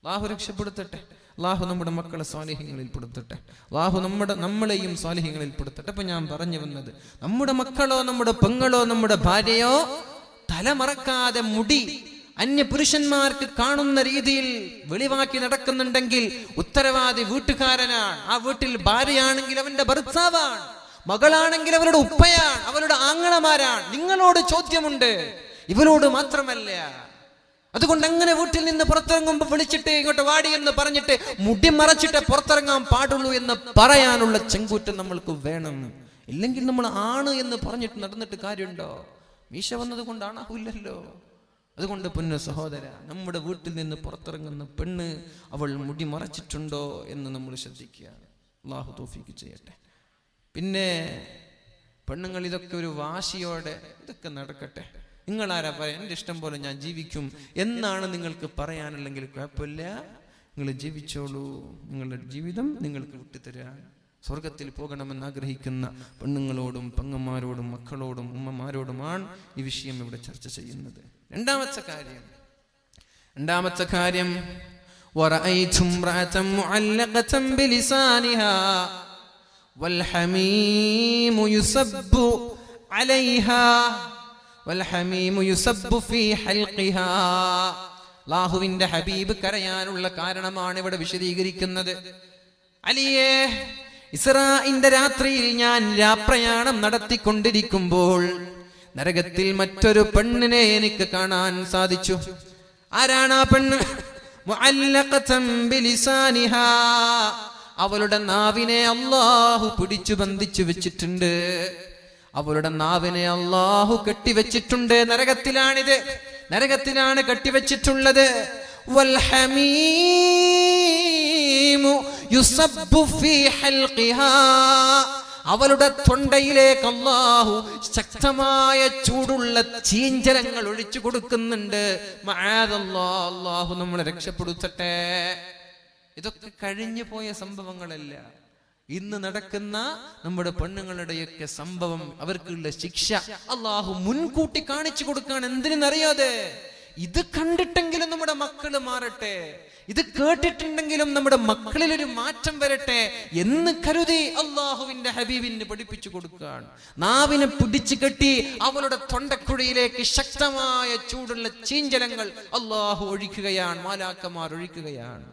അല്ലാഹു രക്ഷപ്പെടുത്തട്ടെ. അല്ലാഹു നമ്മുടെ മക്കളെ സ്വാലിഹ്യങ്ങളിൽ പെടുത്തട്ടെ. അല്ലാഹു നമ്മളെയും സ്വാലിഹ്യങ്ങളിൽ പെടുത്തട്ടെ. അപ്പൊ ഞാൻ പറഞ്ഞു വന്നത്, നമ്മുടെ മക്കളോ നമ്മുടെ പെങ്ങളോ നമ്മുടെ ഭാര്യയോ തലമറക്കാതെ മുടി അന്യ പുരുഷന്മാർക്ക് കാണുന്ന രീതിയിൽ വെളിവാക്കി നടക്കുന്നുണ്ടെങ്കിൽ ഉത്തരവാദി വീട്ടുകാരനാണ്. ആ വീട്ടിൽ ഭാര്യയാണെങ്കിൽ അവന്റെ ഭർത്താവാണ്, മകളാണെങ്കിൽ അവരുടെ ഉപ്പയാണ്, അവരുടെ ആങ്ങളമാരാണ്. നിങ്ങളോട് ചോദ്യമുണ്ട്, ഇവരോട് മാത്രമല്ല. അതുകൊണ്ട് അങ്ങനെ വീട്ടിൽ നിന്ന് പുറത്തിറങ്ങുമ്പോൾ വിളിച്ചിട്ട് ഇങ്ങോട്ട് വാടി എന്ന് പറഞ്ഞിട്ട് മുടി മറച്ചിട്ട് പുറത്തിറങ്ങാൻ പാടുള്ളൂ എന്ന് പറയാനുള്ള ചെങ്കൂറ്റം നമ്മൾക്ക് വേണം. ഇല്ലെങ്കിൽ നമ്മൾ ആണ് എന്ന് പറഞ്ഞിട്ട് നടന്നിട്ട് കാര്യമുണ്ടോ? മീശ വന്നത് കൊണ്ടാണാവില്ലല്ലോ. അതുകൊണ്ട് പൊന്നു സഹോദര, നമ്മുടെ വീട്ടിൽ നിന്ന് പുറത്തിറങ്ങുന്ന പെണ്ണ് അവൾ മുടി മറച്ചിട്ടുണ്ടോ എന്ന് നമ്മൾ ശ്രദ്ധിക്കുക. അല്ലാഹു തൗഫീഖ് ചെയ്യട്ടെ. പിന്നെ പെണ്ണുങ്ങൾ ഇതൊക്കെ ഒരു വാശിയോടെ ഇതൊക്കെ നടക്കട്ടെ. നിങ്ങളാരാ പറയാം എൻ്റെ ഇഷ്ടം പോലെ ഞാൻ ജീവിക്കും എന്നാണ് നിങ്ങൾക്ക് പറയാനുള്ളെങ്കിൽ കുഴപ്പമില്ല, നിങ്ങൾ ജീവിച്ചോളൂ. നിങ്ങളുടെ ജീവിതം നിങ്ങൾക്ക് വിട്ടുതരാൻ. സ്വർഗത്തിൽ പോകണമെന്ന് ആഗ്രഹിക്കുന്ന പെണ്ണുങ്ങളോടും പെങ്ങന്മാരോടും മക്കളോടും ഉമ്മമാരോടുമാണ് ഈ വിഷയം ഇവിടെ ചർച്ച ചെയ്യുന്നത്. രണ്ടാമത്തെ കാര്യം വറഅയ്തു ഇംറഅതൻ മുഅല്ലഖതൻ ബിലിസാനിഹാ വൽഹമീമു യുസബ്ബു അലൈഹാ വൽഹമീമു യുസബ്ബു ഫീ ഹൽഖിഹാ. അല്ലാഹുവിന്റെ ഹബീബ് കരയാനുള്ള കാരണമാണ് ഇവിടെ വിശദീകരിക്കുന്നത്. അലിയേ, ഇസ്രാഇന്റെ രാത്രിയിൽ ഞാൻ രാപ്രയാണം നടത്തിക്കൊണ്ടിരിക്കുമ്പോൾ നരകത്തിൽ മറ്റൊരു പെണ്ണിനെ എനിക്ക് കാണാൻ സാധിച്ചു. ആരാണ് ആ പെണ്ണ്? മുഅല്ലഖതൻ ബിലിസാനിഹാ, അവളുടെ നാവിനെ അല്ലാഹു പിടിച്ചു ബന്ധിച്ചു വെച്ചിട്ടുണ്ട്. അവളുടെ നാവിനെ അല്ലാഹു കെട്ടിവെച്ചിട്ടുണ്ട്. നരകത്തിലാണ് കെട്ടിവെച്ചിട്ടുള്ളത്. വൽഹമീമു യുസബ്ബു ഫീ ഹൽഖിഹാ, അവളുടെ തൊണ്ടയിലേക്ക് അല്ലാഹു ശക്തമായ ചൂടുള്ള ചീഞ്ചലങ്ങൾ ഒഴിച്ചു കൊടുക്കുന്നുണ്ട്. മഅദല്ലാഹ്, അല്ലാഹു നമ്മളെ രക്ഷപ്പെടുത്തട്ടെ. ഇതൊക്കെ കഴിഞ്ഞു പോയ സംഭവങ്ങളല്ല, ഇന്ന് നടക്കുന്ന നമ്മുടെ പെണ്ണുങ്ങളുടെയൊക്കെ സംഭവം. അവർക്കുള്ള ശിക്ഷ അല്ലാഹു മുൻകൂട്ടി കാണിച്ചു കൊടുക്കാൻ. എന്തിനെന്നറിയാതെ, ഇത് കണ്ടിട്ടെങ്കിലും നമ്മുടെ മക്കള് മാറട്ടെ, ഇത് കേട്ടിട്ടുണ്ടെങ്കിലും നമ്മുടെ മക്കളിൽ ഒരു മാറ്റം വരട്ടെ എന്ന് കരുതി അല്ലാഹുവിന്റെ ഹബീബിന് പഠിപ്പിച്ചു കൊടുക്കാൻ. നാവിനെ പിടിച്ചു കെട്ടി അവളുടെ തൊണ്ടക്കുഴിയിലേക്ക് ശക്തമായ ചൂടുള്ള ചീഞ്ചലങ്ങൾ അല്ലാഹു ഒഴിക്കുകയാണ്, മാലാക്കമാർ ഒഴിക്കുകയാണ്.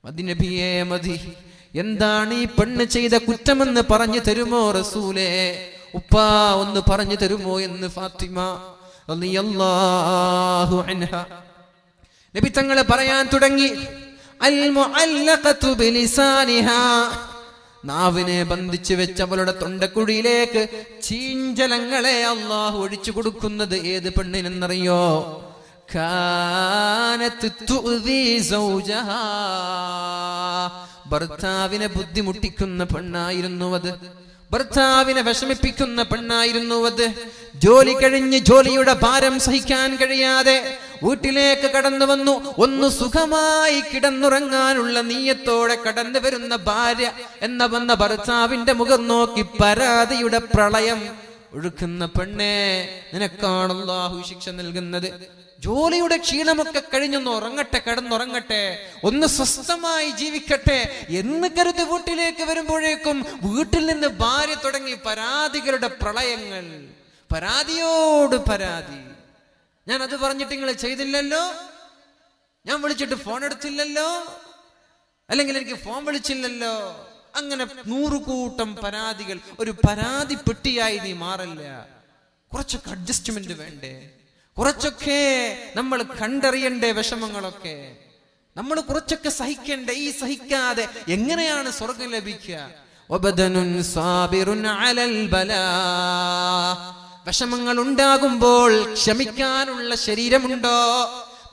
മദിനബിയേ മതി, എന്താണ് ഈ പെണ്ണ് ചെയ്ത കുറ്റമെന്ന് പറഞ്ഞു തരുമോ റസൂലേ? ഉപ്പാ ഒന്ന് പറഞ്ഞു തരുമോ എന്ന് ഫാത്തിമ റളിയല്ലാഹു അൻഹാ നബി തങ്ങൾ പറയാൻ തുടങ്ങി. അൽ മുഅല്ലഖതു ബിലിസാനിഹാ, നാവിനെ ബന്ധിച്ചു വെച്ച് അവളുടെ തൊണ്ടക്കുഴിയിലേക്ക് ചീഞ്ചലങ്ങളെ അല്ലാഹു ഒഴിച്ചു കൊടുക്കുന്നത് ഏത് പെണ്ണിനെന്നറിയോ? കാനത്ത് തുഅ്ദി സൗജഹാ, ഭർത്താവിനെ ബുദ്ധിമുട്ടിക്കുന്ന പെണ്ണായിരുന്നു അത്, ഭർത്താവിനെ വിഷമിപ്പിക്കുന്ന പെണ്ണായിരുന്നു അത്. ജോലി കഴിഞ്ഞ് ജോലിയുടെ ഭാരം സഹിക്കാൻ കഴിയാതെ വീട്ടിലേക്ക് കടന്നു വന്നു. ഒന്ന് സുഖമായി കിടന്നുറങ്ങാനുള്ള നീയത്തോടെ കടന്നു വരുന്ന ഭാര്യ വന്ന ഭർത്താവിന്റെ മുഖം നോക്കി പരാതിയുടെ പ്രളയം ഒഴുക്കുന്ന പെണ്ണെ, നിനക്കാണ് അല്ലാഹു ശിക്ഷ നൽകുന്നത്. ജോലിയുടെ ക്ഷീണമൊക്കെ കഴിഞ്ഞൊന്ന് ഉറങ്ങട്ടെ, കിടന്നുറങ്ങട്ടെ, ഒന്ന് സ്വസ്ഥമായി ജീവിക്കട്ടെ എന്ന് കരുതി വീട്ടിലേക്ക് വരുമ്പോഴേക്കും വീട്ടിൽ നിന്ന് ഭാര്യ തുടങ്ങി പരാതികളുടെ പ്രളയങ്ങൾ, പരാതിയോട് പരാതി. ഞാൻ അത് പറഞ്ഞിട്ട് നിങ്ങൾ ചെയ്തില്ലല്ലോ, ഞാൻ വിളിച്ചിട്ട് ഫോൺ എടുത്തില്ലല്ലോ, അല്ലെങ്കിൽ എനിക്ക് ഫോൺ വിളിച്ചില്ലല്ലോ. അങ്ങനെ 100 കൂട്ടം പരാതികൾ. ഒരു പരാതി പെട്ടിയായി നീ മാറല്ല. കുറച്ചൊക്കെ അഡ്ജസ്റ്റ്മെന്റ് വേണ്ടേ? കുറച്ചൊക്കെ നമ്മൾ കണ്ടറിയണ്ടേ വിഷമങ്ങളൊക്കെ? നമ്മൾ കുറച്ചൊക്കെ സഹിക്കണ്ടേ? ഈ സഹിക്കാതെ എങ്ങനെയാണ് സ്വർഗം ലഭിക്കുക? വിഷമങ്ങൾ ഉണ്ടാകുമ്പോൾ ക്ഷമിക്കാനുള്ള ശരീരമുണ്ടോ?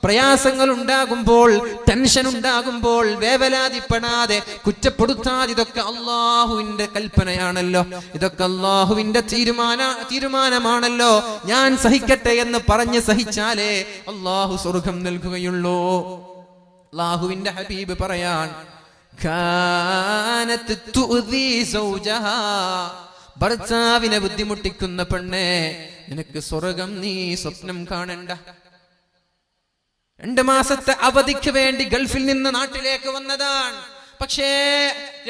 പ്രയാസങ്ങൾ ഉണ്ടാകുമ്പോൾ, ടെൻഷൻ ഉണ്ടാകുമ്പോൾ വേവലാതിപ്പെടാതെ, കുറ്റപ്പെടുത്താതെ, ഇതൊക്കെ അള്ളാഹുവിന്റെ കൽപ്പനയാണല്ലോ, ഇതൊക്കെ അള്ളാഹുവിന്റെ തീരുമാനമാണല്ലോ, ഞാൻ സഹിക്കട്ടെ എന്ന് പറഞ്ഞ് സഹിച്ചാലേ അള്ളാഹു സ്വർഗം നൽകുകയുള്ളൂ. അള്ളാഹുവിന്റെ ഹബീബ് പറയാൻ, ഭർത്താവിനെ ബുദ്ധിമുട്ടിക്കുന്ന പെണ്ണെ, നിനക്ക് സ്വർഗം നീ സ്വപ്നം കാണണ്ട. 2 മാസത്തെ അവധിക്ക് വേണ്ടി ഗൾഫിൽ നിന്ന് നാട്ടിലേക്ക് വന്നതാണ്. പക്ഷേ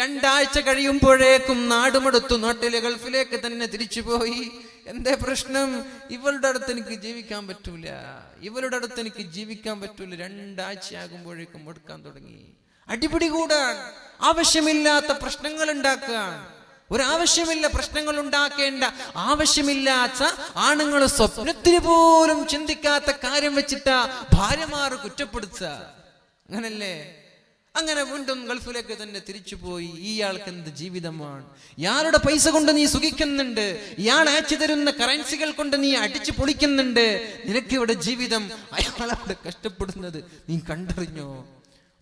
2 ആഴ്ച കഴിയുമ്പോഴേക്കും നാടുമെടുത്തു, നാട്ടിലെ ഗൾഫിലേക്ക് തന്നെ തിരിച്ചുപോയി. എന്തേ പ്രശ്നം? ഇവളുടെ അടുത്ത് എനിക്ക് ജീവിക്കാൻ പറ്റൂല, ഇവളുടെ അടുത്ത് എനിക്ക് ജീവിക്കാൻ പറ്റൂല. 2 ആഴ്ചയാകുമ്പോഴേക്കും എടുക്കാൻ തുടങ്ങി. അടിപിടി കൂടാൻ, ആവശ്യമില്ലാത്ത പ്രശ്നങ്ങൾ ഉണ്ടാക്കാൻ. ഒരാവശ്യമില്ല പ്രശ്നങ്ങൾ ഉണ്ടാക്കേണ്ട ആവശ്യമില്ലാത്ത, ആണുങ്ങൾ സ്വപ്നത്തിന് പോലും ചിന്തിക്കാത്ത കാര്യം വെച്ചിട്ടാ ഭാര്യമാർ കുറ്റപ്പെടുത്തുക. അങ്ങനല്ലേ? അങ്ങനെ വീണ്ടും ഗൾഫിലേക്ക് തന്നെ തിരിച്ചുപോയി. ഇയാൾക്ക് എന്ത് ജീവിതമാണ്? ഇയാളുടെ പൈസ കൊണ്ട് നീ സുഖിക്കുന്നുണ്ട്, ഇയാൾ അയച്ചു തരുന്ന കറൻസികൾ കൊണ്ട് നീ അടിച്ചു പൊളിക്കുന്നുണ്ട്. നിനക്ക് ഇവിടെ ജീവിതം, അയാളവിടെ കഷ്ടപ്പെടുന്നത് നീ കണ്ടറിഞ്ഞോ?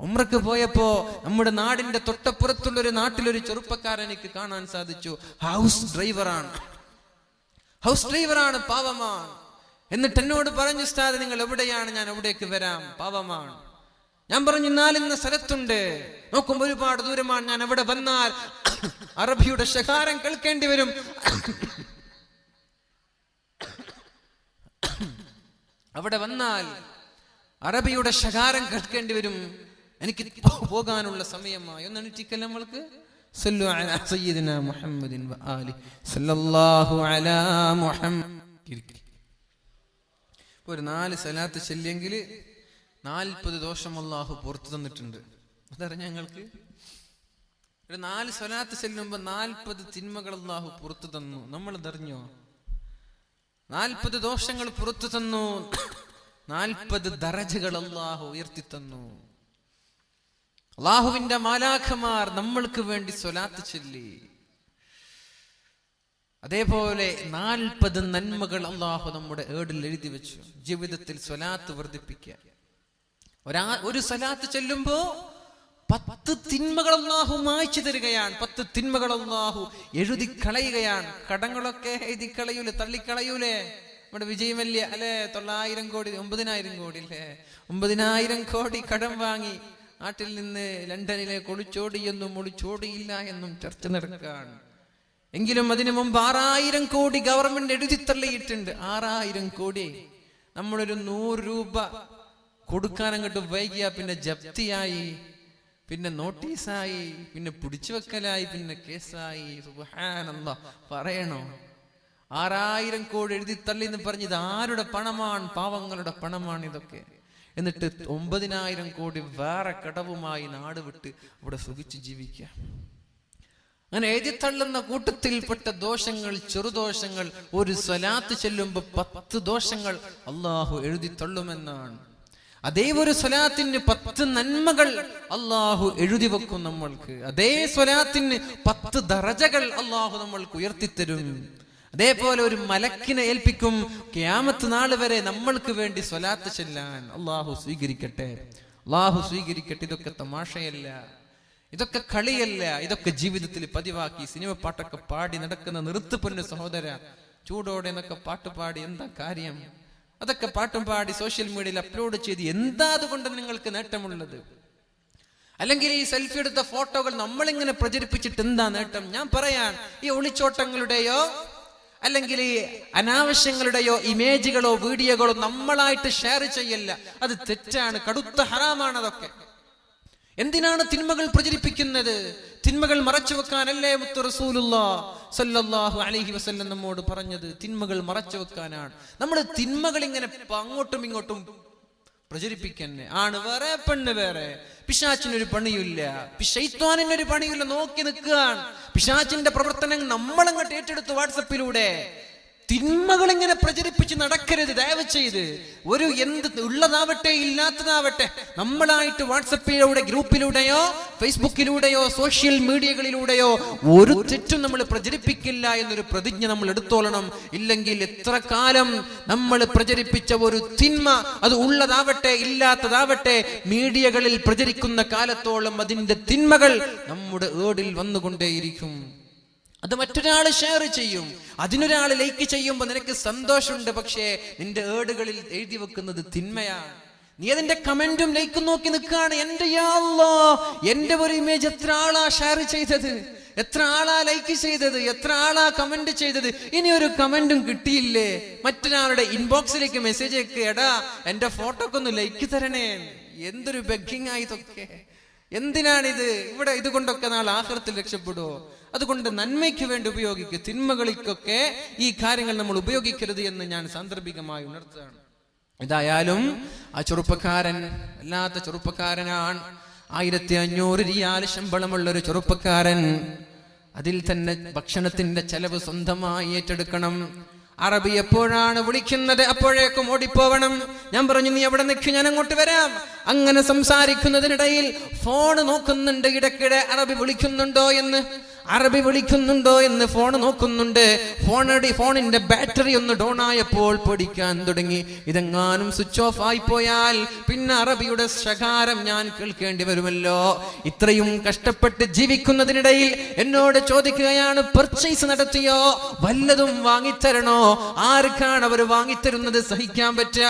ഉംറക്ക് പോയപ്പോ നമ്മുടെ നാടിന്റെ തൊട്ടപ്പുറത്തുള്ള ഒരു നാട്ടിലൊരു ചെറുപ്പക്കാരൻ എനിക്ക് കാണാൻ സാധിച്ചു. ഹൗസ് ഡ്രൈവറാണ്, പാവമാണ്. എന്നിട്ട് എന്നോട് പറഞ്ഞു, ഉസ്താദ് നിങ്ങൾ എവിടെയാണ്? ഞാൻ എവിടേക്ക് വരാം, പാവമാണ്. ഞാൻ പറഞ്ഞു, ഇന്ന സ്ഥലത്തുണ്ട്. നോക്കുമ്പോ ഒരുപാട് ദൂരമാണ്. ഞാൻ എവിടെ വന്നാൽ അറബിയുടെ ശകാരം കേൾക്കേണ്ടി വരും. അവിടെ വന്നാൽ അറബിയുടെ ശകാരം കേൾക്കേണ്ടി വരും. എനിക്ക് പോകാനുള്ള സമയമായി. ഒന്ന് എണീറ്റിക്കൽ നമ്മൾക്ക്. സല്ലു അലാ സയ്യിദിനാ മുഹമ്മദിൻ വആലി സല്ലല്ലാഹു അലാ മുഹമ്മദ്. ഒരു 4 സലാത്ത് ചൊല്ലിയെങ്കിൽ 40 ദോഷം അല്ലാഹു പുറത്തു തന്നിട്ടുണ്ട്. അതറിഞ്ഞ ഞങ്ങൾക്ക്? ഒരു 4 സലാത്ത് ചെല്ലുമ്പോ 40 തിന്മകൾ അല്ലാഹു പുറത്തു തന്നു. നമ്മൾ അതറിഞ്ഞോ? 40 ദോഷങ്ങൾ പുറത്തു തന്നു, 40 ദറജകൾ അല്ലാഹു ഉയർത്തി തന്നു. അല്ലാഹുവിന്റെ മാലാഖമാർ നമ്മൾക്ക് വേണ്ടി സ്വലാത്ത് ചൊല്ലി. അതേപോലെ 40 നന്മകൾ അല്ലാഹു നമ്മുടെ ഏടിൽ എഴുതി വെച്ചു. ജീവിതത്തിൽ സ്വലാത്ത് വർദ്ധിപ്പിക്കുക. ഒരു സ്വലാത്ത് ചൊല്ലുമ്പോ 10 തിന്മകൾ അല്ലാഹു മായ്ച്ചു തരികയാണ്. 10 തിന്മകൾ അല്ലാഹു എഴുതി കളയുകയാണ്. കടങ്ങളൊക്കെ എഴുതി കളയൂലേ, തള്ളിക്കളയൂലേ? നമ്മുടെ വിജയമല്യ അല്ലെ, 900 കോടി 9000 കോടി അല്ലേ, 9000 കോടി കടം വാങ്ങി നാട്ടിൽ നിന്ന് ലണ്ടനിലേക്ക് ഒളിച്ചോടിയെന്നും ഒളിച്ചോടിയില്ല എന്നും ചർച്ച നടക്കുകയാണ്. എങ്കിലും അതിനു മുമ്പ് 6000 കോടി ഗവൺമെന്റ് എഴുതി തള്ളിയിട്ടുണ്ട്. 6000 കോടി. നമ്മളൊരു 100 രൂപ കൊടുക്കാൻ അങ്ങോട്ട് വൈകിയ പിന്നെ ജപ്തിയായി, പിന്നെ നോട്ടീസായി, പിന്നെ പിടിച്ചു വെക്കലായി, പിന്നെ കേസായി. സുബ്ഹാനല്ലാഹ്, പറയണോ? 6000 കോടി എഴുതി തള്ളി എന്ന് പറഞ്ഞ് ഇത് ആരുടെ പണമാണ്? പാവങ്ങളുടെ പണമാണ് ഇതൊക്കെ. എന്നിട്ട് 9000 കോടി വേറെ കടവുമായി നാട് വിട്ട് അവിടെ സുഖിച്ച് ജീവിക്കുക. അങ്ങനെ എഴുതിത്തള്ളുന്ന കൂട്ടത്തിൽപ്പെട്ട ദോഷങ്ങൾ, ചെറുദോഷങ്ങൾ, ഒരു സ്വലാത്ത് ചെല്ലുമ്പോ 10 ദോഷങ്ങൾ അള്ളാഹു എഴുതി തള്ളുമെന്നാണ്. അതേ ഒരു സ്വലാത്തിന് 10 നന്മകൾ അള്ളാഹു എഴുതി വെക്കും നമ്മൾക്ക്. അതേ സ്വലാത്തിന് 10 ദറജകൾ അള്ളാഹു നമ്മൾക്ക് ഉയർത്തിത്തരും. അതേപോലെ ഒരു മലക്കിനെ ഏൽപ്പിക്കും ഖിയാമത്ത് നാൾ വരെ നമ്മൾക്ക് വേണ്ടി സ്വലാത്ത് ചെല്ലാൻ. അള്ളാഹു സ്വീകരിക്കട്ടെ, അള്ളാഹു സ്വീകരിക്കട്ടെ. ഇതൊക്കെ തമാശയല്ല, ഇതൊക്കെ കളിയല്ല, ഇതൊക്കെ ജീവിതത്തിൽ പതിവാക്കി സിനിമ പാട്ടൊക്കെ പാടി നടക്കുന്ന നിർത്തുപൊന്ന് സഹോദര. ചൂടോടെ എന്നൊക്കെ പാട്ട് പാടി എന്താ കാര്യം? അതൊക്കെ പാട്ടും പാടി സോഷ്യൽ മീഡിയയിൽ അപ്ലോഡ് ചെയ്ത് എന്താ അതുകൊണ്ട് നിങ്ങൾക്ക് നേട്ടമുള്ളത്? അല്ലെങ്കിൽ ഈ സെൽഫി എടുത്ത ഫോട്ടോകൾ നമ്മളിങ്ങനെ പ്രചരിപ്പിച്ചിട്ട് എന്താ നേട്ടം? ഞാൻ പറയാൻ, ഈ ഒളിച്ചോട്ടങ്ങളുടെയോ അല്ലെങ്കിൽ ഈ അനാവശ്യങ്ങളുടെയോ ഇമേജുകളോ വീഡിയോകളോ നമ്മളായിട്ട് ഷെയർ ചെയ്യല്ല. അത് തെറ്റാണ്, കടുത്ത ഹറാമാണ് അതൊക്കെ. എന്തിനാണ് തിന്മകൾ പ്രചരിപ്പിക്കുന്നത്? തിന്മകൾ മറച്ചു വെക്കാനല്ലേ മുത്ത് റസൂലുള്ളാഹി സ്വല്ലല്ലാഹു അലൈഹി വസല്ലം നമ്മോട് പറഞ്ഞത്? തിന്മകൾ മറച്ചു വെക്കാനാണ്. നമ്മൾ തിന്മകൾ ഇങ്ങനെ അങ്ങോട്ടും ഇങ്ങോട്ടും പ്രചരിപ്പിക്കന്നെ. ആണ് വേറെ, പെണ്ണ് വേറെ. പിശാചിനൊരു പണിയില്ല, ശൈത്വാനിനൊരു പണിയില്ല, നോക്കി നിൽക്കുകയാണ്. പിശാചിന്റെ പ്രവർത്തനം നമ്മളങ്ങോട്ട് ഏറ്റെടുത്ത് വാട്സപ്പിലൂടെ തിന്മകൾ ഇങ്ങനെ പ്രചരിപ്പിച്ച് നടക്കരുത്. ദയവ് ചെയ്ത് ഒരു എന്ത് ഉള്ളതാവട്ടെ ഇല്ലാത്തതാവട്ടെ നമ്മളായിട്ട് വാട്സപ്പിലൂടെ, ഗ്രൂപ്പിലൂടെയോ ഫേസ്ബുക്കിലൂടെയോ സോഷ്യൽ മീഡിയകളിലൂടെയോ ഒരു തെറ്റും നമ്മൾ പ്രചരിപ്പിക്കില്ല എന്നൊരു പ്രതിജ്ഞ നമ്മൾ എടുത്തോളണം. ഇല്ലെങ്കിൽ എത്ര കാലം നമ്മൾ പ്രചരിപ്പിച്ച ഒരു തിന്മ, അത് ഉള്ളതാവട്ടെ ഇല്ലാത്തതാവട്ടെ, മീഡിയകളിൽ പ്രചരിക്കുന്ന കാലത്തോളം അതിന്റെ തിന്മകൾ നമ്മുടെ ഏടിൽ വന്നുകൊണ്ടേയിരിക്കും. അത് മറ്റൊരാൾ ഷെയർ ചെയ്യും, അതിനൊരാൾ ലൈക്ക് ചെയ്യുമ്പോൾ നിനക്ക് സന്തോഷമുണ്ട്. പക്ഷേ നിന്റെ ഏടുകളിൽ എഴുതി വെക്കുന്നത് തിന്മയാണ്. നീ അതിന്റെ കമന്റും ലൈക്കും നോക്കി നിൽക്കുകയാണ്. എന്റെ യാ അല്ലാഹ്, എന്റെ ഒരു ഇമേജ് എത്ര ആളാ ഷെയർ ചെയ്തത്, എത്ര ആളാ ലൈക്ക് ചെയ്തത്, എത്ര ആളാ കമന്റ് ചെയ്തത്. ഇനി ഒരു കമന്റും കിട്ടിയില്ലേ, മറ്റൊരാളുടെ ഇൻബോക്സിലേക്ക് മെസ്സേജ് ഒക്കെ, എടാ എന്റെ ഫോട്ടോക്കൊന്ന് ലൈക്ക് തരണേ. എന്തൊരു ബെഗ്ഗിങ് ആയി ഇതൊക്കെ. എന്തിനാണിത്? ഇവിടെ ഇതുകൊണ്ടൊക്കെ നാളെ ആഖിറത്തിൽ രക്ഷപ്പെടുവോ? അതുകൊണ്ട് നന്മയ്ക്ക് വേണ്ടി ഉപയോഗിക്കുക, തിന്മകൾക്കൊക്കെ ഈ കാര്യങ്ങൾ നമ്മൾ ഉപയോഗിക്കരുത് എന്ന് ഞാൻ സാന്ദർഭികമായി ഉണർത്തുകയാണ്. ഏതായാലും ആ ചെറുപ്പക്കാരൻ അല്ലാത്ത ചെറുപ്പക്കാരനാണ്. 1500 റിയാൽ ശമ്പളമുള്ളൊരു ചെറുപ്പക്കാരൻ. അതിൽ തന്നെ ഭക്ഷണത്തിന്റെ ചെലവ് സ്വന്തമായി ഏറ്റെടുക്കണം. അറബി എപ്പോഴാണ് വിളിക്കുന്നത് അപ്പോഴേക്കും ഓടിപ്പോവണം. ഞാൻ പറഞ്ഞു, നീ എവിടെ നിൽക്ക്, ഞാൻ അങ്ങോട്ട് വരാം. അങ്ങനെ സംസാരിക്കുന്നതിനിടയിൽ ഫോൺ നോക്കുന്നുണ്ട്. ഇടയ്ക്കിടെ അറബി വിളിക്കുന്നുണ്ടോ എന്ന് ഫോൺ നോക്കുന്നുണ്ട്. ഫോണിന്റെ ബാറ്ററി ഒന്ന് ഡൗൺ ആയപ്പോൾ പഠിക്കാൻ തുടങ്ങി. ഇതെങ്ങാനും സ്വിച്ച് ഓഫ് ആയി പോയാൽ പിന്നെ അറബിയുടെ ശകാരം ഞാൻ കേൾക്കേണ്ടി വരുമല്ലോ. ഇത്രയും കഷ്ടപ്പെട്ട് ജീവിക്കുന്നതിനിടയിൽ എന്നോട് ചോദിക്കുകയാണ്, പർച്ചേസ് നടത്തിയോ, വല്ലതും വാങ്ങിത്തരണോ? ആർക്കാണ് അവർ വാങ്ങിത്തരുന്നത് സഹിക്കാൻ പറ്റുക?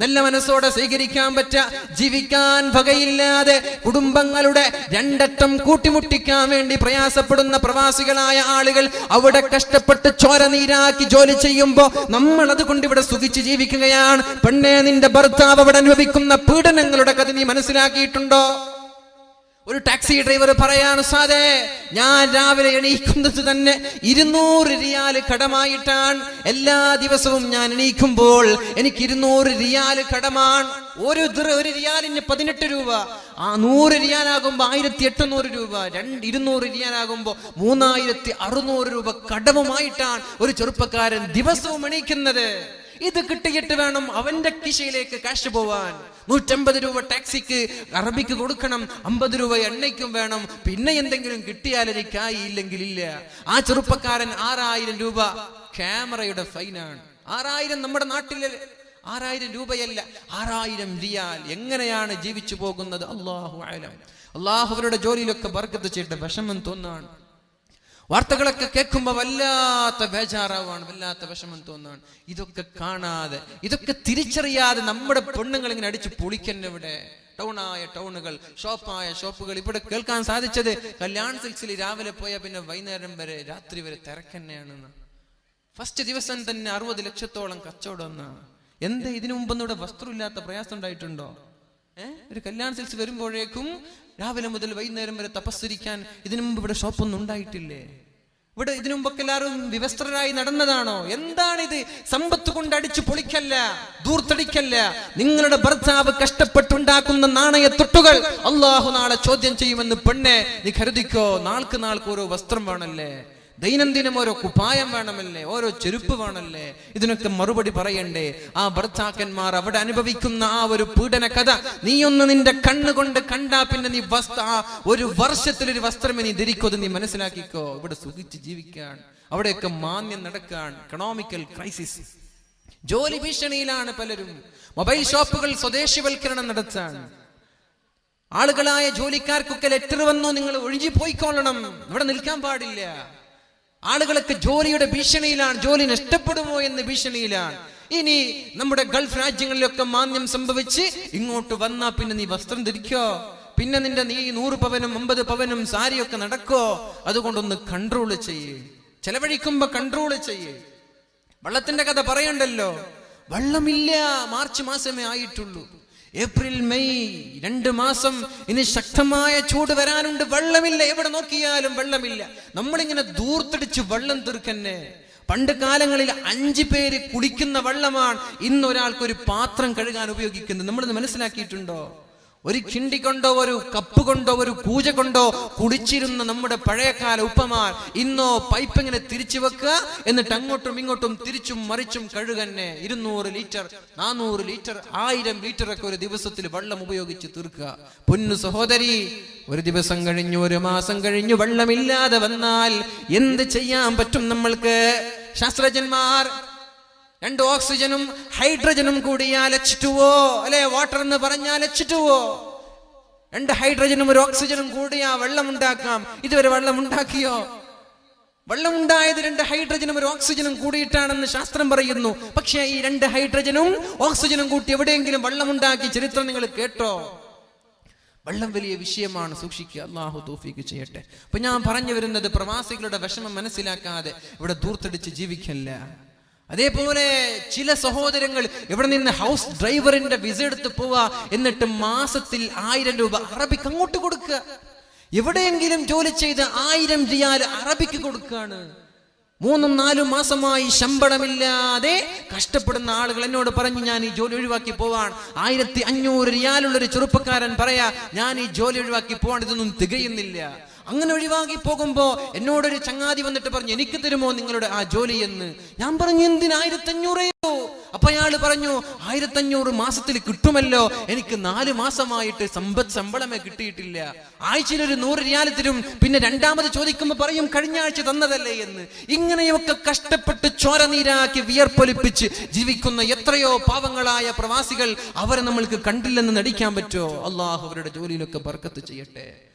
നല്ല മനസ്സോടെ സ്വീകരിക്കാൻ പറ്റുക? ജീവിക്കാൻ വകയില്ലാതെ കുടുംബങ്ങളുടെ രണ്ടറ്റം കൂട്ടിമുട്ടിക്കാൻ വേണ്ടി പ്രയാസപ്പെടുന്ന പ്രവാസികളായ ആളുകൾ അവിടെ കഷ്ടപ്പെട്ട് ചോര നീരാക്കി ജോലി ചെയ്യുമ്പോ നമ്മൾ അതുകൊണ്ട് ഇവിടെ സുഖിച്ച് ജീവിക്കുകയാണ്. പെണ്ണേ, നിന്റെ ഭർത്താവ് അവിടെ അനുഭവിക്കുന്ന പീഡനങ്ങളുടെ കഥ നീ മനസ്സിലാക്കിയിട്ടുണ്ടോ? ഒരു ടാക്സി ഡ്രൈവർ പറയാണ്, സാധേ, ഞാൻ രാവിലെ എണീക്കുന്നത് തന്നെ 200 റിയാൽ കടമായിട്ടാണ്. എല്ലാ ദിവസവും ഞാൻ എണീക്കുമ്പോൾ എനിക്ക് 200 റിയാൽ കടമാണ്. ഒരു റിയാലിന് 18 രൂപ. 100 റിയാലാകുമ്പോ 1800 രൂപ. 200 റിയാലാകുമ്പോ 3600 രൂപ കടവുമായിട്ടാണ് ഒരു ചെറുപ്പക്കാരൻ ദിവസവും എണീക്കുന്നത്. ഇത് കിട്ടിയിട്ട് വേണം അവന്റെ കിശയിലേക്ക് കാശ് പോവാൻ. 150 രൂപ ടാക്സിക്ക് അറബിക്ക് കൊടുക്കണം, 50 രൂപ എണ്ണയ്ക്കും വേണം. പിന്നെ എന്തെങ്കിലും കിട്ടിയാൽ എനിക്കായി, ഇല്ലെങ്കിൽ ഇല്ല. ആ ചെറുപ്പക്കാരൻ 6000 രൂപ ക്യാമറയുടെ ഫൈനാണ്. 6000 നമ്മുടെ നാട്ടിലെ 6000 രൂപയല്ല, 6000 റിയാൽ. എങ്ങനെയാണ് ജീവിച്ചു പോകുന്നത്? അല്ലാഹു അലം. അല്ലാഹു അവരുടെ ജോലിയിലൊക്കെ ബർക്കത്ത് ചെയ്തിട്ട് വിഷമം തോന്നാണ്. വാർത്തകളൊക്കെ കേൾക്കുമ്പോൾ വല്ലാത്ത ബേജാറാവാണ്, വല്ലാത്ത വിഷമം തോന്നാണ്. ഇതൊക്കെ കാണാതെ, ഇതൊക്കെ തിരിച്ചറിയാതെ നമ്മുടെ പെണ്ണുങ്ങൾ ഇങ്ങനെ അടിച്ച് പൊളിക്കന്നെ. ഇവിടെ ടൗണായ ടൗണുകൾ, ഷോപ്പായ ഷോപ്പുകൾ. ഇവിടെ കേൾക്കാൻ സാധിച്ചത് കല്യാൺ സിൽക്സിൽ രാവിലെ പോയാൽ പിന്നെ വൈകുന്നേരം വരെ, രാത്രി വരെ തിരക്കന്നെയാണെന്ന്. ഫസ്റ്റ് ദിവസം തന്നെ 60 ലക്ഷത്തോളം കച്ചവടം എന്നാണ്. എന്താ ഇതിനു മുമ്പൊന്നും ഇവിടെ വസ്ത്രമില്ലാത്ത പ്രയാസം ഉണ്ടായിട്ടുണ്ടോ? ഒരു കല്യാൺ സിൽക്സ് വരുമ്പോഴേക്കും രാവിലെ മുതൽ വൈകുന്നേരം വരെ തപസ്സരിക്കാൻ ഇതിനു മുമ്പ് ഇവിടെ ഷോപ്പൊന്നും ഉണ്ടായിട്ടില്ലേ? ഇവിടെ ഇതിനു മുമ്പൊക്കെ എല്ലാവരും വിവസ്ത്രരായി നടന്നതാണോ? എന്താണിത്? സമ്പത്ത് കൊണ്ട് അടിച്ചു പൊളിക്കല്ല, ദൂർത്തടിക്കല്ല. നിങ്ങളുടെ ഭർത്താവ് കഷ്ടപ്പെട്ടുണ്ടാക്കുന്ന നാണയത്തൊട്ടുകൾ അള്ളാഹു നാളെ ചോദ്യം ചെയ്യുമെന്ന് പെണ്ണെ നീ കരുതിക്കോ. നാൾക്ക് ഓരോ വസ്ത്രം വേണല്ലേ, ദൈനംദിനം ഓരോ കുപ്പായം വേണമല്ലേ, ഓരോ ചെരുപ്പ് വേണമല്ലേ? ഇതിനൊക്കെ മറുപടി പറയണ്ടേ? ആ ഭർത്താക്കന്മാർ അവിടെ അനുഭവിക്കുന്ന ആ ഒരു പീഡന കഥ നീയൊന്ന് നിന്റെ കണ്ണുകൊണ്ട് കണ്ടാ പിന്നെ നീ ഒരു വർഷത്തിലൊരു വസ്ത്രമേ നീ ധരിക്കോ, നീ മനസ്സിലാക്കിക്കോ. ഇവിടെ സുഖിച്ച് ജീവിക്കാൻ, അവിടെയൊക്കെ മാന്യം നടക്കാൻ. എക്കണോമിക്കൽ ക്രൈസിസ്, ജോലി ഭീഷണിയിലാണ് പലരും. മൊബൈൽ ഷോപ്പുകൾ സ്വദേശിവൽക്കരണം നടത്താൻ. ആളുകളായ ജോലിക്കാർക്കൊക്കെ ലെറ്റർ വന്നു, നിങ്ങൾ ഒഴിഞ്ഞു പോയിക്കൊള്ളണം, ഇവിടെ നിൽക്കാൻ പാടില്ല. ആളുകളൊക്കെ ജോലിയുടെ ഭീഷണിയിലാണ്, ജോലി നഷ്ടപ്പെടുമോ എന്ന് ഭീഷണിയിലാണ്. ഇനി നമ്മുടെ ഗൾഫ് രാജ്യങ്ങളിലൊക്കെ മാന്യം സംഭവിച്ച് ഇങ്ങോട്ട് വന്നാ പിന്നെ നീ വസ്ത്രം ധരിക്കോ? പിന്നെ നീ 100 പവനും 50 പവനും സാരിയൊക്കെ നടക്കോ? അതുകൊണ്ടൊന്ന് കൺട്രോൾ ചെയ്യേ, ചെലവഴിക്കുമ്പോ കൺട്രോൾ ചെയ്യേ. വെള്ളത്തിന്റെ കഥ പറയണ്ടല്ലോ, വെള്ളമില്ല. മാർച്ച് മാസമേ ആയിട്ടുള്ളൂ. ഏപ്രിൽ മെയ് 2 മാസം ഇനി ശക്തമായ ചൂട് വരാനുണ്ട്. വെള്ളമില്ല, എവിടെ നോക്കിയാലും വെള്ളമില്ല. നമ്മളിങ്ങനെ ദൂർത്തടിച്ച് വെള്ളം തീർക്കന്നെ. പണ്ട് കാലങ്ങളിൽ 5 പേര് കുടിക്കുന്ന വെള്ളമാണ് ഇന്ന് ഒരാൾക്കൊരു പാത്രം കഴുകാൻ ഉപയോഗിക്കുന്നത്. നമ്മളിത് മനസ്സിലാക്കിയിട്ടുണ്ടോ? ഒരു കിണ്ടി കൊണ്ടോ ഒരു കപ്പ് കൊണ്ടോ ഒരു കൂജ കൊണ്ടോ കുടിച്ചിരുന്ന നമ്മുടെ പഴയകാല ഉപ്പമാർ ഇന്നോ പൈപ്പ് ഇങ്ങനെ തിരിച്ചു വെക്കുക, എന്നിട്ട് അങ്ങോട്ടും ഇങ്ങോട്ടും തിരിച്ചും മറിച്ചും കഴുകന്നെ 200 ലിറ്റർ 400 ലിറ്റർ 1000 ലിറ്റർ ഒക്കെ ഒരു ദിവസത്തിൽ വെള്ളം ഉപയോഗിച്ച് തീർക്കുക. പൊന്നു സഹോദരി, ഒരു ദിവസം കഴിഞ്ഞു, ഒരു മാസം കഴിഞ്ഞു വെള്ളമില്ലാതെ വന്നാൽ എന്ത് ചെയ്യാൻ പറ്റും നമ്മൾക്ക്? ശാസ്ത്രജ്ഞന്മാർ 2 ഓക്സിജനും ഹൈഡ്രജനും കൂടിയാൽ H2O അല്ലെ, വാട്ടർ എന്ന് പറഞ്ഞാൽ H2O. 2 ഹൈഡ്രജനും 1 ഓക്സിജനും കൂടിയാ വെള്ളം ഉണ്ടാക്കാം. ഇതുവരെ വെള്ളം ഉണ്ടാക്കിയോ? വെള്ളം ഉണ്ടായത് 2 ഹൈഡ്രജനും 1 ഓക്സിജനും കൂടിയിട്ടാണെന്ന് ശാസ്ത്രം പറയുന്നു. പക്ഷേ ഈ 2 ഹൈഡ്രജനും ഓക്സിജനും കൂട്ടി എവിടെയെങ്കിലും വെള്ളം ഉണ്ടാക്കി ചരിത്രം നിങ്ങൾ കേട്ടോ? വെള്ളം വലിയ വിഷയമാണ്, സൂക്ഷിക്കുക. അല്ലാഹു തൗഫീഖ് ചെയ്യട്ടെ. അപ്പൊ ഞാൻ പറഞ്ഞു വരുന്നത്, പ്രവാസികളുടെ വിഷമം മനസ്സിലാക്കാതെ ഇവിടെ ദൂർത്തടിച്ച് ജീവിക്കല്ല. അതേപോലെ ചില സഹോദരങ്ങൾ ഇവിടെ നിന്ന് ഹൗസ് ഡ്രൈവറിന്റെ വിസ എടുത്ത് പോവാ, എന്നിട്ട് മാസത്തിൽ 1000 രൂപ അറബിക്ക് അങ്ങോട്ട് കൊടുക്കുക. എവിടെയെങ്കിലും ജോലി ചെയ്ത് 1000 റിയാൽ അറബിക്ക് കൊടുക്കുകയാണ്. 3-4 മാസമായി ശമ്പളമില്ലാതെ കഷ്ടപ്പെടുന്ന ആളുകൾ എന്നോട് പറഞ്ഞു, ഞാൻ ഈ ജോലി ഒഴിവാക്കി പോവാൻ. 1500 റിയാലുള്ളൊരു ചെറുപ്പക്കാരൻ പറയാ, ഞാൻ ഈ ജോലി ഒഴിവാക്കി പോവാൻ, ഇതൊന്നും തികയുന്നില്ല. അങ്ങനെ ഒഴിവാക്കി പോകുമ്പോ എന്നോടൊരു ചങ്ങാതി വന്നിട്ട് പറഞ്ഞു, എനിക്ക് തരുമോ നിങ്ങളുടെ ആ ജോലി എന്ന്. ഞാൻ പറഞ്ഞു, എന്തിന് 1500? അപ്പൊ അയാൾ പറഞ്ഞു, 1500 മാസത്തിൽ കിട്ടുമല്ലോ, എനിക്ക് 4 മാസമായിട്ട് ശമ്പളമേ കിട്ടിയിട്ടില്ല. ആഴ്ചയിൽ ഒരു 100 റിയാൽ തരും, പിന്നെ രണ്ടാമത് ചോദിക്കുമ്പോ പറയും കഴിഞ്ഞ ആഴ്ച തന്നതല്ലേ എന്ന്. ഇങ്ങനെയൊക്കെ കഷ്ടപ്പെട്ട് ചോരനീരാക്കി വിയർപ്പൊലിപ്പിച്ച് ജീവിക്കുന്ന എത്രയോ പാവങ്ങളായ പ്രവാസികൾ, അവരെ നമ്മൾക്ക് കണ്ടില്ലെന്ന് നടിക്കാൻ പറ്റുമോ? അള്ളാഹു അവരുടെ ജോലിയിലൊക്കെ ബർക്കത്ത് ചെയ്യട്ടെ.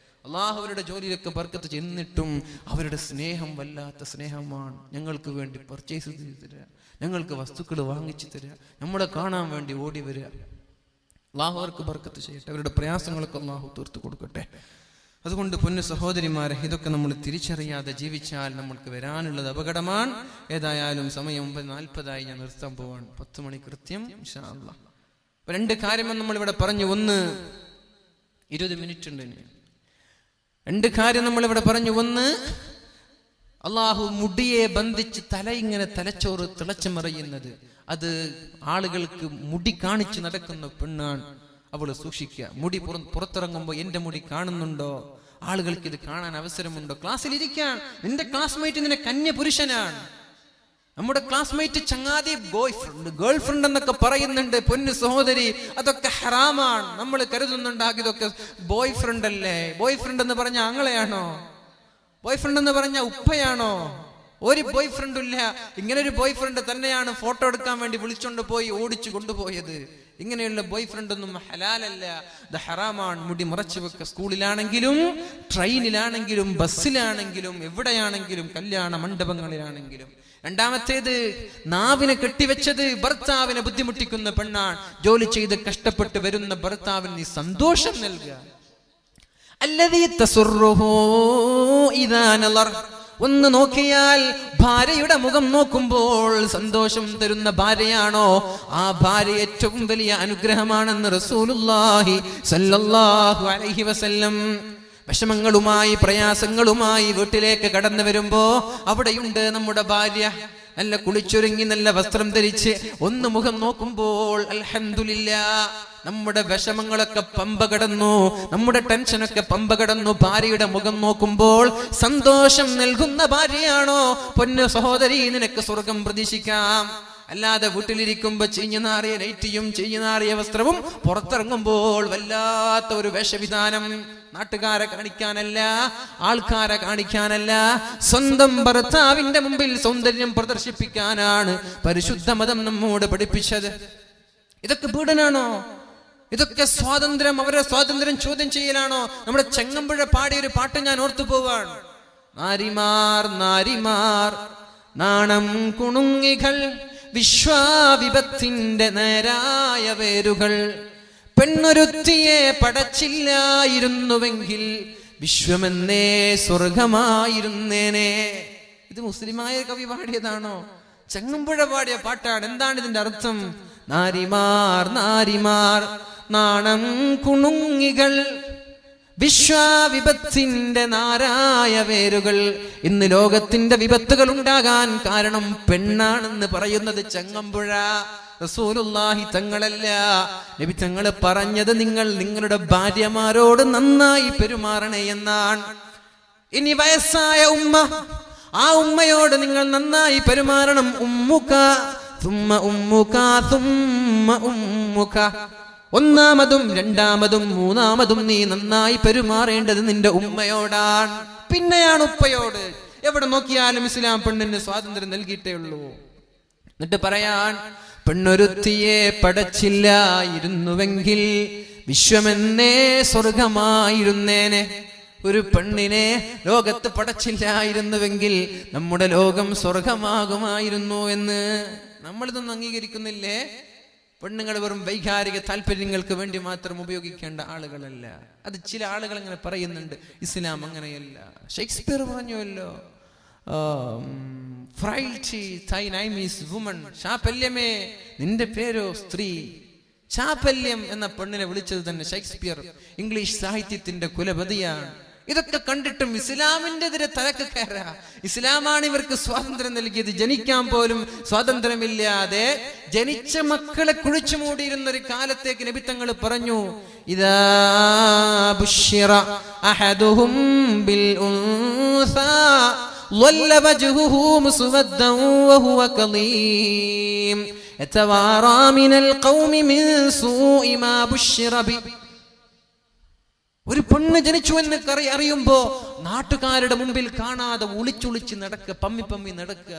അള്ളാഹു അവരുടെ ജോലിയിലൊക്കെ ബർക്കത്ത്. എന്നിട്ടും അവരുടെ സ്നേഹം വല്ലാത്ത സ്നേഹമാണ്. ഞങ്ങൾക്ക് വേണ്ടി പർച്ചേസ് ചെയ്ത് തരിക, ഞങ്ങൾക്ക് വസ്തുക്കൾ വാങ്ങിച്ചു തരിക, നമ്മളെ കാണാൻ വേണ്ടി ഓടി വരിക. അള്ളാഹു അവർക്ക് ബർക്കത്ത് ചെയ്യട്ടെ. അവരുടെ പ്രയാസങ്ങളൊക്കെ അള്ളാഹു തീർത്തു കൊടുക്കട്ടെ. അതുകൊണ്ട് പൊന്നു സഹോദരിമാരെ, ഇതൊക്കെ നമ്മൾ തിരിച്ചറിയാതെ ജീവിച്ചാൽ നമ്മൾക്ക് വരാനുള്ളത് അപകടമാണ്. ഏതായാലും സമയം 9:40 ഞാൻ നിർത്താൻ പോവാണ്. 10 മണി കൃത്യം ഇൻഷാ അല്ലാഹ്. 2 കാര്യം നമ്മൾ ഇവിടെ പറഞ്ഞു. ഒന്ന്, 20 മിനിറ്റ് ഉണ്ട്. 2 കാര്യം നമ്മളിവിടെ പറഞ്ഞു. ഒന്ന്, അള്ളാഹു മുടിയെ ബന്ധിച്ച് തല ഇങ്ങനെ തലച്ചോറ് തിളച്ചു മറിയുന്നത്, അത് ആളുകൾക്ക് മുടി കാണിച്ച് നടക്കുന്ന പെണ്ണാണ്. അവള് സൂക്ഷിക്കുക. മുടി പുറത്തിറങ്ങുമ്പോ എന്റെ മുടി കാണുന്നുണ്ടോ, ആളുകൾക്ക് ഇത് കാണാൻ അവസരമുണ്ടോ? ക്ലാസ്സിൽ ഇരിക്കാൻ നിന്റെ ക്ലാസ്മേറ്റ് നിന്നെ കന്യ പുരുഷനാണ്. നമ്മുടെ ക്ലാസ്മേറ്റ് ചങ്ങാതി ഗേൾ ഫ്രണ്ട് എന്നൊക്കെ പറയുന്നുണ്ട്. പൊന്നു സഹോദരി, അതൊക്കെ ഹറാമാണ്. നമ്മൾ കരുതുന്നുണ്ടാക്കി ഇതൊക്കെ ബോയ് ഫ്രണ്ട് അല്ലേ. ബോയ് ഫ്രണ്ട് എന്ന് പറഞ്ഞ ആങ്ങളെയാണോ? ബോയ് ഫ്രണ്ട് എന്ന് പറഞ്ഞ ഉപ്പയാണോ? ഒരു ബോയ് ഫ്രണ്ടും ഇല്ല. ഇങ്ങനെ ഒരു ബോയ് ഫ്രണ്ട് തന്നെയാണ് ഫോട്ടോ എടുക്കാൻ വേണ്ടി വിളിച്ചോണ്ട് പോയി ഓടിച്ചു കൊണ്ടുപോയത്. ഇങ്ങനെയുള്ള ബോയ് ഫ്രണ്ട് ഒന്നും ഹലാലല്ല, ഇത് ഹറാമാണ്. മുടി മറച്ചു വെക്ക. സ്കൂളിലാണെങ്കിലും ട്രെയിനിലാണെങ്കിലും ബസ്സിലാണെങ്കിലും എവിടെയാണെങ്കിലും കല്യാണ മണ്ഡപങ്ങളിലാണെങ്കിലും. രണ്ടാമത്തേത്, നാവിനെ കെട്ടിവെച്ചത് ഭർത്താവിനെ ബുദ്ധിമുട്ടിക്കുന്ന പെണ്ണാണ്. ജോലി ചെയ്ത് കഷ്ടപ്പെട്ട് വരുന്ന ഭർത്താവിന് നീ സന്തോഷം നൽകുക. അല്ലദീ തസുറുഹു ഇദാ നളർ. ഒന്ന് നോക്കിയാൽ ഭാര്യയുടെ മുഖം നോക്കുമ്പോൾ സന്തോഷം തരുന്ന ഭാര്യയാണോ, ആ ഭാര്യ ഏറ്റവും വലിയ അനുഗ്രഹമാണെന്ന് റസൂലുള്ളാഹി സ്വല്ലല്ലാഹു അലൈഹി വസല്ലം. വിഷമങ്ങളുമായി പ്രയാസങ്ങളുമായി വീട്ടിലേക്ക് കടന്നു വരുമ്പോ അവിടെയുണ്ട് നമ്മുടെ ഭാര്യ. നല്ല കുളിച്ചൊരുങ്ങി നല്ല വസ്ത്രം ധരിച്ച് ഒന്ന് മുഖം നോക്കുമ്പോൾ അൽഹംദുലില്ലാഹ്, നമ്മുടെ വിഷമങ്ങളൊക്കെ പമ്പ കടന്നു, നമ്മുടെ ടെൻഷനൊക്കെ പമ്പ കടന്നു. ഭാര്യയുടെ മുഖം നോക്കുമ്പോൾ സന്തോഷം നൽകുന്ന ഭാര്യയാണോ, പൊന്നു സഹോദരി, നിനക്ക് സ്വർഗം പ്രതീക്ഷിക്കാം. അല്ലാതെ വീട്ടിലിരിക്കുമ്പോ ചീഞ്ഞുനാറിയ നൈറ്റിയും ചീഞ്ഞുനാറിയ വസ്ത്രവും പുറത്തിറങ്ങുമ്പോൾ വല്ലാത്ത ഒരു വേഷവിധാനം. നാട്ടുകാരെ കാണിക്കാനല്ല, ആൾക്കാരെ കാണിക്കാനല്ല, സ്വന്തം ഭർത്താവിന്റെ മുമ്പിൽ സൗന്ദര്യം പ്രദർശിപ്പിക്കാനാണ് പരിശുദ്ധ മതം നമ്മോട് പഠിപ്പിച്ചത്. ഇതൊക്കെ പീഡനാണോ? ഇതൊക്കെ സ്വാതന്ത്ര്യം, അവരുടെ സ്വാതന്ത്ര്യം ചോദ്യം ചെയ്യലാണോ? നമ്മുടെ ചെങ്ങമ്പുഴ പാടിയൊരു പാട്ട് ഞാൻ ഓർത്തു പോവാണ്. നാരിമാർ നാരിമാർ നാണം കുണുങ്ങികൾ, വിശ്വാവിപത്തിന്റെ നേരായ വേരുകൾ, പെണ്ണൊരുത്തിയെ പടച്ചില്ലായിരുന്നുവെങ്കിൽ വിശ്വമെന്നേ സ്വർഗമായിരുന്നേനെ. ഇത് മുസ്ലിമായ കവി പാടിയതാണോ? ചെങ്ങമ്പുഴ പാടിയ പാട്ടാണ്. എന്താണ് ഇതിന്റെ അർത്ഥം? നാരിമാർ നാരിമാർ നാണം കുണുങ്ങികൾ, വിശ്വവിപത്തിന്റെ നാരായ വേരുകൾ. ഇന്ന് ലോകത്തിന്റെ വിപത്തുകൾ ഉണ്ടാകാൻ കാരണം പെണ്ണാണെന്ന് പറയുന്നത് ചങ്ങമ്പുഴ റസൂലുള്ളാഹി തങ്ങളല്ല. നബി തങ്ങൾ പറഞ്ഞത് നിങ്ങൾ നിങ്ങളുടെ ഭാര്യമാരോട് നന്നായി പെരുമാറണേ എന്നാണ്. ഇനി വയസ്സായ ഉമ്മ, ആ ഉമ്മയോട് നിങ്ങൾ നന്നായി പെരുമാറണം. ഉമ്മുക തുമ്മ ഉമ്മുക തുമ്മ ഉമ്മുക. ഒന്നാമതും രണ്ടാമതും മൂന്നാമതും നീ നന്നായി പെരുമാറേണ്ടത് നിന്റെ ഉമ്മയോടാണ്, പിന്നെയാണ് ഉപ്പയോട്. എവിടെ നോക്കിയാലും ഇസ്ലാം പെണ്ണിന് സ്വാതന്ത്ര്യം നൽകിയിട്ടേ ഉള്ളൂ. എന്നിട്ട് പറയാൻ, പെണ്ണൊരുത്തിയെ പടച്ചില്ലായിരുന്നുവെങ്കിൽ വിശ്വമെന്നേ സ്വർഗമായിരുന്നേനെ. ഒരു പെണ്ണിനെ ലോകത്ത് പടച്ചില്ലായിരുന്നുവെങ്കിൽ നമ്മുടെ ലോകം സ്വർഗമാകുമായിരുന്നു എന്ന് നമ്മളിതൊന്നും അംഗീകരിക്കുന്നില്ലേ? പെണ്ണുങ്ങൾ വെറും വൈകാരിക താല്പര്യങ്ങൾക്ക് വേണ്ടി മാത്രം ഉപയോഗിക്കേണ്ട ആളുകളല്ല. അത് ചില ആളുകൾ അങ്ങനെ പറയുന്നുണ്ട്. ഇസ്ലാം അങ്ങനെയല്ല. ഷേക്സ്പിയർ പറഞ്ഞുവല്ലോ, ഫ്രൈൽറ്റി തൈ നൈം ഈസ് വുമൺ. ചാപല്യമേ നിന്റെ പേരോ സ്ത്രീ. ചാപല്യം എന്ന പെണ്ണിനെ വിളിച്ചത് തന്നെ ഷേക്സ്പിയർ, ഇംഗ്ലീഷ് സാഹിത്യത്തിന്റെ കുലപതിയാണ്. ഇതൊക്കെ കണ്ടിട്ടും ഇസ്ലാമിന്റെ എതിരെ തലക്ക് കയറാ. ഇസ്ലാമാണ് ഇവർക്ക് സ്വാതന്ത്ര്യം നൽകിയത്. ജനിക്കാൻ പോലും സ്വാതന്ത്ര്യമില്ലാതെ ജനിച്ച മക്കളെ കുഴിച്ചു മൂടിയിരുന്ന ഒരു കാലത്തേക്ക് നബി തങ്ങൾ പറഞ്ഞു, ഇദാ ബുശ്ശിറ അഹദുഹും ബിൽ ഉൻസാ ളല്ല വജ്ഹുഹു മുസ്വദ്ദൻ വഹുവ കളീം യതവാറാ മിനൽ ഖൗമി മിൻ സൂഇ മാ ബുശ്ശിറ ബി. ഒരു പെണ്ണ് ജനിച്ചു എന്ന് അറിയുമ്പോ നാട്ടുകാരുടെ മുമ്പിൽ കാണാതെ ഒളിച്ചൊളിച്ച് നടക്കുക, പമ്മി നടക്കുക.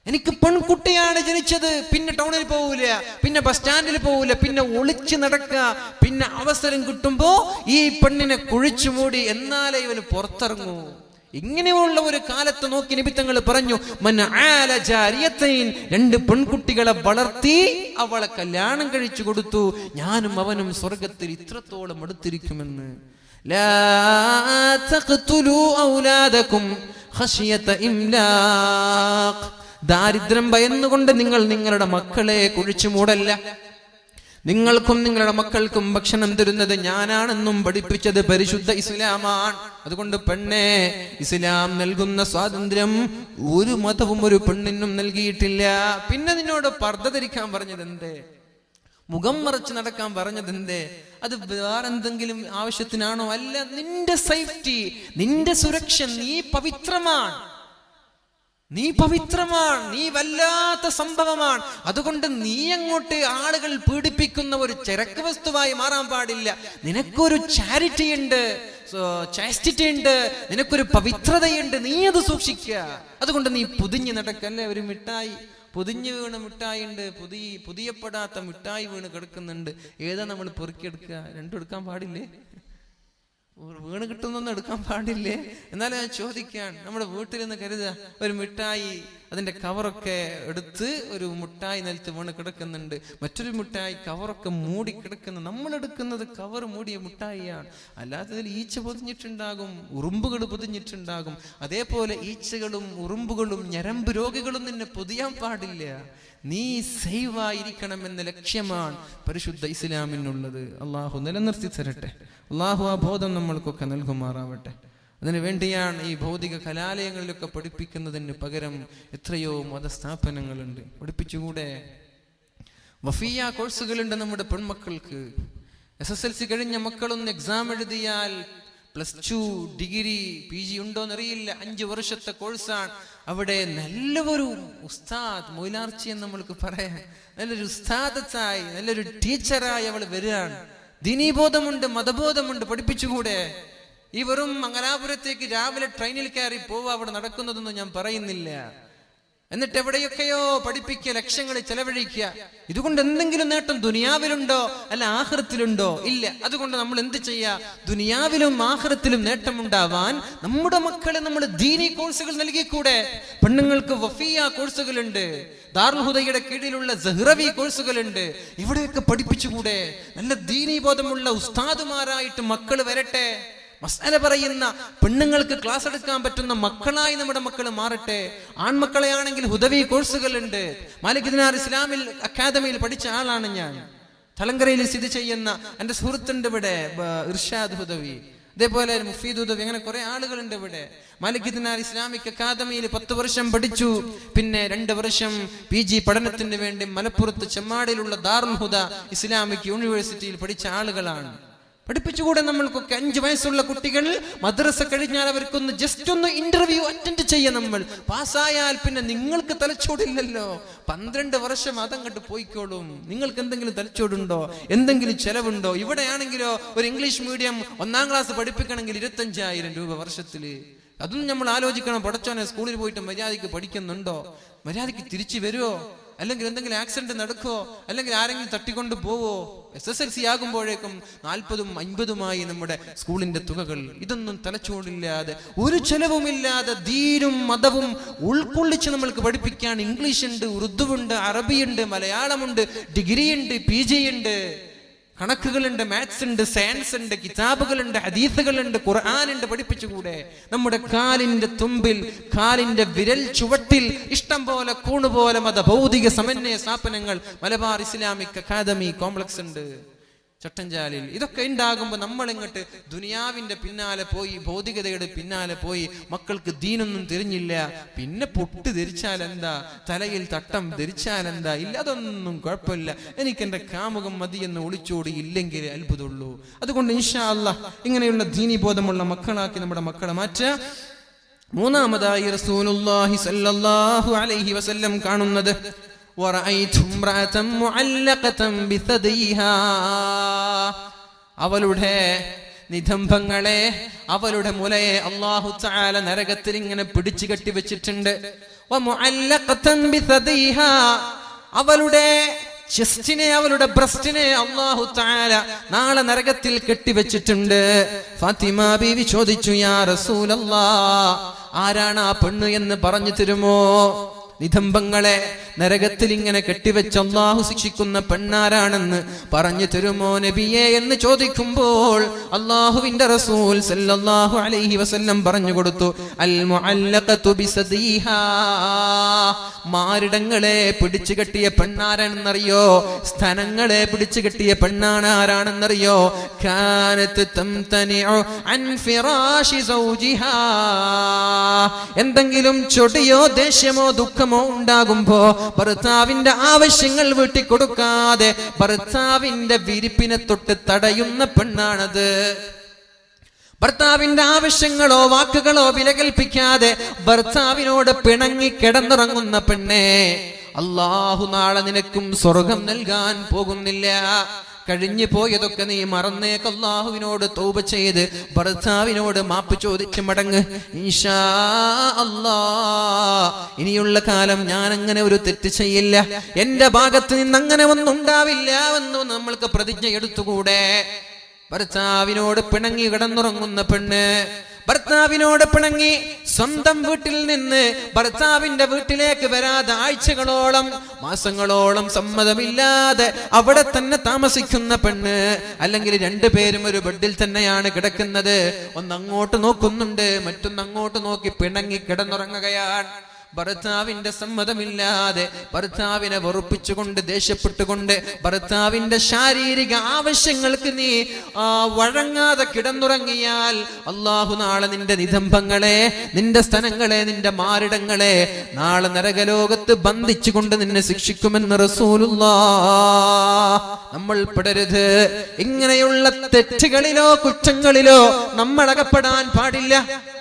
എനിക്ക് പെൺകുട്ടിയാണ് ജനിച്ചത്, പിന്നെ ടൗണിൽ പോകൂല, പിന്നെ ബസ് സ്റ്റാൻഡിൽ പോകൂല, പിന്നെ ഒളിച്ച് നടക്കുക. പിന്നെ അവസരം കിട്ടുമ്പോ ഈ പെണ്ണിനെ കുഴിച്ചു മൂടി, എന്നാലേ ഇവന് പുറത്തിറങ്ങൂ. ഇങ്ങനെയുള്ള ഒരു കാലത്ത് നോക്കി നബി തങ്ങൾ പറഞ്ഞു, മൻ ആല ജാരിയത്തൈൻ, രണ്ട് പെൺകുട്ടികളെ വളർത്തി അവളെ കല്യാണം കഴിച്ചു കൊടുത്തു, ഞാനും അവനും സ്വർഗത്തിൽ ഇത്രത്തോളം അടുത്തിരിക്കുമെന്ന്. ലാ തഖ്തുലൂ ഔലാദകും ഖശിയത ഇംലാഖ്. ദാരിദ്ര്യം ഭയന്നുകൊണ്ട് നിങ്ങൾ നിങ്ങളുടെ മക്കളെ കുഴിച്ചു മൂടല്ല. നിങ്ങൾക്കും നിങ്ങളുടെ മക്കൾക്കും ഭക്ഷണം തരുന്നത് ഞാനാണെന്നും പഠിപ്പിച്ചത് പരിശുദ്ധ ഇസ്ലാമാണ്. അതുകൊണ്ട് പെണ്ണെ, ഇസ്ലാം നൽകുന്ന സ്വാതന്ത്ര്യം ഒരു മതവും ഒരു പെണ്ണിനും നൽകിയിട്ടില്ല. പിന്നെ നിന്നോട് പർദ്ദ ധരിക്കാൻ പറഞ്ഞത് എന്തേ? മുഖം മറച്ച് നടക്കാൻ പറഞ്ഞത് എന്തേ? അത് വേറെന്തെങ്കിലും ആവശ്യത്തിനാണോ? അല്ല, നിന്റെ സേഫ്റ്റി, നിന്റെ സുരക്ഷ. നീ പവിത്രമാണ്, നീ പവിത്രമാണ്, നീ വല്ലാത്ത സംഭവമാണ്. അതുകൊണ്ട് നീ അങ്ങോട്ട് ആളുകൾ പീഡിപ്പിക്കുന്ന ഒരു ചരക്ക് വസ്തുവായി മാറാൻ പാടില്ല. നിനക്കൊരു ചാരിറ്റി ഉണ്ട്, ചാസ്റ്റിറ്റി ഉണ്ട്, നിനക്കൊരു പവിത്രതയുണ്ട്, നീ അത് സൂക്ഷിക്കുക. അതുകൊണ്ട് നീ പൊതിഞ്ഞ് നടക്കല്ലേ. ഒരു മിഠായി പൊതിഞ്ഞു വീണ മിഠായി ഉണ്ട്, പൊതിയപ്പെടാത്ത മിഠായി വീണ് കിടക്കുന്നുണ്ട്. ഏതാ നമ്മൾ പെറുക്കിയെടുക്കുക? രണ്ടും എടുക്കാൻ പാടില്ലേ? വീണ് കിട്ടുന്നൊന്നും എടുക്കാൻ പാടില്ലേ? എന്നാലും ഞാൻ ചോദിക്കാൻ, നമ്മുടെ വീട്ടിൽ നിന്ന് കരുതുക, ഒരു മിഠായി അതിന്റെ കവറൊക്കെ എടുത്ത് ഒരു മിഠായി നിലത്ത് വീണ് കിടക്കുന്നുണ്ട്, മറ്റൊരു മിഠായി കവറൊക്കെ മൂടി കിടക്കുന്നു. നമ്മൾ എടുക്കുന്നത് കവർ മൂടിയ മിഠായിയാണ്. അല്ലാതെ ഇതിൽ ഈച്ച പൊതിഞ്ഞിട്ടുണ്ടാകും, ഉറുമ്പുകൾ പൊതിഞ്ഞിട്ടുണ്ടാകും. അതേപോലെ ഈച്ചകളും ഉറുമ്പുകളും ഞരമ്പ് രോഗികളും നിന്നെ പൊതിയാൻ പാടില്ല. നീ സേവായിരിക്കണം എന്ന ലക്ഷ്യമാണ് പരിശുദ്ധ ഇസ്ലാമിനുള്ളത്. അള്ളാഹു നിലനിർത്തി തരട്ടെ. അള്ളാഹു ആ ബോധം നമ്മൾക്കൊക്കെ നൽകുമാറാവട്ടെ. അതിനു വേണ്ടിയാണ് ഈ ഭൗതിക കലാലയങ്ങളിലൊക്കെ പഠിപ്പിക്കുന്നതിന് പകരം എത്രയോ മതസ്ഥാപനങ്ങളുണ്ട്. പഠിപ്പിച്ചുകൂടെ? വഫിയ കോഴ്സുകളുണ്ട് നമ്മുടെ പെൺമക്കൾക്ക്. SSLC കഴിഞ്ഞ മക്കളൊന്ന് എക്സാം എഴുതിയാൽ +2 ഡിഗ്രി PG ഉണ്ടോന്നറിയില്ല, 5 വർഷത്തെ കോഴ്സാണ്. അവിടെ നല്ലൊരു ഉസ്താദ്, മൊയിലാർച്ചി എന്ന് നമ്മൾക്ക് പറയാം, നല്ലൊരു ഉസ്താദത്തായി, നല്ലൊരു ടീച്ചറായി അവൾ വരികയാണ്. ദീനീബോധമുണ്ട്, മതബോധമുണ്ട്. പഠിപ്പിച്ചുകൂടെ? ഈ വെറും മംഗലാപുരത്തേക്ക് രാവിലെ ട്രെയിനിൽ കയറി പോവുക, അവിടെ നടക്കുന്നതൊന്നും ഞാൻ പറയുന്നില്ല. എന്നിട്ട് എവിടെയൊക്കെയോ പഠിപ്പിക്കുക, ലക്ഷങ്ങൾ ചെലവഴിക്കുക. ഇതുകൊണ്ട് എന്തെങ്കിലും നേട്ടം ദുനിയാവിലുണ്ടോ? അല്ല ആഖിറത്തിലുണ്ടോ? ഇല്ല. അതുകൊണ്ട് നമ്മൾ എന്ത് ചെയ്യാ? ദുനിയാവിലും ആഖിറത്തിലും നേട്ടമുണ്ടാവാൻ നമ്മുടെ മക്കളെ നമ്മൾ ദീനി കോഴ്സുകൾ നൽകിക്കൂടെ? പെണ്ണുങ്ങൾക്ക് വഫിയ കോഴ്സുകളുണ്ട്, ദാറുൽ ഹുദയുടെ കീഴിലുള്ള സഹ്റവി കോഴ്സുകളുണ്ട്. ഇവിടെയൊക്കെ പഠിപ്പിച്ചുകൂടെ? നല്ല ദീനി ബോധമുള്ള ഉസ്താദുമാരായിട്ട് മക്കൾ വരട്ടെ. മസ്അല പറയുന്ന പെണ്ണുങ്ങൾക്ക് ക്ലാസ് എടുക്കാൻ പറ്റുന്ന മക്കളായി നമ്മുടെ മക്കൾ മാറട്ടെ. ആൺമക്കളെയാണെങ്കിൽ ഹുദവി കോഴ്സുകളുണ്ട്. മാലിക് ദിനാർ ഇസ്ലാമിൽ അക്കാദമിയിൽ പഠിച്ച ആളാണ് ഞാൻ. തലങ്കരയിൽ സ്ഥിതി ചെയ്യുന്ന എൻ്റെ സുഹൃത്തുണ്ട് ഇവിടെ, ഇർഷാദ് ഹുദവി. ഇതേപോലെ മുഫീദുദവി, അങ്ങനെ കുറെ ആളുകളുണ്ട് ഇവിടെ. മാലിക് ദിനാർ ഇസ്ലാമിക് അക്കാദമിയിൽ 10 വർഷം പഠിച്ചു. പിന്നെ 2 വർഷം PG പഠനത്തിന് വേണ്ടി മലപ്പുറത്ത് ചെമ്മാടിലുള്ള ദാറുൽ ഹുദ ഇസ്ലാമിക് യൂണിവേഴ്സിറ്റിയിൽ പഠിച്ച ആളുകളാണ്. പഠിപ്പിച്ചുകൂടെ നമ്മൾക്കൊക്കെ? 5 വയസ്സുള്ള കുട്ടികൾ മദ്രസ കഴിഞ്ഞാൽ അവർക്കൊന്ന് ജസ്റ്റ് ഒന്ന് ഇന്റർവ്യൂ അറ്റൻഡ് ചെയ്യാം. നമ്മൾ പാസ്സായാൽ പിന്നെ നിങ്ങൾക്ക് തലച്ചോടില്ലല്ലോ. 12 വർഷം അതങ്ങോട്ട് പോയിക്കോളും. നിങ്ങൾക്ക് എന്തെങ്കിലും തലച്ചോടുണ്ടോ? എന്തെങ്കിലും ചെലവുണ്ടോ? ഇവിടെയാണെങ്കിലോ ഒരു ഇംഗ്ലീഷ് മീഡിയം 1ാം ക്ലാസ് പഠിപ്പിക്കണമെങ്കിൽ 25,000 രൂപ വർഷത്തില്. അതും നമ്മൾ ആലോചിക്കണം. പഠിച്ചോനെ സ്കൂളിൽ പോയിട്ട് മര്യാദയ്ക്ക് പഠിക്കുന്നുണ്ടോ? മര്യാദയ്ക്ക് തിരിച്ചു വരുമോ? അല്ലെങ്കിൽ എന്തെങ്കിലും ആക്സിഡന്റ് നടക്കുമോ? അല്ലെങ്കിൽ ആരെങ്കിലും തട്ടിക്കൊണ്ട് പോവോ? SSLC ആകുമ്പോഴേക്കും 40ഉം 50ഉമായി നമ്മുടെ സ്കൂളിന്റെ തുകകൾ. ഇതൊന്നും തലച്ചോടില്ലാതെ ഒരു ചെലവുമില്ലാതെ ദീനും മതവും ഉൾക്കൊള്ളിച്ച് നമ്മൾക്ക് പഠിപ്പിക്കാൻ ഇംഗ്ലീഷ് ഉണ്ട്, ഉറുദു ഉണ്ട്, അറബിയുണ്ട്, മലയാളമുണ്ട്, ഡിഗ്രി ഉണ്ട്, PG ഉണ്ട്, കണക്കുകളുണ്ട്, മാത്സ് ഉണ്ട്, സയൻസ് ഉണ്ട്, കിതാബുകളുണ്ട്, ഹദീസുകളുണ്ട്, ഖുർആനുണ്ട്. പഠിപ്പിച്ചുകൂടെ? നമ്മുടെ കാലിന്റെ തുമ്പിൽ, കാലിന്റെ വിരൽ ചുവട്ടിൽ ഇഷ്ടം പോലെ കൂണുപോലെ മത ഭൗതിക സമന്വയ സ്ഥാപനങ്ങൾ മലബാർ ഇസ്ലാമിക് അക്കാദമി കോംപ്ലക്സ് ഉണ്ട് ചട്ടഞ്ചാലിൽ. ഇതൊക്കെ ഉണ്ടാകുമ്പോൾ നമ്മൾ ഇങ്ങോട്ട് ദുനിയാവിന്റെ പിന്നാലെ പോയി, ഭൗതികതയുടെ പിന്നാലെ പോയി, മക്കൾക്ക് ദീനൊന്നും തിരിഞ്ഞില്ല. പിന്നെ പൊട്ട് ധരിച്ചാൽ എന്താ, തലയിൽ തട്ടം ധരിച്ചാൽ എന്താ? ഇല്ല, അതൊന്നും കുഴപ്പമില്ല, എനിക്ക് എന്റെ കാമുകം മതി എന്ന് ഒളിച്ചോടി ഇല്ലെങ്കിൽ അത്ഭുതമുള്ളൂ. അതുകൊണ്ട് ഇൻഷാ അല്ലാഹ് ഇങ്ങനെയുള്ള ദീനി ബോധമുള്ള മക്കളാക്കി നമ്മുടെ മക്കളെ മാറ്റുക. മൂന്നാമതായി റസൂലുള്ളാഹി സ്വല്ലല്ലാഹു അലൈഹി വസല്ലം കാണുന്നത് അവളുടെ നിതംബങ്ങളെ, അവളുടെ മുലയെ അല്ലാഹു തആല നരകത്തിൽ ഇങ്ങനെ പിടിച്ചു കെട്ടി വെച്ചിട്ടുണ്ട്. അവളുടെ ചെസ്റ്റിനെ, അവളുടെ ബ്രസ്റ്റിനെ അല്ലാഹു തആല നാളെ നരകത്തിൽ കെട്ടിവെച്ചിട്ടുണ്ട്. ഫാത്തിമ ബീവി ചോദിച്ചു, യാ റസൂലല്ലാഹ്, ആരാണ് ആ പെണ്ണ് എന്ന് പറഞ്ഞു തരുമോ? നിതംബങ്ങളെ നരകത്തിൽ ഇങ്ങനെ കെട്ടിവെച്ച് അല്ലാഹു ശിക്ഷിക്കുന്ന പെണ്ണാരാണെന്ന് പറഞ്ഞു തരുമോ നബിയെ എന്ന് ചോദിക്കുമ്പോൾ അല്ലാഹുവിന്റെ റസൂൽ സല്ലല്ലാഹു അലൈഹി വസല്ലം പറഞ്ഞു കൊടുത്തു, അൽ മുഅല്ലഖതു ബിസദീഹാ. മാറിടങ്ങളെ പിടിച്ചു കെട്ടിയ പെണ്ണാരാണെന്നറിയോ? സ്തനങ്ങളെ പിടിച്ചു കെട്ടിയ പെണ്ണാണ് ആരാണെന്നറിയോ? കാനത് തംതനിഉ അൻ ഫിറാശി സൗജിഹാ. എന്തെങ്കിലും ചൊടിയോ ദേഷ്യമോ ദുഃഖമോ ഉണ്ടാകുമ്പോ ഭർത്താവിന്റെ ആവശ്യങ്ങൾ വീട്ടിക്കൊടുക്കാതെ ഭർത്താവിന്റെ വിരിപ്പിനെ തൊട്ട് തടയുന്ന പെണ്ണാണത്. ഭർത്താവിന്റെ ആവശ്യങ്ങളോ വാക്കുകളോ വിലകൽപ്പിക്കാതെ ഭർത്താവിനോട് പിണങ്ങി കിടന്നുറങ്ങുന്ന പെണ്ണെ, അല്ലാഹു നാളെ നിനക്കും സ്വർഗം നൽകാൻ പോകുന്നില്ല. കഴിഞ്ഞു പോയതൊക്കെ നീ മറന്നേക്ക്. അല്ലാഹുവിനോട് തൗബ ചെയ്ത് ഭർത്താവിനോട് മാപ്പ് ചോദിച്ച് മടങ്ങ്. ഇൻഷാ അല്ലാഹ് ഇനിയുള്ള കാലം ഞാൻ അങ്ങനെ ഒരു തെറ്റ് ചെയ്യില്ല, എന്റെ ഭാഗത്ത് നിന്ന് അങ്ങനെ ഒന്നും ഉണ്ടാവില്ല എന്ന് നമ്മൾക്ക് പ്രതിജ്ഞ എടുത്തുകൂടെ? ഭർത്താവിനോട് പിണങ്ങി കിടന്നുറങ്ങുന്ന പെണ്ണ്, ഭർത്താവിനോട് പിണങ്ങി സ്വന്തം വീട്ടിൽ നിന്ന് ഭർത്താവിന്റെ വീട്ടിലേക്ക് വരാതെ ആഴ്ചകളോളം മാസങ്ങളോളം സമ്മതമില്ലാതെ അവിടെ തന്നെ താമസിക്കുന്ന പെണ്ണ്, അല്ലെങ്കിൽ 2 പേരും ഒരു ബെഡിൽ തന്നെയാണ് കിടക്കുന്നത്, ഒന്നങ്ങോട്ട് നോക്കുന്നുണ്ട്, മറ്റൊന്നങ്ങോട്ട് നോക്കി പിണങ്ങി കിടന്നുറങ്ങുകയാണ്. ഭർത്താവിന്റെ സമ്മതമില്ലാതെ ഭർത്താവിനെ വെറുപ്പിച്ചുകൊണ്ട് ദേഷ്യപ്പെട്ടുകൊണ്ട് ഭർത്താവിന്റെ ശാരീരിക ആവശ്യങ്ങൾക്ക് നീ വഴങ്ങാതെ കിടന്നുറങ്ങിയാൽ അല്ലാഹു നാളെ നിന്റെ നിതംബങ്ങളെ, നിന്റെ സ്തനങ്ങളെ, നിന്റെ മാറിടങ്ങളെ നാളെ നരകലോകത്ത് ബന്ധിച്ചുകൊണ്ട് നിന്നെ ശിക്ഷിക്കുമെന്ന് റസൂലുള്ളാഹ്. നമ്മൾ പെടരുത്. ഇങ്ങനെയുള്ള തെറ്റുകളിലോ കുറ്റങ്ങളിലോ നമ്മൾ അകപ്പെടാൻ പാടില്ല.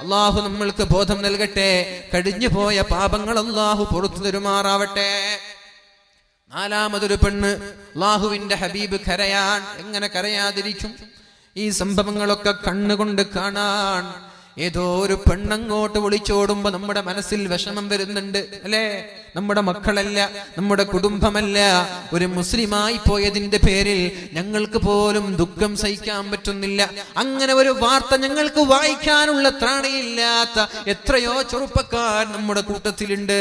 അല്ലാഹു നമ്മൾക്ക് ബോധം നൽകട്ടെ. കഴിഞ്ഞു പോയ പാപങ്ങൾ അല്ലാഹു പുറത്തു തരുമാറാവട്ടെ. 4മതൊരു പെണ്ണ്, അല്ലാഹുവിന്റെ ഹബീബ് കരയാൻ. എങ്ങനെ കരയാതിരിക്കും? ഈ സംഭവങ്ങളൊക്കെ കണ്ണുകൊണ്ട് കാണാൻ. ഏതോ ഒരു പെണ്ണങ്ങോട്ട് വിളിച്ചോടുമ്പോ നമ്മുടെ മനസ്സിൽ വിഷമം വരുന്നുണ്ട്, അല്ലേ? നമ്മുടെ മക്കളല്ല, നമ്മുടെ കുടുംബമല്ല, ഒരു മുസ്ലിമായി പോയതിന്റെ പേരിൽ ഞങ്ങൾക്ക് പോലും ദുഃഖം സഹിക്കാൻ പറ്റുന്നില്ല. അങ്ങനെ ഒരു വാർത്ത ഞങ്ങൾക്ക് വായിക്കാനുള്ള ത്രാണിയില്ലാത്ത എത്രയോ ചെറുപ്പക്കാർ നമ്മുടെ കൂട്ടത്തിലുണ്ട്.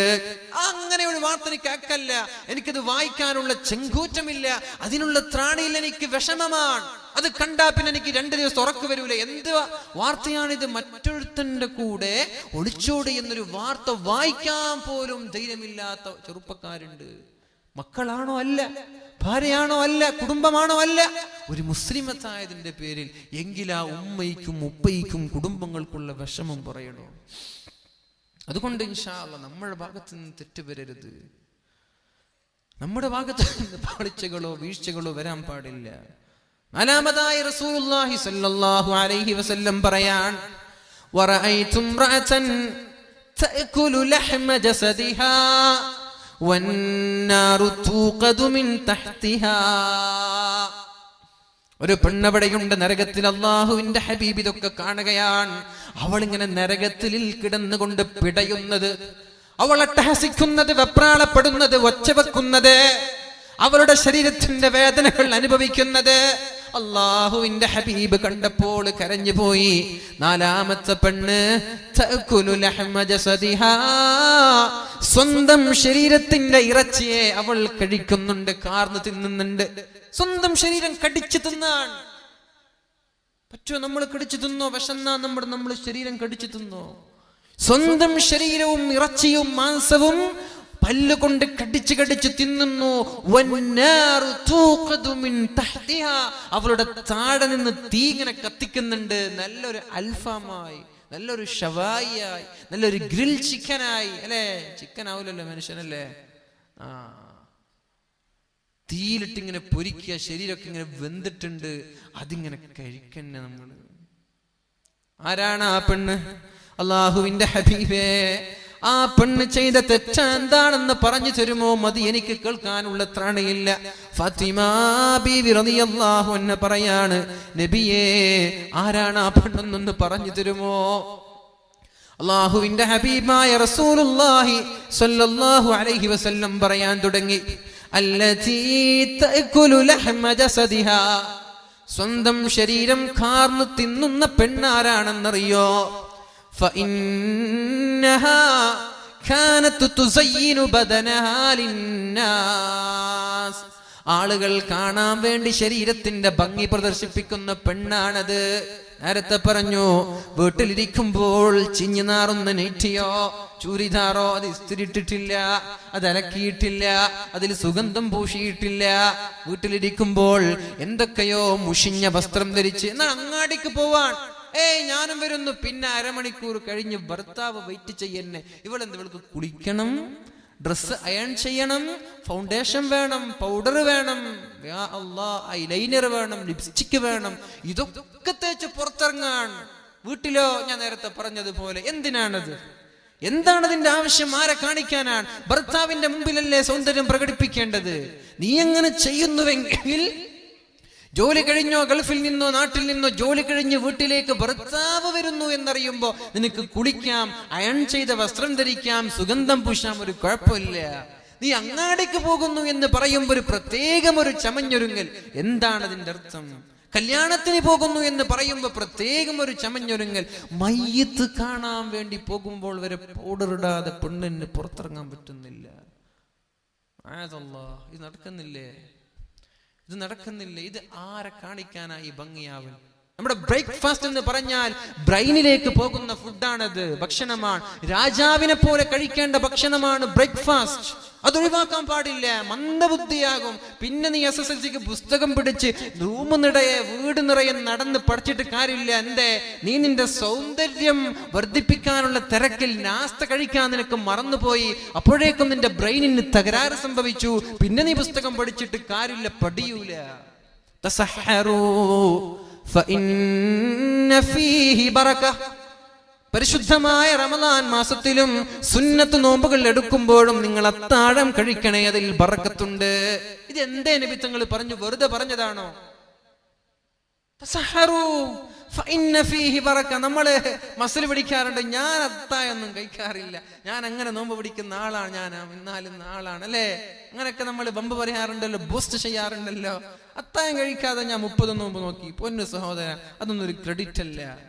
അങ്ങനെ ഒരു വാർത്ത എനിക്ക് അക്കല്ല, എനിക്കത് വായിക്കാനുള്ള ചെങ്കൂറ്റമില്ല, അതിനുള്ള ത്രാണിയിൽ എനിക്ക് വിഷമമാണ്. അത് കണ്ടാ പിന്നെ എനിക്ക് 2 ദിവസം ഉറക്ക് വരൂല. എന്ത് വാർത്തയാണിത്? മറ്റൊരുത്തന്റെ കൂടെ ഒളിച്ചോടി എന്നൊരു വാർത്ത വായിക്കാൻ പോലും ധൈര്യമില്ലാത്ത ചെറുപ്പക്കാരുണ്ട്. മക്കളാണോ? അല്ല. ഭാര്യയാണോ? അല്ല. കുടുംബമാണോ? അല്ല. ഒരു മുസ്ലിമത്തായതിന്റെ പേരിൽ എങ്കിലാ ഉമ്മയ്ക്കും ഉപ്പയ്ക്കും കുടുംബങ്ങൾക്കുള്ള വിഷമം പറയണോ? അതുകൊണ്ട് ഇൻഷാ അല്ലാഹ് നമ്മുടെ ഭാഗത്ത് നിന്ന് തെറ്റ് വരരുത്. നമ്മുടെ ഭാഗത്ത് നിന്ന് പാളിച്ചകളോ വീഴ്ചകളോ വരാൻ പാടില്ല. നാലാമതായി റസൂലുള്ളാഹി സ്വല്ലല്ലാഹു അലൈഹി വസല്ലം പറയാൻ, വറഅയ്തു ഇംറഅതൻ തഅകുലു ലഹ്മ ജസദിഹാ വന്നാറു തൂഖദു മിൻ തഹ്തിഹാ. ഒരു പെണ്ണവിടെയുണ്ട് നരകത്തിൽ. അള്ളാഹുവിന്റെ ഹബീബ് ഇതൊക്കെ കാണുകയാണ്. അവളിങ്ങനെ നരകത്തിൽ കിടന്നുകൊണ്ട് പിടയുന്നത്, അവൾ അട്ടഹസിക്കുന്നത്, വെപ്രാളപ്പെടുന്നത്, ഒച്ചവെക്കുന്നത്, അവളുടെ ശരീരത്തിന്റെ വേദനകൾ അനുഭവിക്കുന്നത് അള്ളാഹുവിന്റെ ഹബീബ് കണ്ടപ്പോൾ കരഞ്ഞുപോയി. നാലാമത്തെ പെണ്ണ് തഅകുലു ലഹ്മ ജസദിഹാ, സ്വന്തം ശരീരത്തിന്റെ ഇറച്ചിയെ അവൾ കഴിക്കുന്നുണ്ട്, കാർന്ന് തിന്നുന്നുണ്ട്. സ്വന്തം ശരീരം കടിച്ചു തിന്നാൻ പറ്റുമോ? നമ്മൾ കടിച്ചു തിന്നോ? വിശന്നാ നമ്മൾ ശരീരം കടിച്ചു തിന്നോ? സ്വന്തം ശരീരവും ഇറച്ചിയും മാംസവും പല്ലുകൊണ്ട് കടിച്ചു കടിച്ചു തിന്നുന്നു. അവളുടെ താഴെ നിന്ന് തീ ഇങ്ങനെ കത്തിക്കുന്നുണ്ട്. നല്ലൊരു അൽഫാമായി, നല്ലൊരു ഷവായിയായി, നല്ലൊരു ഗ്രിൽ ചിക്കനായി. അല്ലേ? ചിക്കൻ ആവില്ലല്ലോ മനുഷ്യനല്ലേ? തീയിലിട്ടിങ്ങനെ പൊരിക്കുക, ശരീരമൊക്കെ ഇങ്ങനെ വെന്തിട്ടുണ്ട്, അതിങ്ങനെ കഴിക്കന്നെ നമ്മൾ. ആരാണ് ആ പെണ്ണ്? അള്ളാഹുവിന്റെ ഹബീബേ, ആ പെണ്ണ് ചെയ്ത തെറ്റ് എന്താണെന്ന് പറഞ്ഞു തരുമോ? മതി, എനിക്ക് കേൾക്കാനുള്ള ത്രാണിയില്ല. ഫാത്തിമ ബീവി റളിയല്ലാഹു അൻഹ പറയാണ്, നബിയേ, ആരാണ് ആ പെണ്ണെന്നൊന്ന് പറഞ്ഞു തരുമോ? അള്ളാഹുവിന്റെ ഹബീബായ റസൂലുള്ളാഹി സ്വല്ലല്ലാഹു അലൈഹി വസല്ലം പറയാൻ തുടങ്ങി, അല്ലതീ തഅകുലു ലഹ്മ ജസദിഹാ, സ്വന്തം ശരീരം കാർന്ന് തിന്നുന്ന പെണ്ണാരാണെന്നറിയോ? فإنها كانت تزين بدنها للناس, ആളുകൾ കാണാൻ വേണ്ടി ശരീരത്തിന്റെ ഭംഗി പ്രദർശിപ്പിക്കുന്ന പെണ്ണാണത്. നേരത്തെ പറഞ്ഞു, വീട്ടിലിരിക്കുമ്പോൾ ചിഞ്ഞു നാറുന്ന നെറ്റിയോ ചൂരിദാറോ അത് ഇസ്തിരിട്ടിട്ടില്ല, അത് അലക്കിയിട്ടില്ല, അതിൽ സുഗന്ധം പൂശിയിട്ടില്ല. വീട്ടിലിരിക്കുമ്പോൾ എന്തൊക്കെയോ മുഷിഞ്ഞ വസ്ത്രം ധരിച്ച് എന്നാൽ അങ്ങാടിക്ക് പോവാൻ, ഞാനും വരുന്നു. പിന്നെ അരമണിക്കൂർ കഴിഞ്ഞ് ഭർത്താവ് വെയിറ്റ് ചെയ്യന്നെ. ഇവൾക്ക് കുളിക്കണം, ഡ്രസ് അയൺ ചെയ്യണം, ഫൗണ്ടേഷൻ വേണം, പൗഡർ വേണം, യാ അല്ലാഹ്, ഐലൈനർ വേണം, ലിപ്സ്റ്റിക് വേണം, ഇതൊക്കെ തേച്ച് പുറത്തിറങ്ങാൻ. വീട്ടിലോ ഞാൻ നേരത്തെ പറഞ്ഞതുപോലെ എന്തിനാണത്? എന്താണ് അതിന്റെ ആവശ്യം? ആരെ കാണിക്കാനാണ്? ഭർത്താവിന്റെ മുമ്പിലല്ലേ സൗന്ദര്യം പ്രകടിപ്പിക്കേണ്ടത്. നീ അങ്ങനെ ചെയ്യുന്നുവെങ്കിൽ, ജോലി കഴിഞ്ഞോ, ഗൾഫിൽ നിന്നോ നാട്ടിൽ നിന്നോ ജോലി കഴിഞ്ഞ് വീട്ടിലേക്ക് ഭർത്താവ് വരുന്നു എന്നറിയുമ്പോ നിനക്ക് കുളിക്കാം, അയൺ ചെയ്ത വസ്ത്രം ധരിക്കാം, സുഗന്ധം പൂശാം, ഒരു കുഴപ്പമില്ല. നീ അങ്ങാടിക്ക് പോകുന്നു എന്ന് പറയുമ്പോൾ ഒരു പ്രത്യേകം ഒരു ചമഞ്ഞൊരുങ്ങൽ. എന്താണ് അതിന്റെ അർത്ഥം? കല്യാണത്തിന് പോകുന്നു എന്ന് പറയുമ്പോൾ പ്രത്യേകം ഒരു ചമഞ്ഞൊരുങ്ങൽ. മയ്യത്ത് കാണാൻ വേണ്ടി പോകുമ്പോൾ വരെ പൗഡർ ഇടാതെ പെണ്ണിന് പുറത്തിറങ്ങാൻ പറ്റുന്നില്ല. ഇത് നടക്കുന്നില്ലേ? ഇത് നടക്കുന്നില്ല. ഇത് ആരെ കാണിക്കാനായി ഭംഗിയാവൽ? നമ്മുടെ ബ്രേക്ക്ഫാസ്റ്റ് എന്ന് പറഞ്ഞാൽ ബ്രെയിനിലേക്ക് പോകുന്ന ഫുഡാണത്, ഭക്ഷണമാണ്. രാജാവിനെ പോലെ കഴിക്കേണ്ട ഭക്ഷണമാണ് ബ്രേക്ക്ഫാസ്റ്റ്. അതൊഴിവാക്കാൻ പാടില്ല. മന്ദബുദ്ധിയാകും. പിന്നെ നീ SSLCക്ക് പുസ്തകം പിടിച്ച് റൂം നിറയെ വീട് നിറയെ നടന്ന് പഠിച്ചിട്ട് കാര്യമില്ല. എന്തേ? നീ നിന്റെ സൗന്ദര്യം വർദ്ധിപ്പിക്കാനുള്ള തിരക്കിൽ നാസ്ത കഴിക്കാൻ നിനക്ക് മറന്നുപോയി. അപ്പോഴേക്കും നിന്റെ ബ്രെയിനിന് തകരാറ് സംഭവിച്ചു. പിന്നെ നീ പുസ്തകം പഠിച്ചിട്ട് കാര്യമില്ല, പഠിയൂല. തസഹറൂ ഫഇന്ന ഫീഹി ബറക. പരിശുദ്ധമായ റമദാൻ മാസത്തിലും സുന്നത്ത് നോമ്പുകൾ എടുക്കുമ്പോഴും നിങ്ങൾ അത്താഴം കഴിക്കണേ, അതിൽ ബറക്കത്തുണ്ട്. ഇത് എന്തേ നബി തങ്ങൾ പറഞ്ഞു? വെറുതെ പറഞ്ഞതാണോ? തസഹറൂ ഫഇന്ന ഫീഹി ബറക. നമ്മള് മസിൽ പിടിക്കാറുണ്ട്. ഞാൻ അത്താഴൊന്നും കഴിക്കാറില്ല, ഞാൻ അങ്ങനെ നോമ്പ് പിടിക്കുന്ന ആളാണ്, ഞാൻ ഇന്നാലുന്ന ആളാണ്, അല്ലേ? അങ്ങനെയൊക്കെ നമ്മൾ ബമ്പ് പറയാറുണ്ടല്ലോ, ബൂസ്റ്റ് ചെയ്യാറുണ്ടല്ലോ. അത്താഴം കഴിക്കാതെ ഞാൻ 30 നോമ്പ് നോക്കി. പൊന്നു സഹോദര, അതൊന്നും ഒരു ക്രെഡിറ്റ് അല്ല.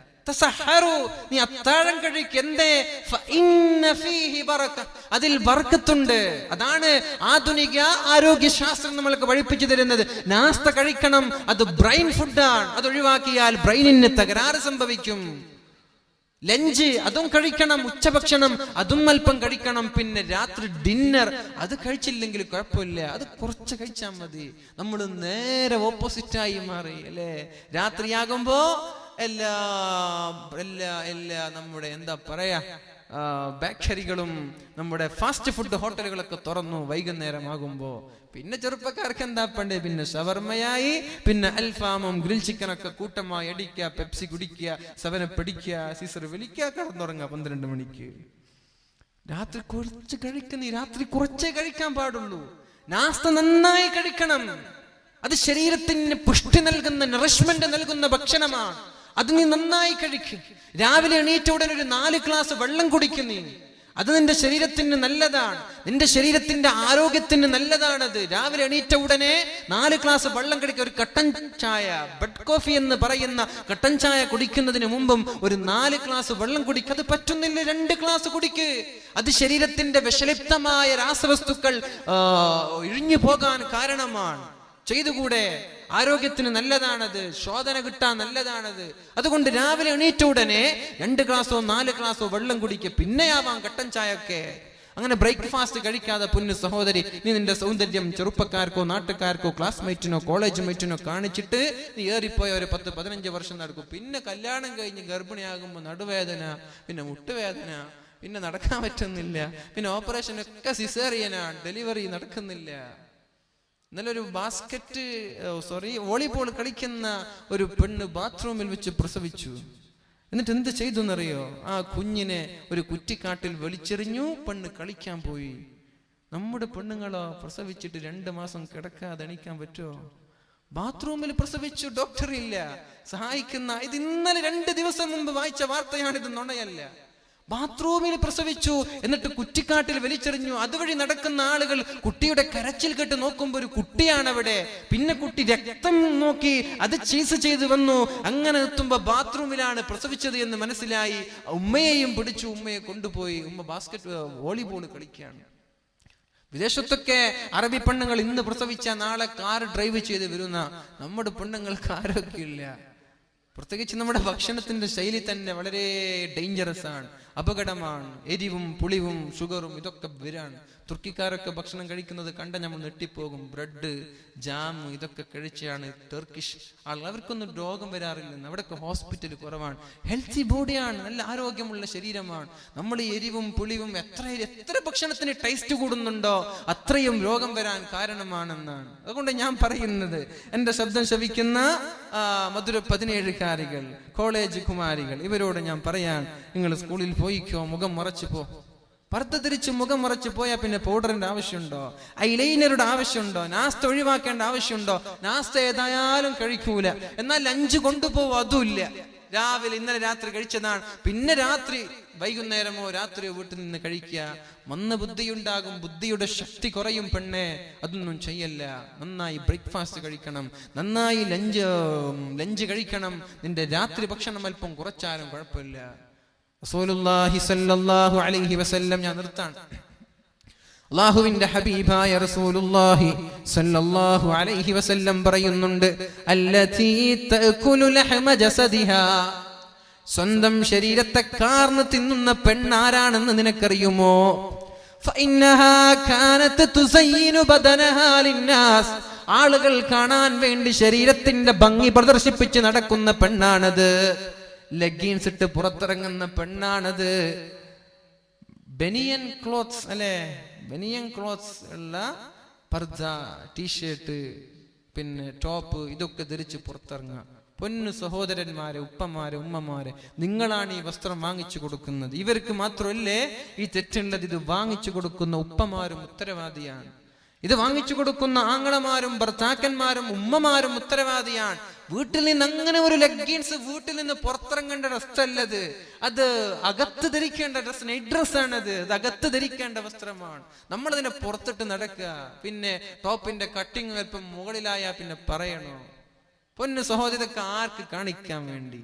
തസഹറു, നീ അത്താഴം കഴിക്കെന്തേ? ഫഇന്ന ഫീഹി ബറക, അതിൽ ബർക്കത്തുണ്ട്. അതാണ് ആധുനിക ആരോഗ്യശാസ്ത്രം നമ്മൾക്ക് പഠിപ്പിച്ചു തരുന്നത്. നാസ്ത കഴിക്കണം, അത് ബ്രെയിൻ ഫുഡാണ്. അത് ഒഴിവാക്കിയാൽ ബ്രെയിനിന് തകരാറ് സംഭവിക്കും. ലഞ്ച് അതും കഴിക്കണം, ഉച്ചഭക്ഷണം അതും അല്പം കഴിക്കണം, പിന്നെ രാത്രി ഡിന്നർ അത് കഴിച്ചില്ലെങ്കിൽ കുഴപ്പമില്ല, അത് കുറച്ച് കഴിച്ചാൽ മതി. നമ്മൾ നേരെ ഓപ്പോസിറ്റായി മാറി അല്ലേ? രാത്രിയാകുമ്പോ എല്ലാ നമ്മുടെ എന്താ പറയാ ബേക്കറികളും നമ്മുടെ ഫാസ്റ്റ് ഫുഡ് ഹോട്ടലുകളൊക്കെ തുറന്നു വൈകുന്നേരമാകുമ്പോ. പിന്നെ ചെറുപ്പക്കാർക്ക് എന്താ പണ്ടേ, പിന്നെ ഷവർമയായി, പിന്നെ അൽഫാമും ഗ്രിൽ ചിക്കനൊക്കെ കൂട്ടമായി അടിക്കുക, പെപ്സി കുടിക്കുക, സെവനപ്പ് അടിക്കുക, സീസർ വലിക്കുക, കടന്നുറങ്ങുക 12 മണിക്ക്. രാത്രി കുറച്ച് കഴിക്കുന്ന, രാത്രി കുറച്ചേ കഴിക്കാൻ പാടുള്ളൂ. നാസ്ത നന്നായി കഴിക്കണം. അത് ശരീരത്തിന് പുഷ്ടി നൽകുന്ന, നറിഷ്മെന്റ് നൽകുന്ന ഭക്ഷണമാണ്. അത് നീ നന്നായി കഴിക്കും. രാവിലെ എണീറ്റ ഉടനെ ഒരു 4 ഗ്ലാസ് വെള്ളം കുടിക്കുന്നീ, അത് നിന്റെ ശരീരത്തിന് നല്ലതാണ്, നിന്റെ ശരീരത്തിന്റെ ആരോഗ്യത്തിന് നല്ലതാണത്. രാവിലെ എണീറ്റ ഉടനെ 4 ഗ്ലാസ് വെള്ളം കുടിക്കുക. ഒരു കട്ടൻ ചായ, ബെഡ് കോഫി എന്ന് പറയുന്ന കട്ടൻ ചായ കുടിക്കുന്നതിന് മുമ്പും ഒരു 4 ഗ്ലാസ് വെള്ളം കുടിക്കുക. അത് പറ്റുന്നില്ല, 2 ഗ്ലാസ് കുടിക്ക്. അത് ശരീരത്തിന്റെ വിഷലിപ്തമായ രാസവസ്തുക്കൾ ഇഴിഞ്ഞു പോകാൻ കാരണമാണ്. ചെയ്തുകൂടെ? ആരോഗ്യത്തിന് നല്ലതാണത്, ശോധന കിട്ടാൻ നല്ലതാണത്. അതുകൊണ്ട് രാവിലെ എണീറ്റ ഉടനെ 2 ഗ്ലാസോ 4 ഗ്ലാസോ വെള്ളം കുടിക്കുക. പിന്നെയാവാം കട്ടൻ ചായ ഒക്കെ. അങ്ങനെ ബ്രേക്ക്ഫാസ്റ്റ് കഴിക്കാതെ പൊന്നു സഹോദരി, നീ നിന്റെ സൗന്ദര്യം ചെറുപ്പക്കാർക്കോ നാട്ടുകാർക്കോ ക്ലാസ്മേറ്റിനോ കോളേജ് മേറ്റിനോ കാണിച്ചിട്ട് നീ ഏറിപ്പോയ ഒരു 10-15 വർഷം നടക്കും. പിന്നെ കല്യാണം കഴിഞ്ഞ് ഗർഭിണിയാകുമ്പോൾ നടുവേദന, പിന്നെ മുട്ടുവേദന, പിന്നെ നടക്കാൻ പറ്റുന്നില്ല, പിന്നെ ഓപ്പറേഷൻ ഒക്കെ സിസേറിയനാണ്, ഡെലിവറി നടക്കുന്നില്ല. ഇന്നലെ ഒരു വോളിബോൾ കളിക്കുന്ന ഒരു പെണ്ണ് ബാത്റൂമിൽ വെച്ച് പ്രസവിച്ചു. എന്നിട്ട് എന്ത് ചെയ്തു എന്നറിയോ? ആ കുഞ്ഞിനെ ഒരു കുറ്റിക്കാട്ടിൽ വലിച്ചെറിഞ്ഞു, പെണ്ണ് കളിക്കാൻ പോയി. നമ്മുടെ പെണ്ണുങ്ങളോ പ്രസവിച്ചിട്ട് 2 മാസം കിടക്കാതെ എണീക്കാൻ പറ്റുമോ? ബാത്റൂമിൽ പ്രസവിച്ചു, ഡോക്ടർ ഇല്ല സഹായിക്കുന്ന. ഇത് ഇന്നലെ 2 ദിവസം മുമ്പ് വായിച്ച വാർത്തയാണ്, ഇത് നുണയല്ല. ബാത്റൂമിൽ പ്രസവിച്ചു, എന്നിട്ട് കുറ്റിക്കാട്ടിൽ വലിച്ചെറിഞ്ഞു. അതുവഴി നടക്കുന്ന ആളുകൾ കുട്ടിയുടെ കരച്ചിൽ കേട്ട് നോക്കുമ്പോൾ ഒരു കുട്ടിയാണ് അവിടെ. പിന്നെ കുട്ടി രക്തം നോക്കി അത് ചീസ് ചെയ്ത് വന്നു. അങ്ങനെ എത്തുമ്പോ ബാത്റൂമിലാണ് പ്രസവിച്ചത് എന്ന് മനസ്സിലായി. ഉമ്മയെയും പിടിച്ചു, ഉമ്മയെ കൊണ്ടുപോയി. ഉമ്മ വോളിബോൾ കളിക്കുകയാണ്. വിദേശത്തൊക്കെ അറബി പെണ്ണുങ്ങൾ ഇന്ന് പ്രസവിച്ച നാളെ കാർ ഡ്രൈവ് ചെയ്ത് വരുന്ന, നമ്മുടെ പെണ്ണുങ്ങൾക്ക് ആരോഗ്യമില്ല. പ്രത്യേകിച്ച് നമ്മുടെ ഭക്ഷണത്തിന്റെ ശൈലി തന്നെ വളരെ ഡേഞ്ചറസ് ആണ്, അപകടമാണ്. എരിവും പുളിവും ഷുഗറും ഇതൊക്കെ വരാണ്. തുർക്കിക്കാരൊക്കെ ഭക്ഷണം കഴിക്കുന്നത് കണ്ട നമ്മൾ നെട്ടിപ്പോകും. ബ്രെഡ്, ജാം ഇതൊക്കെ കഴിച്ചാണ് ടർക്കിഷ് ആളുകൾ. അവർക്കൊന്നും രോഗം വരാറില്ലെന്ന്. അവിടെയൊക്കെ ഹോസ്പിറ്റൽ കുറവാണ്. ഹെൽത്തി ബോഡിയാണ്, നല്ല ആരോഗ്യമുള്ള ശരീരമാണ്. നമ്മൾ ഈ എരിവും പുളിവും എത്ര ഭക്ഷണത്തിന് ടേസ്റ്റ് കൂടുന്നുണ്ടോ അത്രയും രോഗം വരാൻ കാരണമാണെന്നാണ്. അതുകൊണ്ട് ഞാൻ പറയുന്നത്, എന്റെ ശബ്ദം ശ്രവിക്കുന്ന മധുര 17കാരികൾ, കോളേജ് കുമാരികൾ, ഇവരോട് ഞാൻ പറയാൻ, നിങ്ങൾ സ്കൂളിൽ പോയിക്കോ, മുഖം മറച്ചു പോ. പർദ്ദ ധരിച്ച് മുഖം മറച്ചു പോയാൽ പിന്നെ പൗഡറിന്റെ ആവശ്യമുണ്ടോ? ഐലൈനറുടെ ആവശ്യമുണ്ടോ? നാസ്ത ഒഴിവാക്കേണ്ട ആവശ്യമുണ്ടോ? നാസ്ത ഏതായാലും കഴിക്കൂല, എന്നാൽ ലഞ്ച് കൊണ്ടുപോകും, അതുമില്ല. രാവിലെ ഇന്നലെ രാത്രി കഴിച്ചതാണ്, പിന്നെ വൈകുന്നേരമോ രാത്രിയോ വീട്ടിൽ നിന്ന് കഴിക്കുക. മന്ദബുദ്ധിയുണ്ടാകും, ബുദ്ധിയുടെ ശക്തി കുറയും. പെണ്ണെ, അതൊന്നും ചെയ്യല്ല. നന്നായി ബ്രേക്ക്ഫാസ്റ്റ് കഴിക്കണം, നന്നായി ലഞ്ച് കഴിക്കണം. നിന്റെ രാത്രി ഭക്ഷണം അല്പം കുറച്ചാലും കുഴപ്പമില്ല. റസൂലുള്ളാഹി സ്വല്ലല്ലാഹു അലൈഹി വസല്ലം, ഞാൻ നിർത്താൻ, അല്ലാഹുവിന്റെ ഹബീബായ റസൂലുള്ളാഹി സ്വല്ലല്ലാഹു അലൈഹി വസല്ലം പറയുന്നുണ്ട്, അല്ലതീ തഅകുലു ലഹമ ജസദിഹാ, സ്വന്തം ശരീരത്തെ കാർന്ന് തിന്നുന്ന പെണ്ണാരാണെന്ന് നിനക്കറിയുമോ? ഫഇന്നഹാ കാനത് തുസയ്യിനു ബദനഹാ ലിന്നാസ്, ആളുകൾ കാണാൻ വേണ്ടി ശരീരത്തിന്റെ ഭംഗി പ്രദർശിപ്പിച്ച് നടക്കുന്ന പെണ്ണാണത്. ലെഗിൻസ് ഇട്ട് പുറത്തിറങ്ങുന്ന പെണ്ണാണത്. ബനിയൻ ക്ലോത്ത്സ് അല്ലെ, ബനിയൻ ക്ലോത്ത്സ് ഉള്ള പർദ്ദ, ടീഷർട്ട്, പിന്നെ ടോപ്പ് ഇതൊക്കെ ധരിച്ച് പുറത്തിറങ്ങുക. പൊന്നു സഹോദരന്മാരെ, ഉപ്പമാരെ, ഉമ്മമാരെ, നിങ്ങളാണ് ഈ വസ്ത്രം വാങ്ങിച്ചു കൊടുക്കുന്നത്. ഇവർക്ക് മാത്രമല്ലേ ഈ തെറ്റുള്ളത്, ഇത് വാങ്ങിച്ചു കൊടുക്കുന്ന ഉപ്പമാരും ഉത്തരവാദിയാണ്. ഇത് വാങ്ങിച്ചു കൊടുക്കുന്ന ആങ്ങളമാരും ഭർത്താക്കന്മാരും ഉമ്മമാരും ഉത്തരവാദിയാണ്. വീട്ടിൽ നിന്ന് അങ്ങനെ ഒരു ലെഗിൻസ് വീട്ടിൽ നിന്ന് പുറത്തിറങ്ങേണ്ട ഡ്രസ്സല്ലത്, അത് അകത്ത് ധരിക്കേണ്ട ഡ്രസ്, നൈറ്റ് ഡ്രസ്സാണത്. അത് അകത്ത് ധരിക്കേണ്ട വസ്ത്രമാണ്. നമ്മളതിനെ പുറത്തിട്ട് നടക്കുക. പിന്നെ ടോപ്പിന്റെ കട്ടിങ് അല്പം മുകളിലായ പിന്നെ പറയണോ? പൊന്നു സഹോദരക്ക് ആർക്ക് കാണിക്കാൻ വേണ്ടി?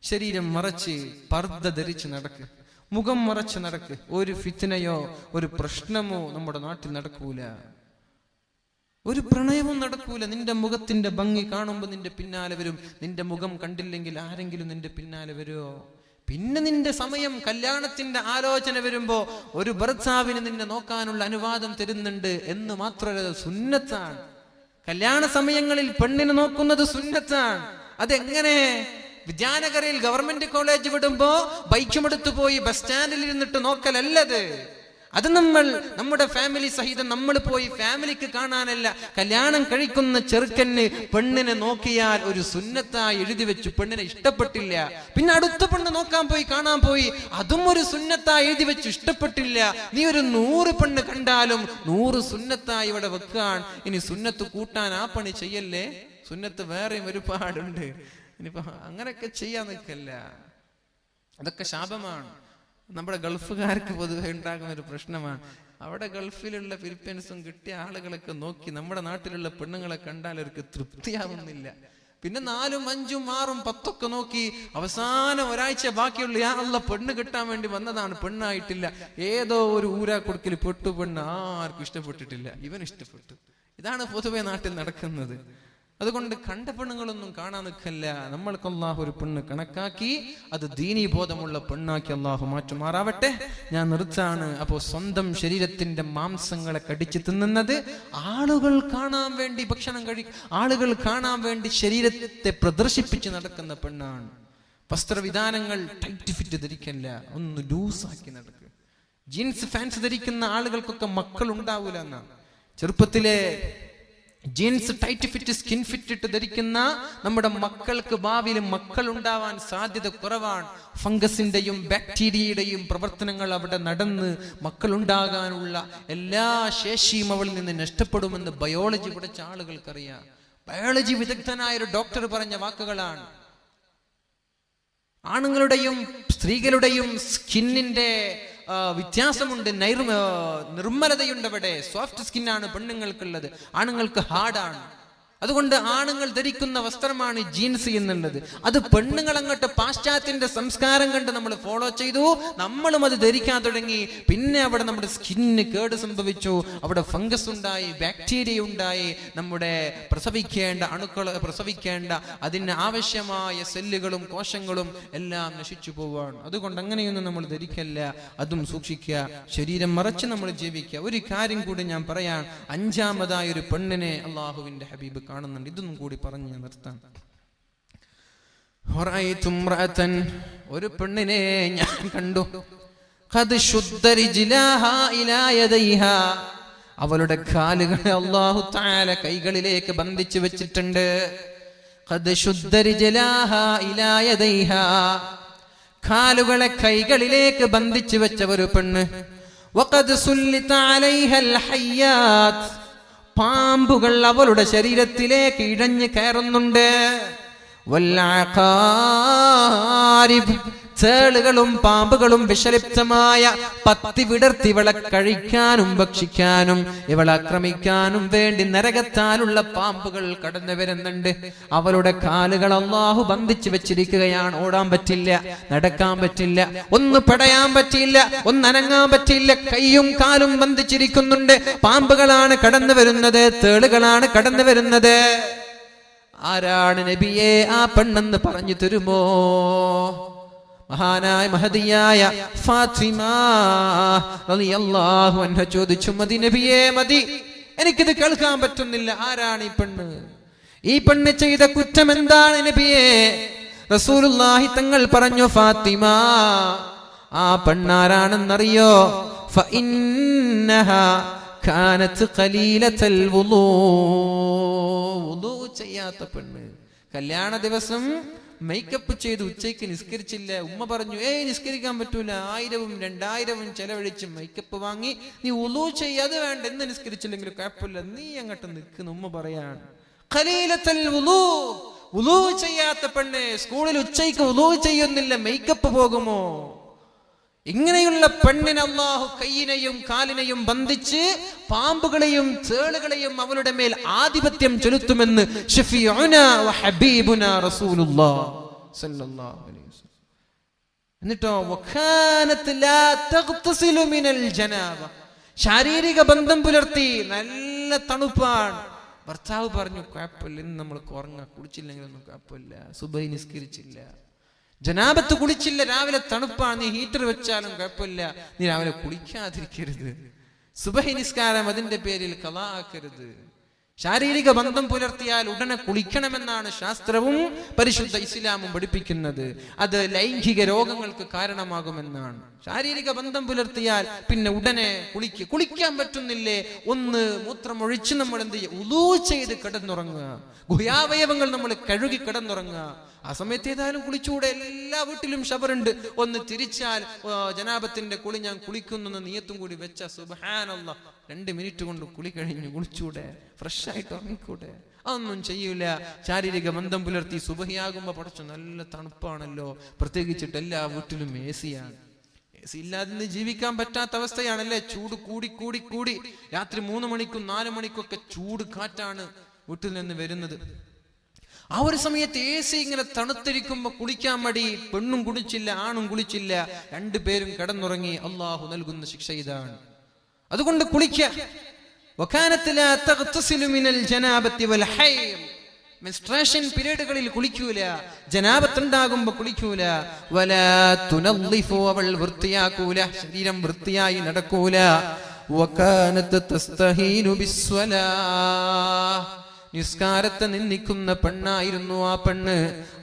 ശരീരം മറച്ച് പർദ്ദ ധരിച്ച് നടക്ക്, മുഖം മറച്ച് നടക്ക്. ഒരു ഫിത്നയോ ഒരു പ്രശ്നമോ നമ്മുടെ നാട്ടിൽ നടക്കൂല, ഒരു പ്രണയവും നടക്കൂല. നിന്റെ മുഖത്തിന്റെ ഭംഗി കാണുമ്പോൾ നിന്റെ പിന്നാലെ വരും. നിന്റെ മുഖം കണ്ടില്ലെങ്കിൽ ആരെങ്കിലും നിന്റെ പിന്നാലെ വരുമോ? പിന്നെ നിന്റെ സമയം കല്യാണത്തിന്റെ ആലോചന വരുമ്പോ ഒരു ഭർത്താവിന് നിന്നെ നോക്കാനുള്ള അനുവാദം തരുന്നുണ്ട് എന്ന് മാത്രമല്ല, സുന്നത്താണ്. കല്യാണ സമയങ്ങളിൽ പെണ്ണിനെ നോക്കുന്നത് സുന്നത്താണ്. അതെങ്ങനെ? വിദ്യാനഗരയിൽ ഗവൺമെന്റ് കോളേജ് വിടുമ്പോ ബൈക്കുമെടുത്തു പോയി ബസ് സ്റ്റാൻഡിൽ ഇരുന്നിട്ട് നോക്കലല്ലത്. അത് നമ്മുടെ ഫാമിലി സഹിതം നമ്മൾ പോയി ഫാമിലിക്ക് കാണാനല്ല. കല്യാണം കഴിക്കുന്ന ചെറുക്കന് പെണ്ണിനെ നോക്കിയാൽ ഒരു സുന്നത്തായി എഴുതി വെച്ചു. പെണ്ണിനെ ഇഷ്ടപ്പെട്ടില്ല, പിന്നെ അടുത്ത പെണ്ണ് നോക്കാൻ പോയി, കാണാൻ പോയി, അതും ഒരു സുന്നത്തായി എഴുതി വെച്ചു. ഇഷ്ടപ്പെട്ടില്ല, നീ ഒരു 100 പെണ്ണ് കണ്ടാലും 100 സുന്നത്തായി ഇവിടെ വെക്കാൻ. ഇനി സുന്നത്ത് കൂട്ടാൻ ആ പണി ചെയ്യല്ലേ. സുന്നത്ത് വേറെയും ഒരുപാടുണ്ട്. ഇനിയിപ്പോ അങ്ങനെയൊക്കെ ചെയ്യാൻ നിൽക്കല്ല. അതൊക്കെ ശാപമാണ്. നമ്മുടെ ഗൾഫുകാർക്ക് പൊതുവെ ഉണ്ടാകുന്ന ഒരു പ്രശ്നമാണ്. അവിടെ ഗൾഫിലുള്ള ഫിലിപ്പീൻസും കിട്ടിയ ആളുകളൊക്കെ നോക്കി നമ്മുടെ നാട്ടിലുള്ള പെണ്ണുങ്ങളെ കണ്ടാൽ അവർക്ക് തൃപ്തിയാവുന്നില്ല. പിന്നെ 4, 5, 6, 10 നോക്കി അവസാനം ഒരാഴ്ച ബാക്കിയുള്ള യാ പെണ്ണ് കിട്ടാൻ വേണ്ടി വന്നതാണ്, പെണ്ണായിട്ടില്ല. ഏതോ ഒരു ഊരാ കൊടുക്കൽ പെട്ടു, പെണ്ണ് ആർക്കും ഇഷ്ടപ്പെട്ടിട്ടില്ല, ഇവൻ ഇഷ്ടപ്പെട്ടു. ഇതാണ് പൊതുവെ നാട്ടിൽ നടക്കുന്നത്. അതുകൊണ്ട് കണ്ട പെണ്ണുങ്ങളൊന്നും കാണാൻ നിൽക്കല്ല. നമ്മൾക്ക് അള്ളാഹു ഒരു പെണ്ണ് കണക്കാക്കി അത് ദീനീ ബോധമുള്ള പെണ്ണാക്കി അള്ളാഹു മാറ്റുമാറാവട്ടെ. ഞാൻ നിർത്താണ്. അപ്പോൾ സ്വന്തം ശരീരത്തിന്റെ മാംസങ്ങളെ കടിച്ചു തിന്നുന്നത്, ആളുകൾ കാണാൻ വേണ്ടി ഭക്ഷണം ആളുകൾ കാണാൻ വേണ്ടി ശരീരത്തെ പ്രദർശിപ്പിച്ച് നടക്കുന്ന പെണ്ണാണ്. വസ്ത്രവിധാനങ്ങൾ ടൈറ്റ് ഫിറ്റ് ധരിക്കല്ല, ഒന്ന് ലൂസാക്കി നടക്കുക. ജീൻസ് ഫാൻസ് ധരിക്കുന്ന ആളുകൾക്കൊക്കെ മക്കൾ ഉണ്ടാവൂല എന്നാണ്. ചെറുപ്പത്തിലെ jeans tight fit skin fit ഇട്ട് ധരിക്കുന്ന നമ്മുടെ മക്കൾക്ക് ഭാവിയിൽ മക്കൾ ഉണ്ടാവാൻ സാധ്യത കുറവാണ്. ഫംഗസിന്റെയും ബാക്ടീരിയയുടെയും പ്രവർത്തനങ്ങൾ അവിടെ നടന്ന് മക്കൾ ഉണ്ടാകാനുള്ള എല്ലാ ശേഷിയും അവളിൽ നിന്ന് നഷ്ടപ്പെടുമെന്ന് ബയോളജി പഠിച്ച ആളുകൾക്കറിയാം. ബയോളജി വിദഗ്ധനായ ഒരു ഡോക്ടർ പറഞ്ഞ വാക്കുകളാണ്. ആണുങ്ങളുടെയും സ്ത്രീകളുടെയും സ്കിന്നിന്റെ വ്യത്യാസമുണ്ട്, നിർമ്മലതയുണ്ട്. അവിടെ സോഫ്റ്റ് സ്കിന്നാണ് പെണ്ണുങ്ങൾക്കുള്ളത്, ആണുങ്ങൾക്ക് ഹാർഡാണ്. അതുകൊണ്ട് ആണുങ്ങൾ ധരിക്കുന്ന വസ്ത്രമാണ് ജീൻസ് എന്നുള്ളത്. അത് പെണ്ണുങ്ങൾ അങ്ങോട്ട് പാശ്ചാത്യന്റെ സംസ്കാരം കണ്ട് നമ്മൾ ഫോളോ ചെയ്തു, നമ്മളും അത് ധരിക്കാൻ തുടങ്ങി. പിന്നെ അവിടെ നമ്മുടെ സ്കിന്നിന് കേട് സംഭവിച്ചു, അവിടെ ഫംഗസ് ഉണ്ടായി, ബാക്ടീരിയ ഉണ്ടായി, നമ്മുടെ പ്രസവിക്കേണ്ട അതിന് ആവശ്യമായ സെല്ലുകളും കോശങ്ങളും എല്ലാം നശിച്ചു പോവാണ്. അതുകൊണ്ട് അങ്ങനെയൊന്നും നമ്മൾ ധരിക്കല്ല, അതും സൂക്ഷിക്കുക. ശരീരം മറച്ച് നമ്മൾ ജീവിക്കുക. ഒരു കാര്യം കൂടി ഞാൻ പറയാൻ, 5ാമതായ ഒരു പെണ്ണിനെ അള്ളാഹുവിന്റെ ഹബീബ് കാണുന്നുണ്ട്. ഇതൊന്നും കൂടി പറഞ്ഞ് ഞാൻ നിർത്താം. ഒരു പെണ്ണിനെ ഞാൻ കണ്ടു. അവളുടെ കാലുകളെ അല്ലാഹു തആല കൈകളിലേക്ക് ബന്ധിച്ചു വെച്ചിട്ടുണ്ട്. കാലുകളെ കൈകളിലേക്ക് ബന്ധിച്ചു വെച്ച ഒരു പെണ്ണ്. പാമ്പുകൾ അവളുടെ ശരീരത്തിലേക്ക് ഇഴഞ്ഞു കയറുന്നുണ്ട്. ചേളുകളും പാമ്പുകളും വിഷലിപ്തമായ പത്തി വിടർത്തി ഇവളെ കഴിക്കാനും ഭക്ഷിക്കാനും ഇവളെ ആക്രമിക്കാനും വേണ്ടി നരകത്താലുള്ള പാമ്പുകൾ കടന്നു വരുന്നുണ്ട്. അവളുടെ കാലുകൾ അല്ലാഹു ബന്ധിച്ചു വെച്ചിരിക്കുകയാണ്. ഓടാൻ പറ്റില്ല, നടക്കാൻ പറ്റില്ല, ഒന്ന് പെടയാൻ പറ്റില്ല, ഒന്ന് അനങ്ങാൻ പറ്റില്ല. കൈയും കാലും ബന്ധിച്ചിരിക്കുന്നുണ്ട്. പാമ്പുകളാണ് കടന്നു വരുന്നത്, തേളുകളാണ് കടന്നു വരുന്നത്. ആരാണ് നബിയെ ആ പെണ്ണെന്ന് പറഞ്ഞു തരുമോ? മഹാനായ മഹദിയായ ഫാത്തിമ റളിയല്ലാഹു അൻഹ ചോദിച്ചു, മതി നബിയേ മതി, എനിക്കിത് കേൾക്കാൻ പറ്റുന്നില്ല. ആരാണ് ഈ പെണ്ണ്? ഈ പെണ്ണ് ചെയ്ത കുറ്റം എന്താണ് നബിയേ? റസൂലുള്ളാഹി തങ്ങൾ പറഞ്ഞു, ഫാത്തിമ, ആ പെണ്ണാരാണെന്നറിയോ? ഫഇന്നഹാ കാനത് ഖലീലത്തുൽ വുളൂ. വുളൂ ചെയ്യാത്ത പെണ്ണ്, കല്യാണ ദിവസം മേക്കപ്പ് ചെയ്ത് ഉച്ചയ്ക്ക് നിസ്കരിച്ചില്ല. ഉമ്മ പറഞ്ഞു, നിസ്കരിക്കാൻ പറ്റൂല, 1000ഉം 2000ഉം ചെലവഴിച്ച് മേക്കപ്പ് വാങ്ങി, നീ വുളൂ ചെയ്യാതെ വേണ്ട, എന്ന് നിസ്കരിച്ചില്ലെങ്കിൽ കുഴപ്പമില്ല, നീ അങ്ങോട്ട് നിൽക്കുന്ന ഉമ്മ പറയാണ്. ഖലീലത്തുൽ വുളൂ, വുളൂ ചെയ്യാത്ത പെണ്ണ് സ്കൂളിൽ ഉച്ചയ്ക്ക് വുളൂ ചെയ്യുന്നില്ല, മേക്കപ്പ് പോകുമോ? ഇങ്ങനെയുള്ള പെണ്ണിനെ അല്ലാഹു കൈയിനെയും കാലിനെയും ബന്ധിച്ച് പാമ്പുകളെയും ചേളുകളെയും അവളുടെ മേൽ ആധിപത്യം ചെലുത്തുമെന്ന് ശഫീഉനാ വ ഹബീബുനാ റസൂലുള്ളാഹി സ്വല്ലല്ലാഹു അലൈഹി വസല്ലം. എന്നിട്ടോ വകാനത് ലാ തഗ്തസിലു മിനൽ ജനാബ, ശാരീരിക ബന്ധം പുലർത്തി, നല്ല തണുപ്പാണ്. ഭർത്താവ് പറഞ്ഞു, കുഴപ്പമില്ല, ഇന്ന് നമ്മൾ ഉറങ്ങാം, കുടിച്ചില്ലെങ്കിലൊന്നും കുഴപ്പമില്ല, സുബഹി നിസ്കരിച്ചില്ല. ജനാബത്ത് കുളിച്ചില്ല, രാവിലെ തണുപ്പാണ്, നീ ഹീറ്റർ വെച്ചാലും കുഴപ്പമില്ല, നീ രാവിലെ കുളിക്കാതിരിക്കരുത്. സുബഹി നിസ്കാരം അതിന്റെ പേരിൽ ഖളാ ആക്കരുത്. ശാരീരിക ബന്ധം പുലർത്തിയാൽ ഉടനെ കുളിക്കണമെന്നാണ് ശാസ്ത്രവും പരിശുദ്ധ ഇസ്ലാമും പഠിപ്പിക്കുന്നത്. അത് ലൈംഗിക രോഗങ്ങൾക്ക് കാരണമാകുമെന്നാണ്. ശാരീരിക ബന്ധം പുലർത്തിയാൽ പിന്നെ ഉടനെ കുളിക്കാൻ പറ്റുന്നില്ലേ, ഒന്ന് മൂത്രമൊഴിച്ച് നമ്മൾ എന്ത് ചെയ്യുക, ഉളൂ ചെയ്ത് കിടന്നുറങ്ങുക, ഗുഹ്യാവയവങ്ങൾ നമ്മൾ കഴുകി കിടന്നുറങ്ങുക. ആ സമയത്ത് ഏതായാലും കുളിച്ചുകൂടെ, എല്ലാ വീട്ടിലും ഷവറുണ്ട്, ഒന്ന് തിരിച്ചാൽ ജനാബത്തിന്റെ കുളി ഞാൻ കുളിക്കുന്നു നിയത്തും കൂടി വെച്ച സുബ്ഹാനല്ലാഹ് 2 മിനിറ്റ് കൊണ്ട് കുളി കഴിഞ്ഞു കുളിച്ചൂടെ, ഫ്രഷ് ആയിട്ട് ഉറങ്ങിക്കൂടെ? അതൊന്നും ചെയ്യൂല. ശാരീരിക ബന്ധം പുലർത്തി സുബഹിയാകുമ്പോ പഠിച്ചു നല്ല തണുപ്പാണല്ലോ, പ്രത്യേകിച്ചിട്ട് എല്ലാ വീട്ടിലും AC-യാണ്. AC ഇല്ലാതെ ജീവിക്കാൻ പറ്റാത്ത അവസ്ഥയാണല്ലേ. ചൂട് കൂടി കൂടി കൂടി രാത്രി 3 മണിക്കും 4 മണിക്കൊക്കെ ചൂട് കാറ്റാണ് വീട്ടിൽ നിന്ന് വരുന്നത്. ആ ഒരു സമയത്ത് AC ഇങ്ങനെ തണുത്തിരിക്കുമ്പോ കുളിക്കാൻ മടി, പെണ്ണും കുളിച്ചില്ല ആണും കുളിച്ചില്ല, 2 പേരും കിടന്നുറങ്ങി. അള്ളാഹു നൽകുന്ന ശിക്ഷ ഇതാണ്. അതുകൊണ്ട് കുളിക്കുക. മെൻസ്ട്രേഷൻ പീരീഡുകളിൽ കുളിക്കൂല, ജനാബത്ത് ഉണ്ടാകുമ്പോ കുളിക്കൂല. അവൾ വൃത്തിയാക്കൂല, ശരീരം വൃത്തിയായി നടക്കൂല. നിസ്കാരത്തെ നിന്ദിക്കുന്ന പെണ്ണായിരുന്നു ആ പെണ്ണ്.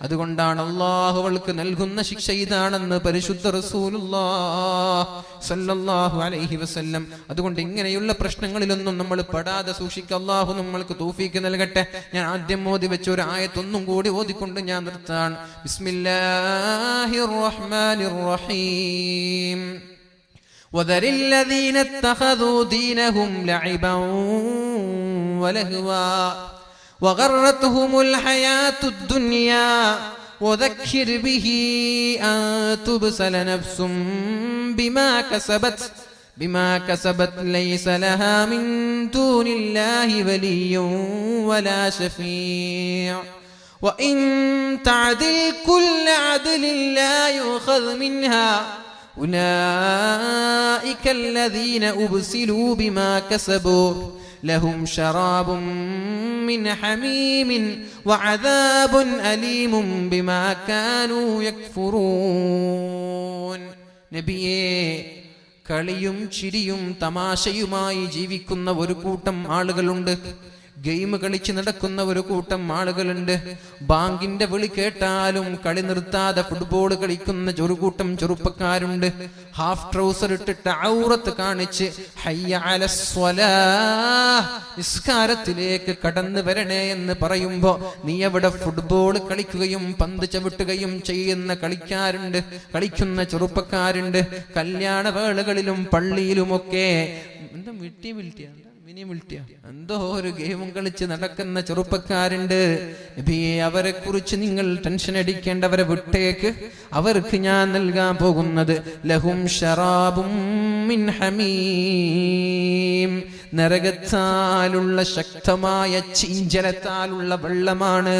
അതുകൊണ്ടാണ് അല്ലാഹു അവൾക്ക് നൽകുന്ന ശിക്ഷ ഇതാണെന്ന് പരിശുദ്ധ റസൂലുള്ളാഹി സ്വല്ലല്ലാഹു അലൈഹി വസല്ലം. അതുകൊണ്ട് ഇങ്ങനെയുള്ള പ്രശ്നങ്ങളിലൊന്നും നമ്മൾ പെടാതെ സൂക്ഷിക്കുക. അല്ലാഹു നമ്മൾക്ക് തൗഫീഖ് നൽകട്ടെ. ഞാൻ ആദ്യം ഓതി വെച്ച ഒരു ആയത്തൊന്നും കൂടി ഓതിക്കൊണ്ട് ഞാൻ നിർത്താൻ. ബിസ്മില്ലാഹിർ റഹ്മാനിർ റഹീം. وذر الذين اتخذوا دينهم لعبا ولهوا وغرتهم الحياة الدنيا وذكر به أن تبسل نفس بما كسبت ليس لها من دون الله ولي ولا شفيع وإن تعدل كل عدل لا يؤخذ منها أولئك الذين أبسلوا بما كسبوا لهم شراب من حميم وعذاب أليم بما كانوا يكفرون. നബിയേ, കളിയും ചിരിയും തമാശയുമായി ജീവിക്കുന്ന ഒരു കൂട്ടം ആളുകളുണ്ട്. ഗെയിം കളിച്ച് നടക്കുന്ന ഒരു കൂട്ടം ആളുകളുണ്ട്. ബാങ്കിന്റെ വിളി കേട്ടാലും കളി നിർത്താതെ ഫുട്ബോൾ കളിക്കുന്ന ഒരു കൂട്ടം ചെറുപ്പക്കാരുണ്ട്. ഹാഫ് ട്രൗസർ ഇട്ടിട്ട് ഔറത്ത് കാണിച്ച് ഹയ്യ അലസ്വലാഹ്, നിസ്കാരത്തിലേക്ക് കടന്നു വരണേ എന്ന് പറയുമ്പോ നീ അവിടെ ഫുട്ബോൾ കളിക്കുകയും പന്ത് ചവിട്ടുകയും ചെയ്യുന്ന കളിക്കുന്ന ചെറുപ്പക്കാരുണ്ട്. കല്യാണ വേളകളിലും പള്ളിയിലുമൊക്കെ എന്താ എന്തോ ഒരു ഗെയിമും കളിച്ച് നടക്കുന്ന ചെറുപ്പക്കാരുണ്ട്. നബിയെ, അവരെ കുറിച്ച് നിങ്ങൾ ടെൻഷൻ അടിക്കേണ്ടവരെ വിട്ടേക്ക്. അവർക്ക് ഞാൻ നൽകാൻ പോകുന്നത് ലഹും ശറാബും മിൻ ഹമീം, നരകത്താലുള്ള ശക്തമായ ചീഞ്ചലത്താലുള്ള വെള്ളമാണ്.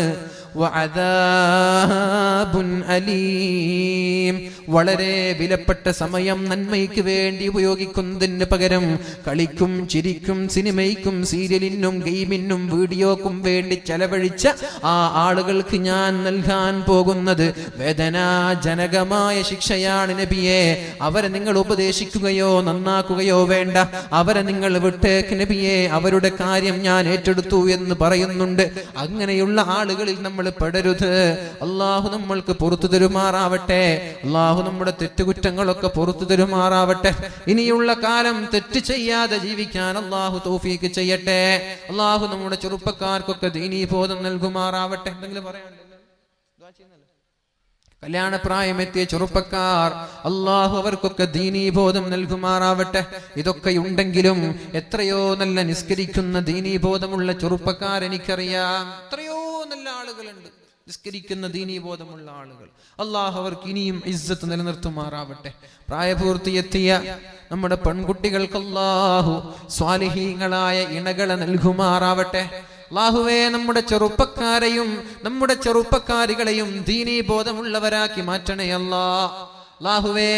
വഅദാബുൻ അലീം, വളരെ വിലപ്പെട്ട സമയം നന്മയ്ക്ക് വേണ്ടി ഉപയോഗിക്കുന്നതിന് പകരം കളിക്കും ചിരിക്കും സിനിമയ്ക്കും സീരിയലിനും ഗെയിമിനും വീഡിയോക്കും വേണ്ടി ചെലവഴിച്ച ആ ആളുകൾക്ക് ഞാൻ നൽകാൻ പോകുന്നത് വേദനാജനകമായ ശിക്ഷയാണ്. നബിയെ, അവരെ നിങ്ങൾ ഉപദേശിക്കുകയോ നന്നാക്കുകയോ വേണ്ട. അവരെ നിങ്ങൾ വിട്ടേക്ക് നബിയെ, അവരുടെ കാര്യം ഞാൻ ഏറ്റെടുത്തു എന്ന് പറയുന്നുണ്ട്. അങ്ങനെയുള്ള ആളുകളിൽ നമ്മൾ പെടരുത്. അള്ളാഹു നമ്മൾക്ക് പുറത്തു തരുമാറാവട്ടെ. അള്ളാഹു നമ്മുടെ തെറ്റുകുറ്റങ്ങളൊക്കെ പുറത്തു തരുമാറാവട്ടെ. ഇനിയുള്ള കാലം തെറ്റ് ചെയ്യാതെ ജീവിക്കാൻ അള്ളാഹു തൗഫീഖ് ചെയ്യട്ടെ. അള്ളാഹു നമ്മുടെ ചെറുപ്പക്കാർക്കൊക്കെ ദീനീ ബോധം നൽകുമാറാവട്ടെ. എന്തെങ്കിലും പറയാനുണ്ടോ? കല്യാണപ്രായമെത്തിയ ചെറുപ്പക്കാർ, അള്ളാഹു അവർക്കൊക്കെ ദീനീ ബോധം നൽകുമാറാവട്ടെ. ഇതൊക്കെ ഉണ്ടെങ്കിലും എത്രയോ നല്ല നിസ്കരിക്കുന്ന ദീനീ ബോധമുള്ള ചെറുപ്പക്കാർ എനിക്കറിയാം. എത്രയോ നല്ല ആളുകളുണ്ട്, നിസ്കരിക്കുന്ന ദീനീ ബോധമുള്ള ആളുകൾ. അള്ളാഹു അവർക്ക് ഇനിയും ഇസ്സത്ത് നിലനിർത്തുമാറാവട്ടെ. പ്രായപൂർത്തിയെത്തിയ നമ്മുടെ പെൺകുട്ടികൾക്ക് അള്ളാഹു സ്വാലിഹീങ്ങളായ ഇണകളെ നൽകുമാറാവട്ടെ. അല്ലാഹുവേ, നമ്മുടെ ചെറുപ്പക്കാരെയും നമ്മുടെ ചെറുപ്പക്കാരികളെയും ദീനീ ബോധമുള്ളവരാക്കി മാറ്റണേ അല്ലാഹുവേ.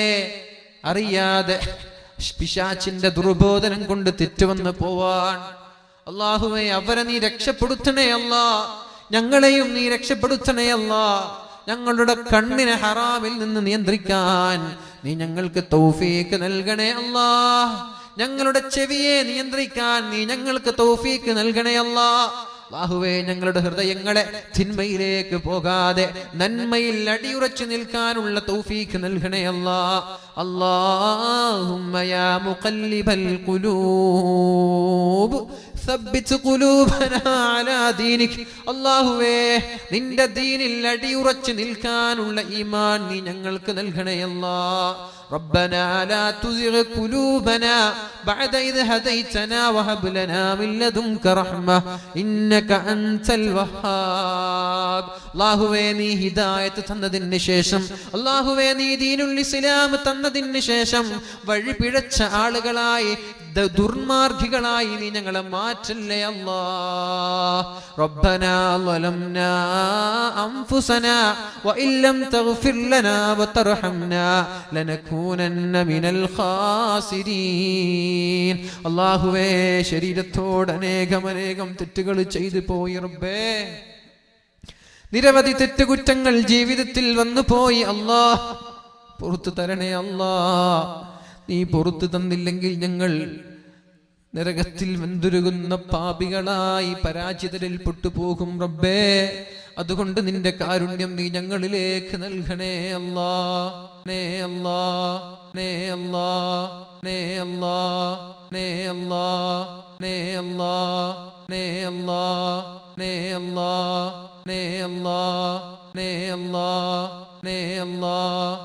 അറിയാതെ പിശാചിന്റെ ദുർബോധനം കൊണ്ട് തെറ്റുവന്ന് പോവാൻ അല്ലാഹുവേ അവരെ നീ രക്ഷപ്പെടുത്തണേ അല്ലാ. ഞങ്ങളെയും നീ രക്ഷപ്പെടുത്തണേ അല്ലാ. ഞങ്ങളുടെ കണ്ണിനെ ഹറാമിൽ നിന്ന് നിയന്ത്രിക്കാൻ നീ ഞങ്ങൾക്ക് തൗഫീക്ക് നൽകണേ അല്ലാഹ്. ഞങ്ങളുടെ ചെവിയെ നിയന്ത്രിക്കാൻ നീ ഞങ്ങൾക്ക് തൗഫീക്ക് നൽകണേ അല്ലാഹ്. അല്ലാഹുവേ, ഞങ്ങളുടെ ഹൃദയങ്ങളെ തിന്മയിലേക്ക് പോകാതെ നന്മയിൽ അടിയുറച്ചു നിൽക്കാനുള്ള തൗഫീക്ക് നൽകണേ അല്ലാഹ്. അല്ലാഹുമ്മ യാ മുഖല്ലിബൽ ഖുലൂബ് സബ്ബിത് ഖുലൂബനാ അലാ ദീനിക്. അല്ലാഹുവേ, നിന്റെ ദീനിൽ അടിയുറച്ചു നിൽക്കാനുള്ള ഈമാൻ നീ ഞങ്ങൾക്ക് നൽകണേ അല്ലാഹ്. ربنا لا تزغ قلوبنا بعد إذ هديتنا وهب لنا من لدنك رحمة إنك أنت الوهاب. അല്ലാഹുവേ, നീ ഹിദായത്ത് തന്നതിന് ശേഷം, അല്ലാഹുവേ, നീ ദീനുൽ ഇസ്ലാം തന്നതിന് ശേഷം വഴി പിഴച്ച ആളുകളായി, ദുർമാർഗികളായി നീ ഞങ്ങളെ മാറ്റല്ലേ അല്ലാഹ്. റബ്ബനാ ളലംനാ അൻഫുസനാ വഇല്ലം തഗ്ഫിർ ലനാ വതർഹംനാ ലനകൂനന്ന മിനൽ ഖാസിരീൻ. അല്ലാഹുവേ, ശരീരത്തോട് അനേകം തെറ്റുകൾ ചെയ്തു പോയി റബ്ബേ. നിരവധി തെറ്റുകുറ്റങ്ങൾ ജീവിതത്തിൽ വന്നു പോയി. അല്ലാഹ്, പുറത്തു തരണേ അല്ലാഹ്. നീ പുറത്തു തന്നില്ലെങ്കിൽ ഞങ്ങൾ നരകത്തിൽ വെന്തുരുകുന്ന പാപികളായി പരാജിതരിൽ പെട്ടുപോകും റബ്ബേ. അതുകൊണ്ട് നിന്റെ കാരുണ്യം നീ ഞങ്ങളിലേക്ക് നൽകണേ അല്ലാഹ്. നേ അല്ലാഹ്, നേ അല്ലാഹ്, നേ അല്ലാഹ്, നേ അല്ലാഹ്, നേ അല്ലാഹ്, നേ അല്ലാഹ്, നേ അല്ലാഹ്, നേ അല്ലാഹ്, നേ അല്ലാഹ്, നേ അല്ലാഹ്.